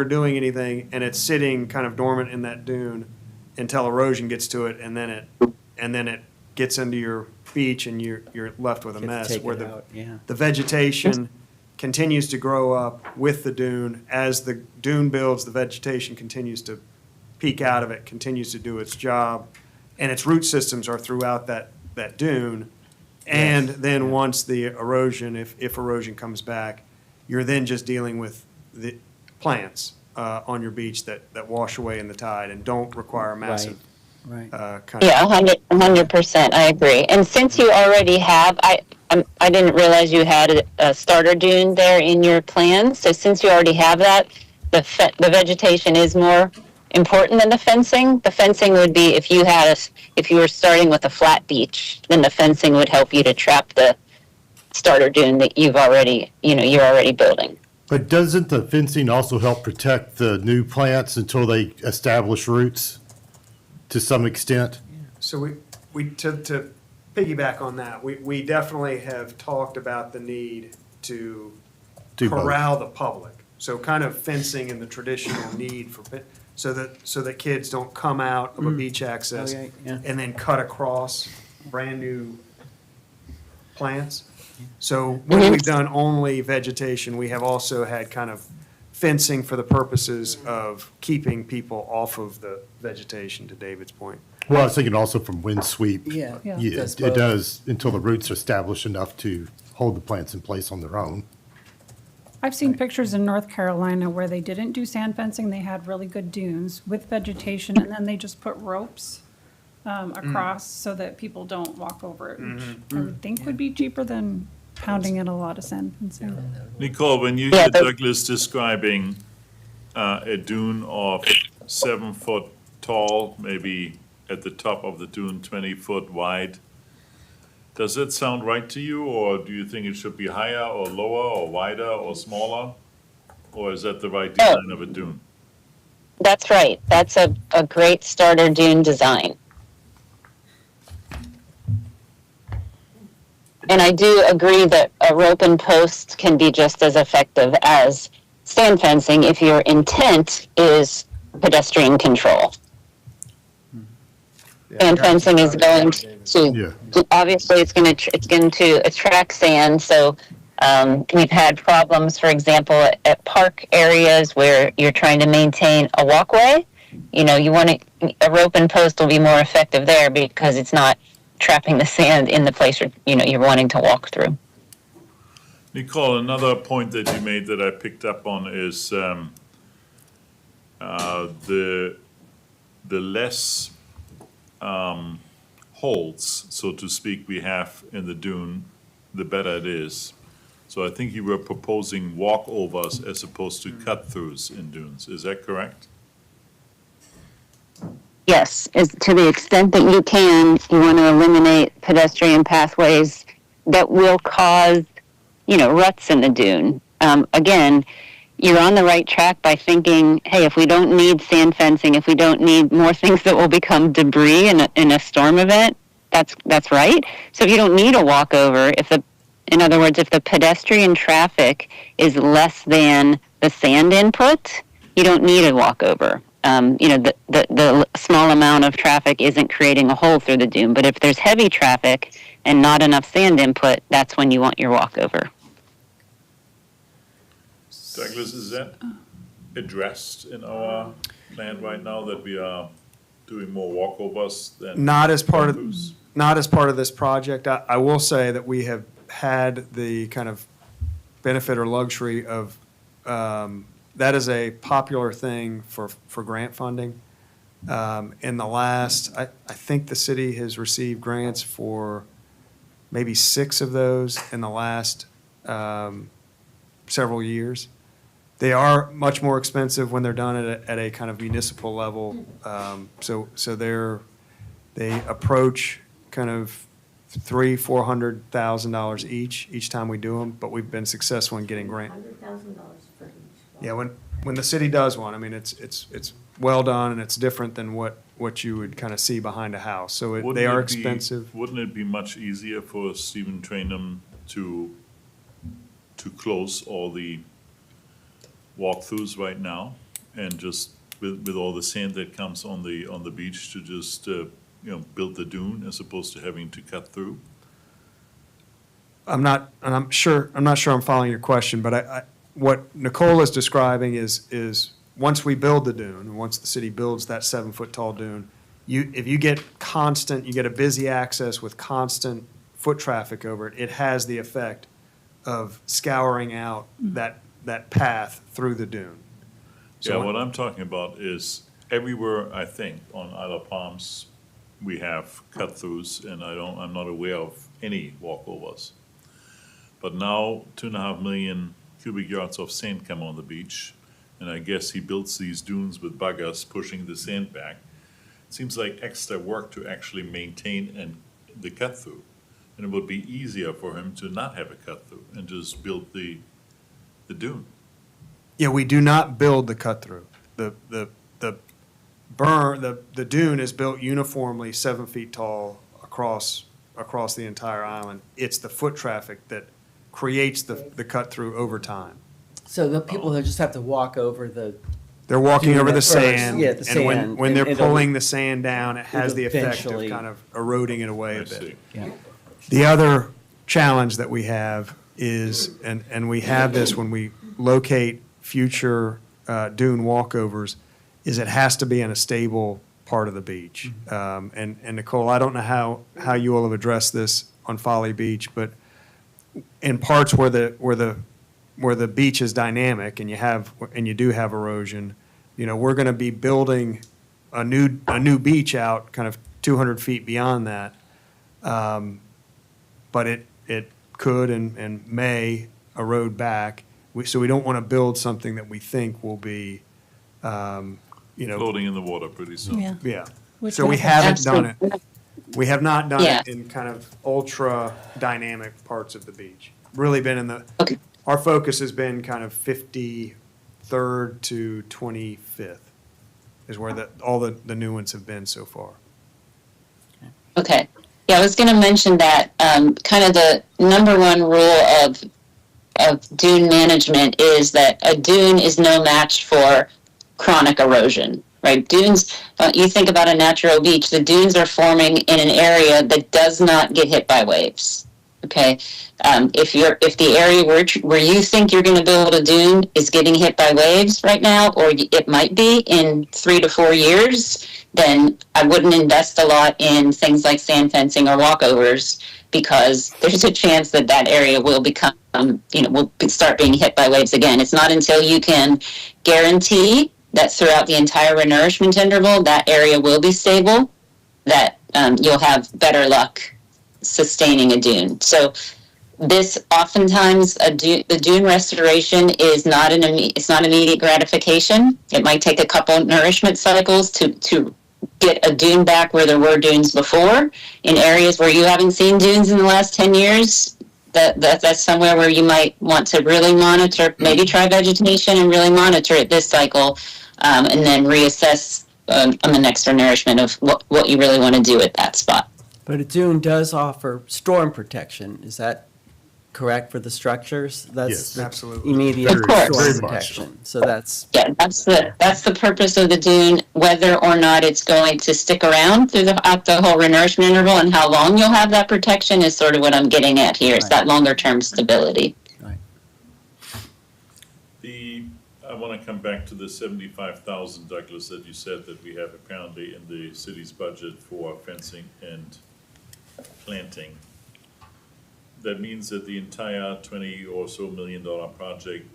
doing anything, and it's sitting kind of dormant in that dune until erosion gets to it, and then it gets into your beach, and you're left with a Get to mess take where it the out, yeah. the vegetation continues to grow up with the dune. As the dune builds, the vegetation continues to peek out of it, continues to do its job, and its root systems are throughout that dune. And then once the erosion, if erosion comes back, you're then just dealing with the plants on your beach that wash away in the tide and don't require massive Right. kind of. Yeah, 100%. I agree. And since you already have, I didn't realize you had a starter dune there in your plans. So since you already have that, the vegetation is more important than the fencing. The fencing would be if you were starting with a flat beach, then the fencing would help you to trap the starter dune that you're already building. But doesn't the fencing also help protect the new plants until they establish roots to some extent? So we to piggyback on that, we definitely have talked about the need to Do both. corral the public. So kind of fencing and the traditional need for, so that kids don't come out of a beach access Oh, yeah. and then cut across brand-new plants. So when we've done only vegetation, we have also had kind of fencing for the purposes of keeping people off of the vegetation, to David's point. Well, I was thinking also from wind sweep. Yeah. Yeah. Yeah, Does it both. does until the roots are established enough to hold the plants in place on their own. I've seen pictures in North Carolina where they didn't do sand fencing. They had really good dunes with vegetation, and then they just put ropes across so that people don't walk over it, which I would think would be cheaper than pounding in a lot of sand fencing. Nicole, when you Yeah, hear that's- Douglas describing a dune of 7 foot tall, maybe at the top of the dune 20 foot wide, does that sound right to you, or do you think it should be higher or lower or wider or smaller? Or is that the right design of a dune? That's right. That's a great starter dune design. And I do agree that a rope and post can be just as effective as sand fencing if your intent is pedestrian control. Sand fencing is going to, obviously, it's going to attract sand. So we've had problems, for example, at park areas where you're trying to maintain a walkway. You know, a rope and post will be more effective there because it's not trapping the sand in the place you're wanting to walk through. Nicole, another point that you made that I picked up on is the less holes, so to speak, we have in the dune, the better it is. So I think you were proposing walkovers as opposed to cut-throughs in dunes. Is that correct? Yes, to the extent that you can, you want to eliminate pedestrian pathways that will cause, ruts in the dune. Again, you're on the right track by thinking, hey, if we don't need sand fencing, if we don't need more things that will become debris in a storm event, that's right. So if you don't need a walkover, in other words, if the pedestrian traffic is less than the sand input, you don't need a walkover. The small amount of traffic isn't creating a hole through the dune. But if there's heavy traffic and not enough sand input, that's when you want your walkover. Douglas, is that addressed in our plan right now that we are doing more walkovers than? Not as part of, cut-throughs? not as part of this project. I will say that we have had the kind of benefit or luxury of, that is a popular thing for grant funding. In the last, I think the city has received grants for maybe 6 of those in the last several years. They are much more expensive when they're done at a kind of municipal level. So they approach kind of $300,000-$400,000 each time we do them, but we've been successful in getting grant. $100,000 for each. Yeah, when the city does one, I mean, it's well done and it's different than what you would kind of see behind a house. So they Wouldn't are it be- expensive. Wouldn't it be much easier for Stephen Trainum to close all the walkthroughs right now and just with all the sand that comes on the beach to just build the dune as opposed to having to cut through? I'm not sure I'm following your question, but what Nicole is describing is once we build the dune, once the city builds that 7-foot tall dune, if you get a busy access with constant foot traffic over it, it has the effect of scouring out that path through the dune. Yeah, what I'm talking about is everywhere, I think, on Isle of Palms, we have cut-throughs, and I'm not aware of any walkovers. But now, 2.5 million cubic yards of sand come on the beach, and I guess he builds these dunes with buggers pushing the sand back. It seems like extra work to actually maintain the cut-through. And it would be easier for him to not have a cut-through and just build the dune. Yeah, we do not build the cut-through. The dune is built uniformly 7 feet tall across the entire island. It's the foot traffic that creates the cut-through over time. So the people who just have to walk over They're walking Dune over the at first, sand. yeah, the And sand, when they're and it'll- pulling the sand down, it has the effect of eventually- kind of eroding it away I a bit. see. The other challenge that we have is, and we have this when we locate future dune walkovers, is it has to be in a stable part of the beach. And Nicole, I don't know how you all have addressed this on Folly Beach, but in parts where the beach is dynamic and you do have erosion, we're going to be building a new beach out kind of 200 feet beyond that. But it could and may erode back. So we don't want to build something that we think will be, Floating in the water pretty soon. yeah. Which So we would- haven't done it. We have not done Yeah. it in kind of ultra dynamic parts of the beach. Really been Okay. our focus has been kind of 53rd to 25th is where all the new ones have been so far. Okay. Yeah, I was going to mention that kind of the number one rule of of dune management is that a dune is no match for chronic erosion, right? Dunes, you think about a natural beach, the dunes are forming in an area that does not get hit by waves. Okay, if the area where you think you're going to build a dune is getting hit by waves right now, or it might be in 3 to 4 years, then I wouldn't invest a lot in things like sand fencing or walkovers, because there's a chance that that area will become, will start being hit by waves again. It's not until you can guarantee that throughout the entire renourishment interval, that area will be stable, that you'll have better luck sustaining a dune. So this oftentimes the dune restoration is not it's not immediate gratification. It might take a couple nourishment cycles to get a dune back where there were dunes before. In areas where you haven't seen dunes in the last 10 years, that's somewhere where you might want to really monitor, maybe try vegetation and really monitor it this cycle, and then reassess on the next renourishment of what you really want to do at that spot. But a dune does offer storm protection. Is that correct for the structures? That's Yes, the absolutely. Immediate Of course. storm Very much protection. So that's, Yeah, that's the purpose of the dune. Whether or not it's going to stick around throughout the whole renourishment interval and how long you'll have that protection is sort of what I'm getting at here. It's that longer term stability. I want to come back to the 75,000, Douglas, that you said that we have apparently in the city's budget for fencing and planting. That means that the entire $20 or so million project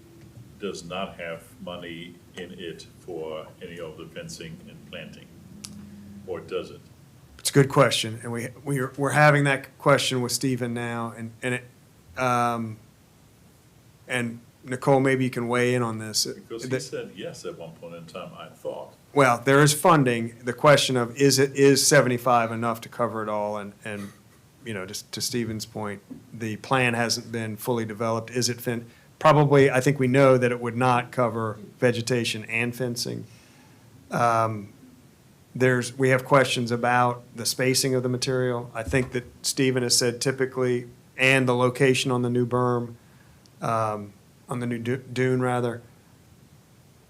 does not have money in it for any of the fencing and planting, or does it? It's a good question, and we're having that question with Stephen now, and Nicole, maybe you can weigh in on this. Because he said yes at one point in time, I thought. Well, there is funding. The question of is 75 enough to cover it all? And just to Stephen's point, the plan hasn't been fully developed. Is it probably, I think we know that it would not cover vegetation and fencing. We have questions about the spacing of the material. I think that Stephen has said typically, and the location on the new berm, on the new dune rather.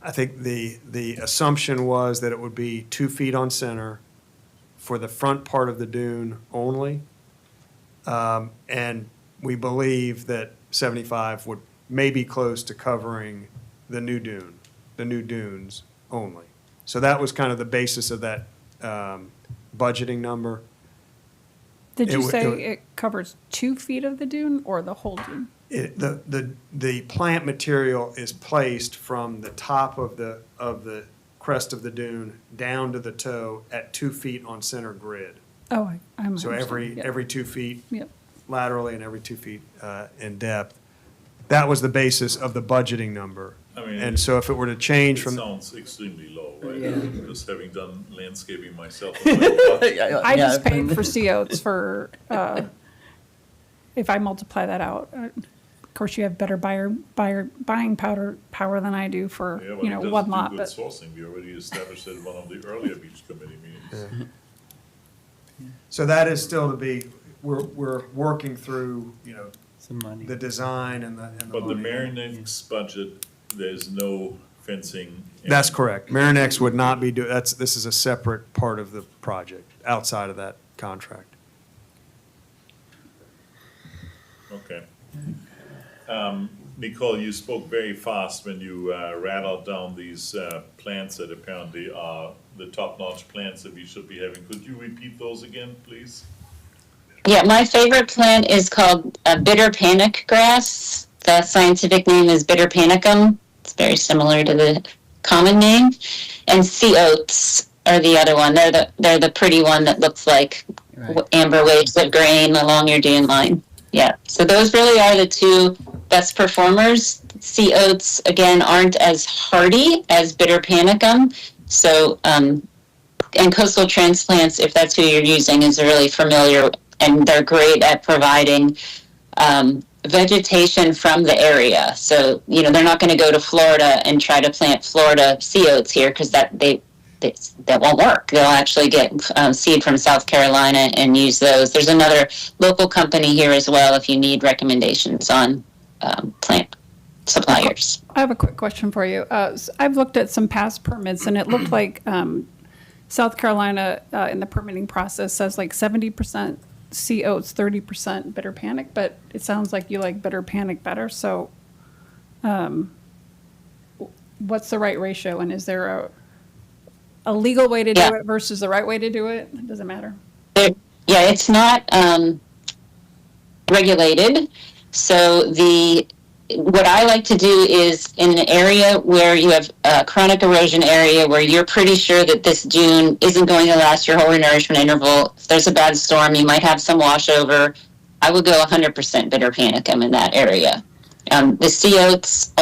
I think the assumption was that it would be 2 feet on center for the front part of the dune only. And we believe that 75 would maybe close to covering the new dunes only. So that was kind of the basis of that budgeting number. Did you It say would- it covers 2 feet of the dune or the whole dune? The plant material is placed from the top of the crest of the dune down to the toe at 2 feet on center grid. Oh, I'm. So every 2 feet Yep. laterally and every 2 feet in depth. That was the basis of the budgeting number. I mean, And so if it were to change It from, sounds extremely low, right? Yeah. Just having done landscaping myself. I just paid for COs for, if I multiply that out, of course, you have better buying power than I do for, Yeah, but it doesn't one do lot, good but sourcing. We already established that in one of the earlier beach committee meetings. so that is still to be, we're working through, some money. the design and the But the money. Marinex budget, there's no fencing. and- That's correct. Marinex would not be this is a separate part of the project, outside of that contract. Okay. Nicole, you spoke very fast when you rattled down these plants that apparently are the top-notch plants that we should be having. Could you repeat those again, please? Yeah, my favorite plant is called bitter panic grass. The scientific name is Bitter panicum. It's very similar to the common name. And sea oats are the other one. They're the pretty one that looks like amber waves of grain along your dune line. Yeah, so those really are the two best performers. Sea oats, again, aren't as hardy as bitter panicum. So, and coastal transplants, if that's who you're using, is really familiar, and they're great at providing vegetation from the area. So, they're not going to go to Florida and try to plant Florida sea oats here, because that won't work. They'll actually get seed from South Carolina and use those. There's another local company here as well if you need recommendations on plant suppliers. I have a quick question for you. I've looked at some past permits, and it looked like South Carolina in the permitting process says like 70% C oats, 30% bitter panic, but it sounds like you like bitter panic better. So what's the right ratio, and is there a legal way to do Yeah. it versus the right way to do it? Does it matter? Yeah, it's not regulated. So what I like to do is in an area where you have a chronic erosion area where you're pretty sure that this dune isn't going to last your whole renourishment interval. If there's a bad storm, you might have some washover. I would go 100% bitter panicum in that area. The sea oats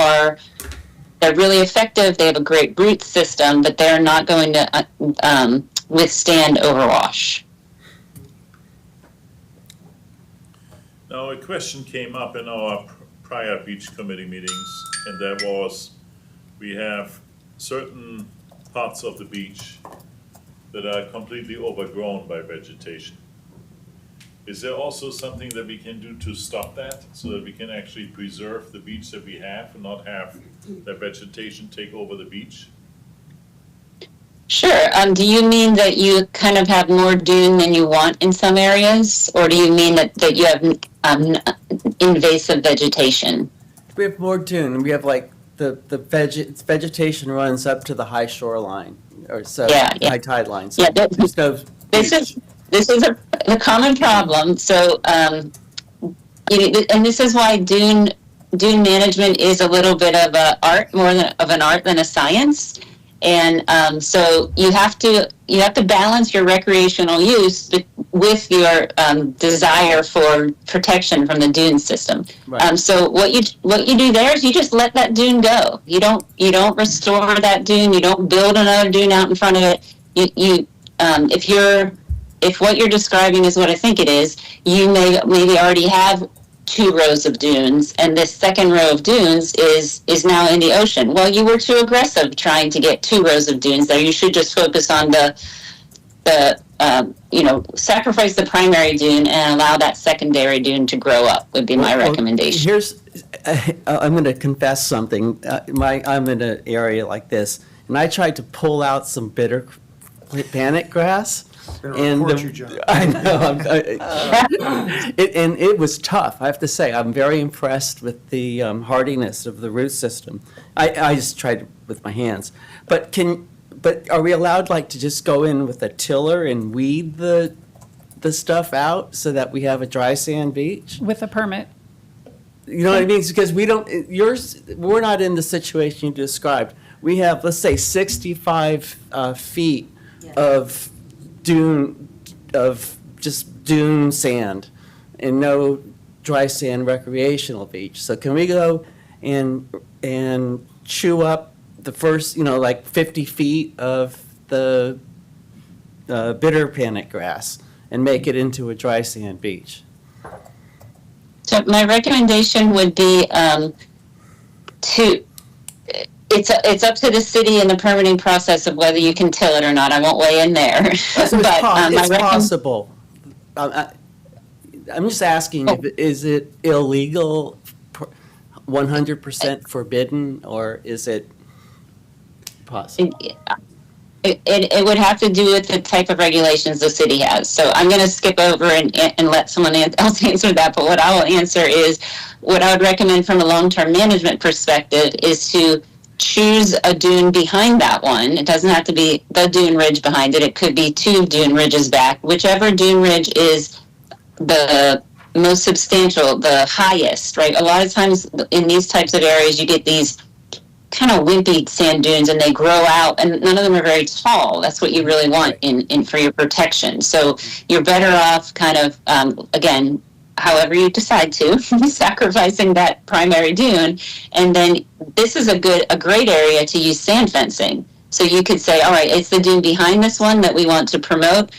they're really effective. They have a great root system, but they're not going to withstand overwash. Now, a question came up in our prior beach committee meetings, and that was, we have certain parts of the beach that are completely overgrown by vegetation. Is there also something that we can do to stop that, so that we can actually preserve the beach that we have and not have that vegetation take over the beach? Sure. Do you mean that you kind of have more dune than you want in some areas, or do you mean that you have invasive vegetation? We have more dune. We have like vegetation runs up to the high shoreline, or so high tide line. So there's no This is a common problem. So, and this is why dune management is a little bit of an art, more of an art than a science. And so you have to balance your recreational use with your desire for protection from the dune system. Right. So what you do there is you just let that dune go. You don't restore that dune. You don't build another dune out in front of it. If what you're describing is what I think it is, you maybe already have 2 rows of dunes, and this second row of dunes is now in the ocean. Well, you were too aggressive trying to get 2 rows of dunes there. You should just focus on sacrifice the primary dune and allow that secondary dune to grow up would be my recommendation. I'm going to confess something. I'm in an area like this, and I tried to pull out some bitter panic grass. And I know, and it was tough. I have to say, I'm very impressed with the hardiness of the root system. I just tried it with my hands. But are we allowed to just go in with a tiller and weed the stuff out so that we have a dry sand beach? With a permit. You know what I mean? Because we're not in the situation you described. We have, let's say, 65 feet of just dune sand and no dry sand recreational beach. So can we go and chew up the first 50 feet of the bitter panic grass and make it into a dry sand beach? So my recommendation would be it's up to the city in the permitting process of whether you can till it or not. I won't weigh in there. It's possible. I'm just asking, is it illegal, 100% forbidden, or is it possible? It would have to do with the type of regulations the city has. So I'm going to skip over and let someone else answer that. But what I will answer is, what I would recommend from a long-term management perspective is to choose a dune behind that one. It doesn't have to be the dune ridge behind it. It could be 2 dune ridges back. Whichever dune ridge is the most substantial, the highest, right? A lot of times in these types of areas, you get these kind of wimpy sand dunes and they grow out and none of them are very tall. That's what you really want in for your protection. So you're better off kind of, again, however you decide to, sacrificing that primary dune. And then this is a great area to use sand fencing. So you could say, all right, it's the dune behind this one that we want to promote.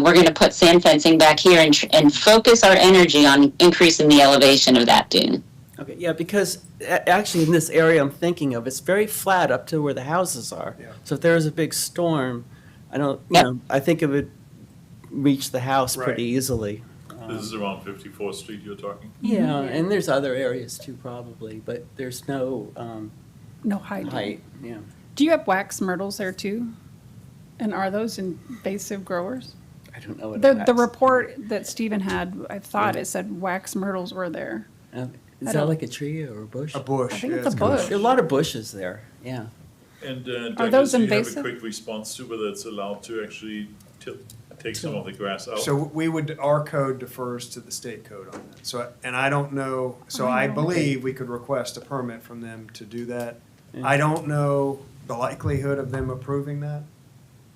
We're going to put sand fencing back here and focus our energy on increasing the elevation of that dune. Okay, yeah, because actually in this area I'm thinking of, it's very flat up to where the houses are. Yeah. So if there was a big storm, I think it would reach the house Right. pretty easily. This is around 54th Street you're talking? Yeah, and there's other areas too, probably, but there's no No height. height, yeah. Do you have wax myrtles there too? And are those invasive growers? I don't know what. The wax- report that Stephen had, I thought it said wax myrtles were there. Is I that don't- like a tree or a bush? A bush. I think yeah, it's a kinda- bush. There are a lot of bushes there, yeah. And Are Douglas, those do you have a invasive? quick response to whether it's allowed to actually take some of the grass out? So our code defers to the state code on that. So, and I don't know, so I believe we could request a permit from them to do that. I don't know the likelihood of them approving that.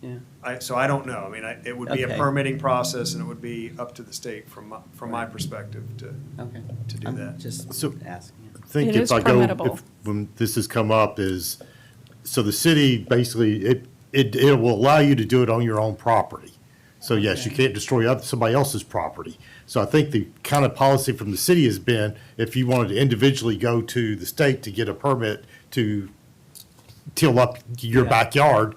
Yeah. So I don't know. I mean, it would be a Okay. permitting process and it would be up to the state from my perspective to Okay. do I'm that. just So- asking. I think It if is I go, permittable. if, when this has come up is, so the city basically, it will allow you to do it on your own property. So yes, you can't destroy somebody else's property. So I think the kind of policy from the city has been, if you wanted to individually go to the state to get a permit to till up your Yeah. backyard,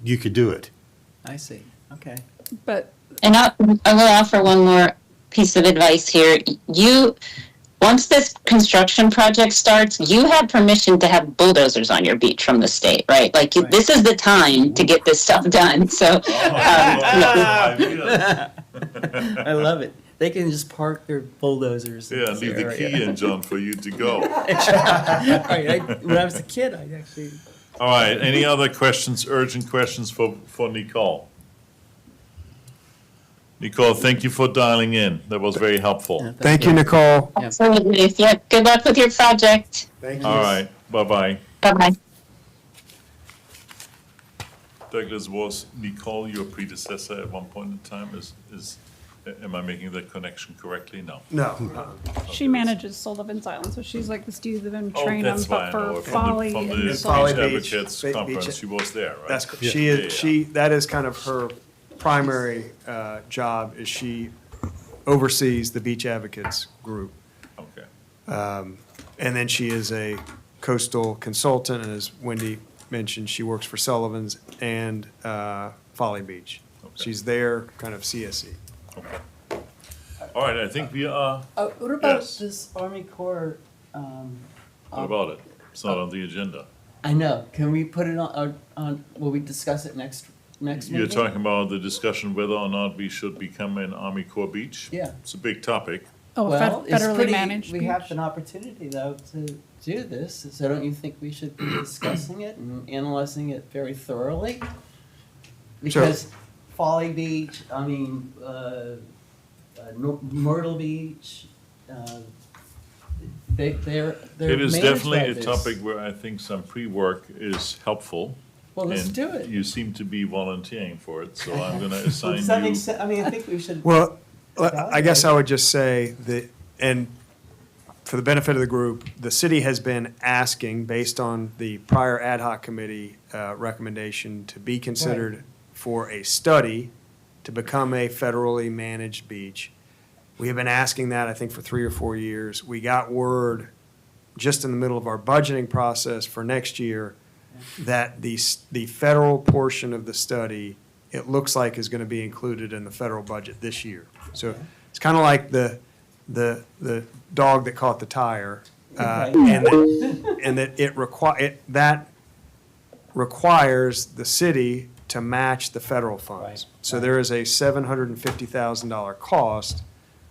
you could do it. I see, okay. But And I will offer one more piece of advice here. Once this construction project starts, you have permission to have bulldozers on your beach from the state, right? Like, this is the time to get this stuff done, so. Yeah, I love it. They can just park their bulldozers in this leave the area. key in, John, for you to go. When I was a kid, I actually. All right, any other questions, urgent questions for Nicole? Nicole, thank you for dialing in. That was very helpful. Thank you, Nicole. Absolutely. Yeah, good luck with your project. Thank you. All right, bye-bye. Bye-bye. Douglas, was Nicole your predecessor at one point in time? Am I making that connection correctly? No. No, she manages Sullivan's Island, so she's like the Stephen Oh, Trainum, that's why I but know for her Folly from the and Beach Folly Sullivan. Beach, Advocates Beach- Conference. She was there, right? that's, Yeah, she yeah. is, that is kind of her primary job, is she oversees the Beach Advocates group. Okay. And then she is a coastal consultant, and as Wendy mentioned, she works for Sullivan's and Folly Beach. Okay. She's their kind of CSE. All right, I think we are, What about Yes. this Army Corps? what about it? It's not on the agenda. I know, can we put it on, will we discuss it next meeting? You're talking about the discussion whether or not we should become an Army Corps beach? Yeah. It's a big topic. Oh, a Well, it's federally pretty, managed we beach. have an opportunity though to do this, so don't you think we should be discussing it and analyzing it very thoroughly? Because Folly Beach, I mean, Myrtle Beach, they're It is managed definitely by a this. topic where I think some pre-work is helpful. Well, let's and do it. You seem to be volunteering for it, so I'm gonna Well, assign does that you. make sense? I mean, I think we should. Well, I guess I would just say that, and for the benefit of the group, the city has been asking, based on the prior ad hoc committee recommendation, to be considered for a study to become a federally managed beach. We have been asking that, I think, for 3 or 4 years. We got word just in the middle of our budgeting process for next year that the federal portion of the study, it looks like, is going to be included in the federal budget this year. So it's kind of like the dog that caught the tire, and that requires the city to match the federal funds. Right, So there is a $750,000 cost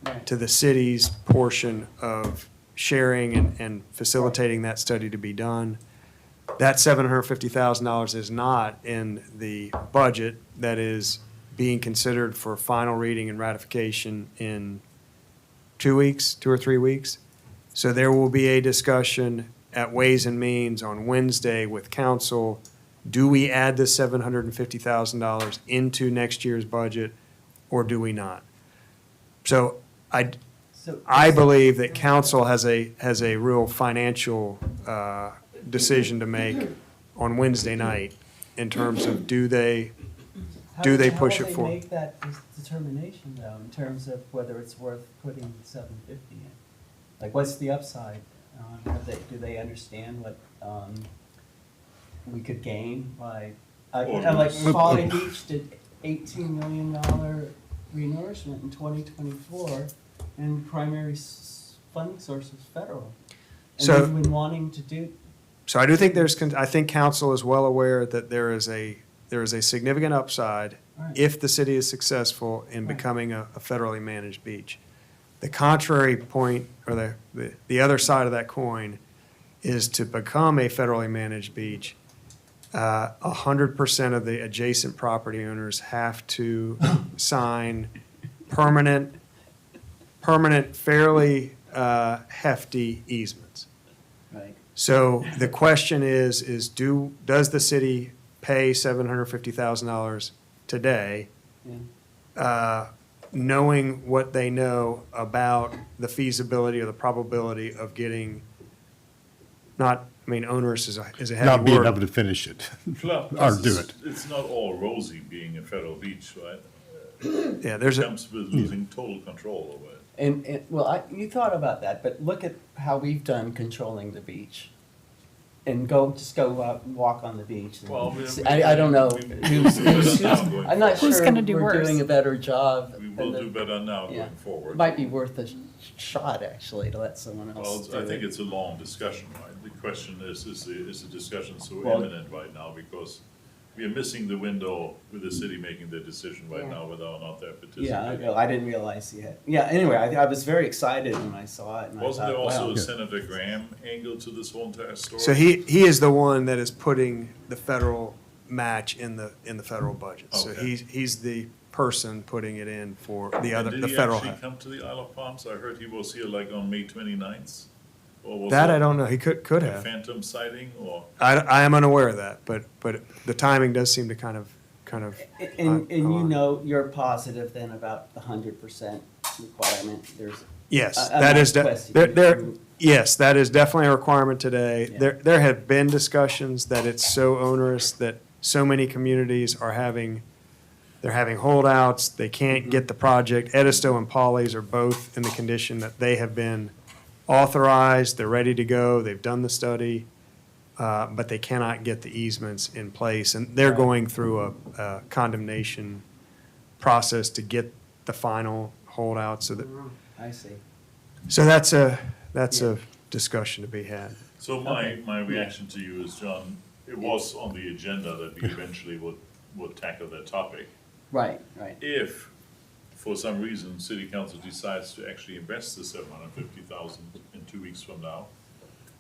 Right. to the city's portion of sharing and facilitating that study to be done. That $750,000 is not in the budget that is being considered for final reading and ratification in 2 weeks, 2 or 3 weeks. So there will be a discussion at Ways and Means on Wednesday with council. Do we add the $750,000 into next year's budget, or do we not? So So- I believe that council has a real financial decision to make on Wednesday night in terms of do they push it How will forward? they make that determination though, in terms of whether it's worth putting 750 in? Like, what's the upside? Do they understand what, we could gain by, Or like lose. Folly Beach did $18 million renourishment in 2024, and primary funding source is federal. And So- we've been wanting to do, So I do think I think council is well aware that there is a significant upside Right. if the city is successful in Right. becoming a federally managed beach. The contrary point, or the other side of that coin, is to become a federally managed beach, 100% of the adjacent property owners have to sign permanent, fairly hefty easements. right, So the question is does the city pay $750,000 today, yeah. knowing what they know about the feasibility or the probability of getting, onerous is a heavy word. Not being able to finish it. Plus, Or do it. It's not all rosy being a federal beach, right? Yeah, It comes with losing total control over it. And well, you thought about that, but look at how we've done controlling the beach. And just go out and walk on the beach. and Well, see- I don't know. I'm not Who's sure gonna do we're worse? doing a better job. We than will the- do better now Yeah. going forward. Might be worth a shot, actually, to let someone else do Well, I think it. it's a long discussion, right? The question is the discussion so Well- imminent right now because we are missing the window with the city making the decision right Yeah. now whether or not they're participating. Yeah, I know. I didn't realize he had. Yeah, anyway, I was very excited when I saw it. And Wasn't I there thought, also wow. a Senator Graham angle to this whole entire story? So he is the one that is putting the federal match in the federal budget. So Okay. he's the person putting it in for the And the federal. Did he actually come to the Isle of Palms? I heard he was here like on May 29th. Or was That it I don't know. He could a have. phantom sighting or? I am unaware of that, but the timing does seem to kind of. And you on. know, you're positive then about the 100% requirement. There's. Yes, I'm that not is, questioning. yes, that is definitely a requirement today. Yeah. There have been discussions that it's so onerous that so many communities are they're having holdouts, they can't get the project. Edisto and Polly's are both in the condition that they have been authorized, they're ready to go, they've done the study, but they cannot get the easements in place. And they're going through a condemnation process to get the final holdout so that, I see. so that's a discussion to be had. So my reaction to you is, John, it was on the agenda that we eventually would tackle that topic. Right, right. If, for some reason, city council decides to actually invest the 750,000 in 2 weeks from now,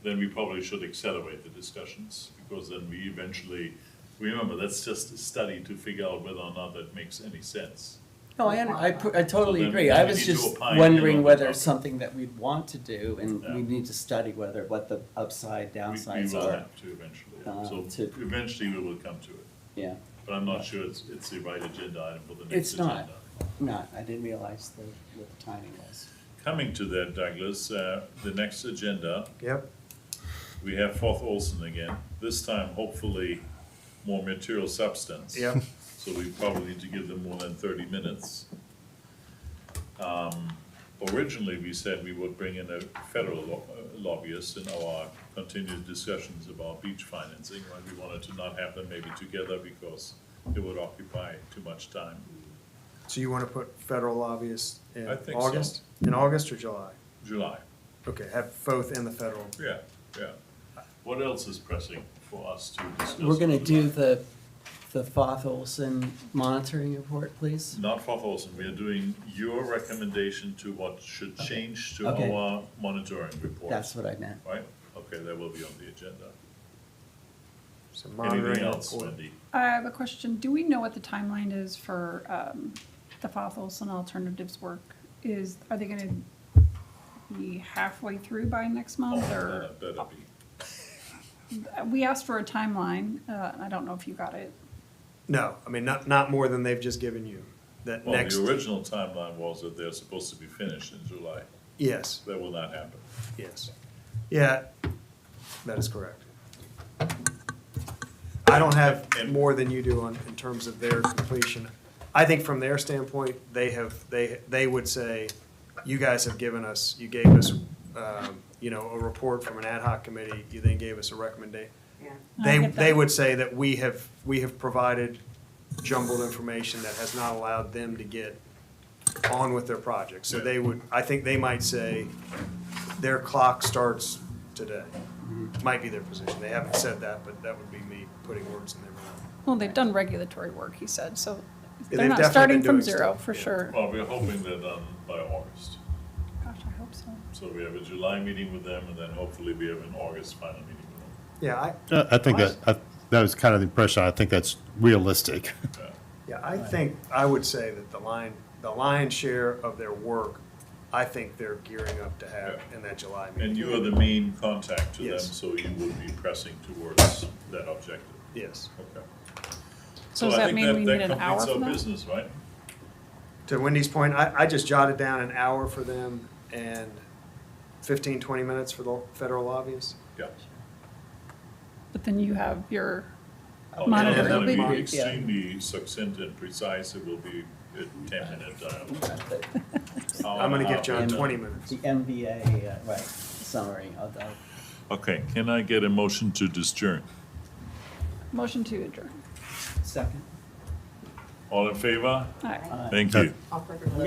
then we probably should accelerate the discussions, because then we eventually, remember, that's just a study to figure out whether or not that makes any sense. No, I totally So then agree. we I need was to just opine on wondering the whether topic. it's something that we'd want to do, and Yeah. we need to study what the upside, We downsides will are. have to eventually, to- so eventually we will come to it. Yeah, But I'm not sure it's the right agenda item for the next It's not. agenda. not, I didn't realize what the timing was. Coming to that, Douglas, the next agenda, Yep. we have Forth Olson again, this time hopefully more material substance. Yep. So we probably need to give them more than 30 minutes. Originally, we said we would bring in a federal lobbyist in our continued discussions about beach financing, right? We wanted to not have them maybe together because it would occupy too much time. So you want to put federal lobbyists in I think so. August? In August or July? July, Okay, have both in the federal. yeah, yeah. What else is pressing for us to discuss? We're gonna in do July? the Foth Olson monitoring report, please. Not Forth Olson, we are doing your recommendation to what should change to Okay. our monitoring report. That's what I meant. Right, okay, that will be on the agenda. So monitoring Anything else, report. Wendy? I have a question. Do we know what the timeline is for the Foth Olson Alternatives work? Are they gonna be halfway through by next month, or? Better be. We asked for a timeline. I don't know if you got it. No, I mean, not more than they've just given you. That Well, next, the original timeline was that they're supposed to be finished in July. yes, That will not happen. yes. Yeah, that is correct. I don't have more than you do in terms of their completion. I think from their standpoint, they would say, you guys have given us, you gave us, a report from an ad hoc committee, you then gave us a recommendation. Yeah. I get that. They would say that we have provided jumbled information that has not allowed them to get on with their project. So they would, I think they might say, their clock starts today. Might be their position. They haven't said that, but that would be me putting words in their mouth. Well, they've done regulatory work, he said, so Yeah, they're they've not definitely starting been from doing zero, stuff, for yeah. sure. Well, we're hoping they're done by August. Gosh, I hope so. So we have a July meeting with them, and then hopefully we have an August final meeting with them. Yeah, I think that was kind of the impression. I think that's realistic. yeah, I think, I would say that the lion's share of their work, I think they're gearing up to have in that July meeting. And you are the main contact to them, Yes. so you will be pressing towards that objective. Yes. Okay. So does I that think mean we need an hour completes for our that? business, right? To Wendy's point, I just jotted down an hour for them and 15, 20 minutes for the federal lobbyists. Yeah. But then you have your Oh, Monitor. It's going to It'll be be- extremely succinct and precise. It will be a 10-minute dialogue. I'm going to give John And- 20 minutes. The MBA, right, summary of that. Okay, can I get a motion to adjourn? motion to adjourn. Second. All in favor? All right. Thank you. Operator Lou.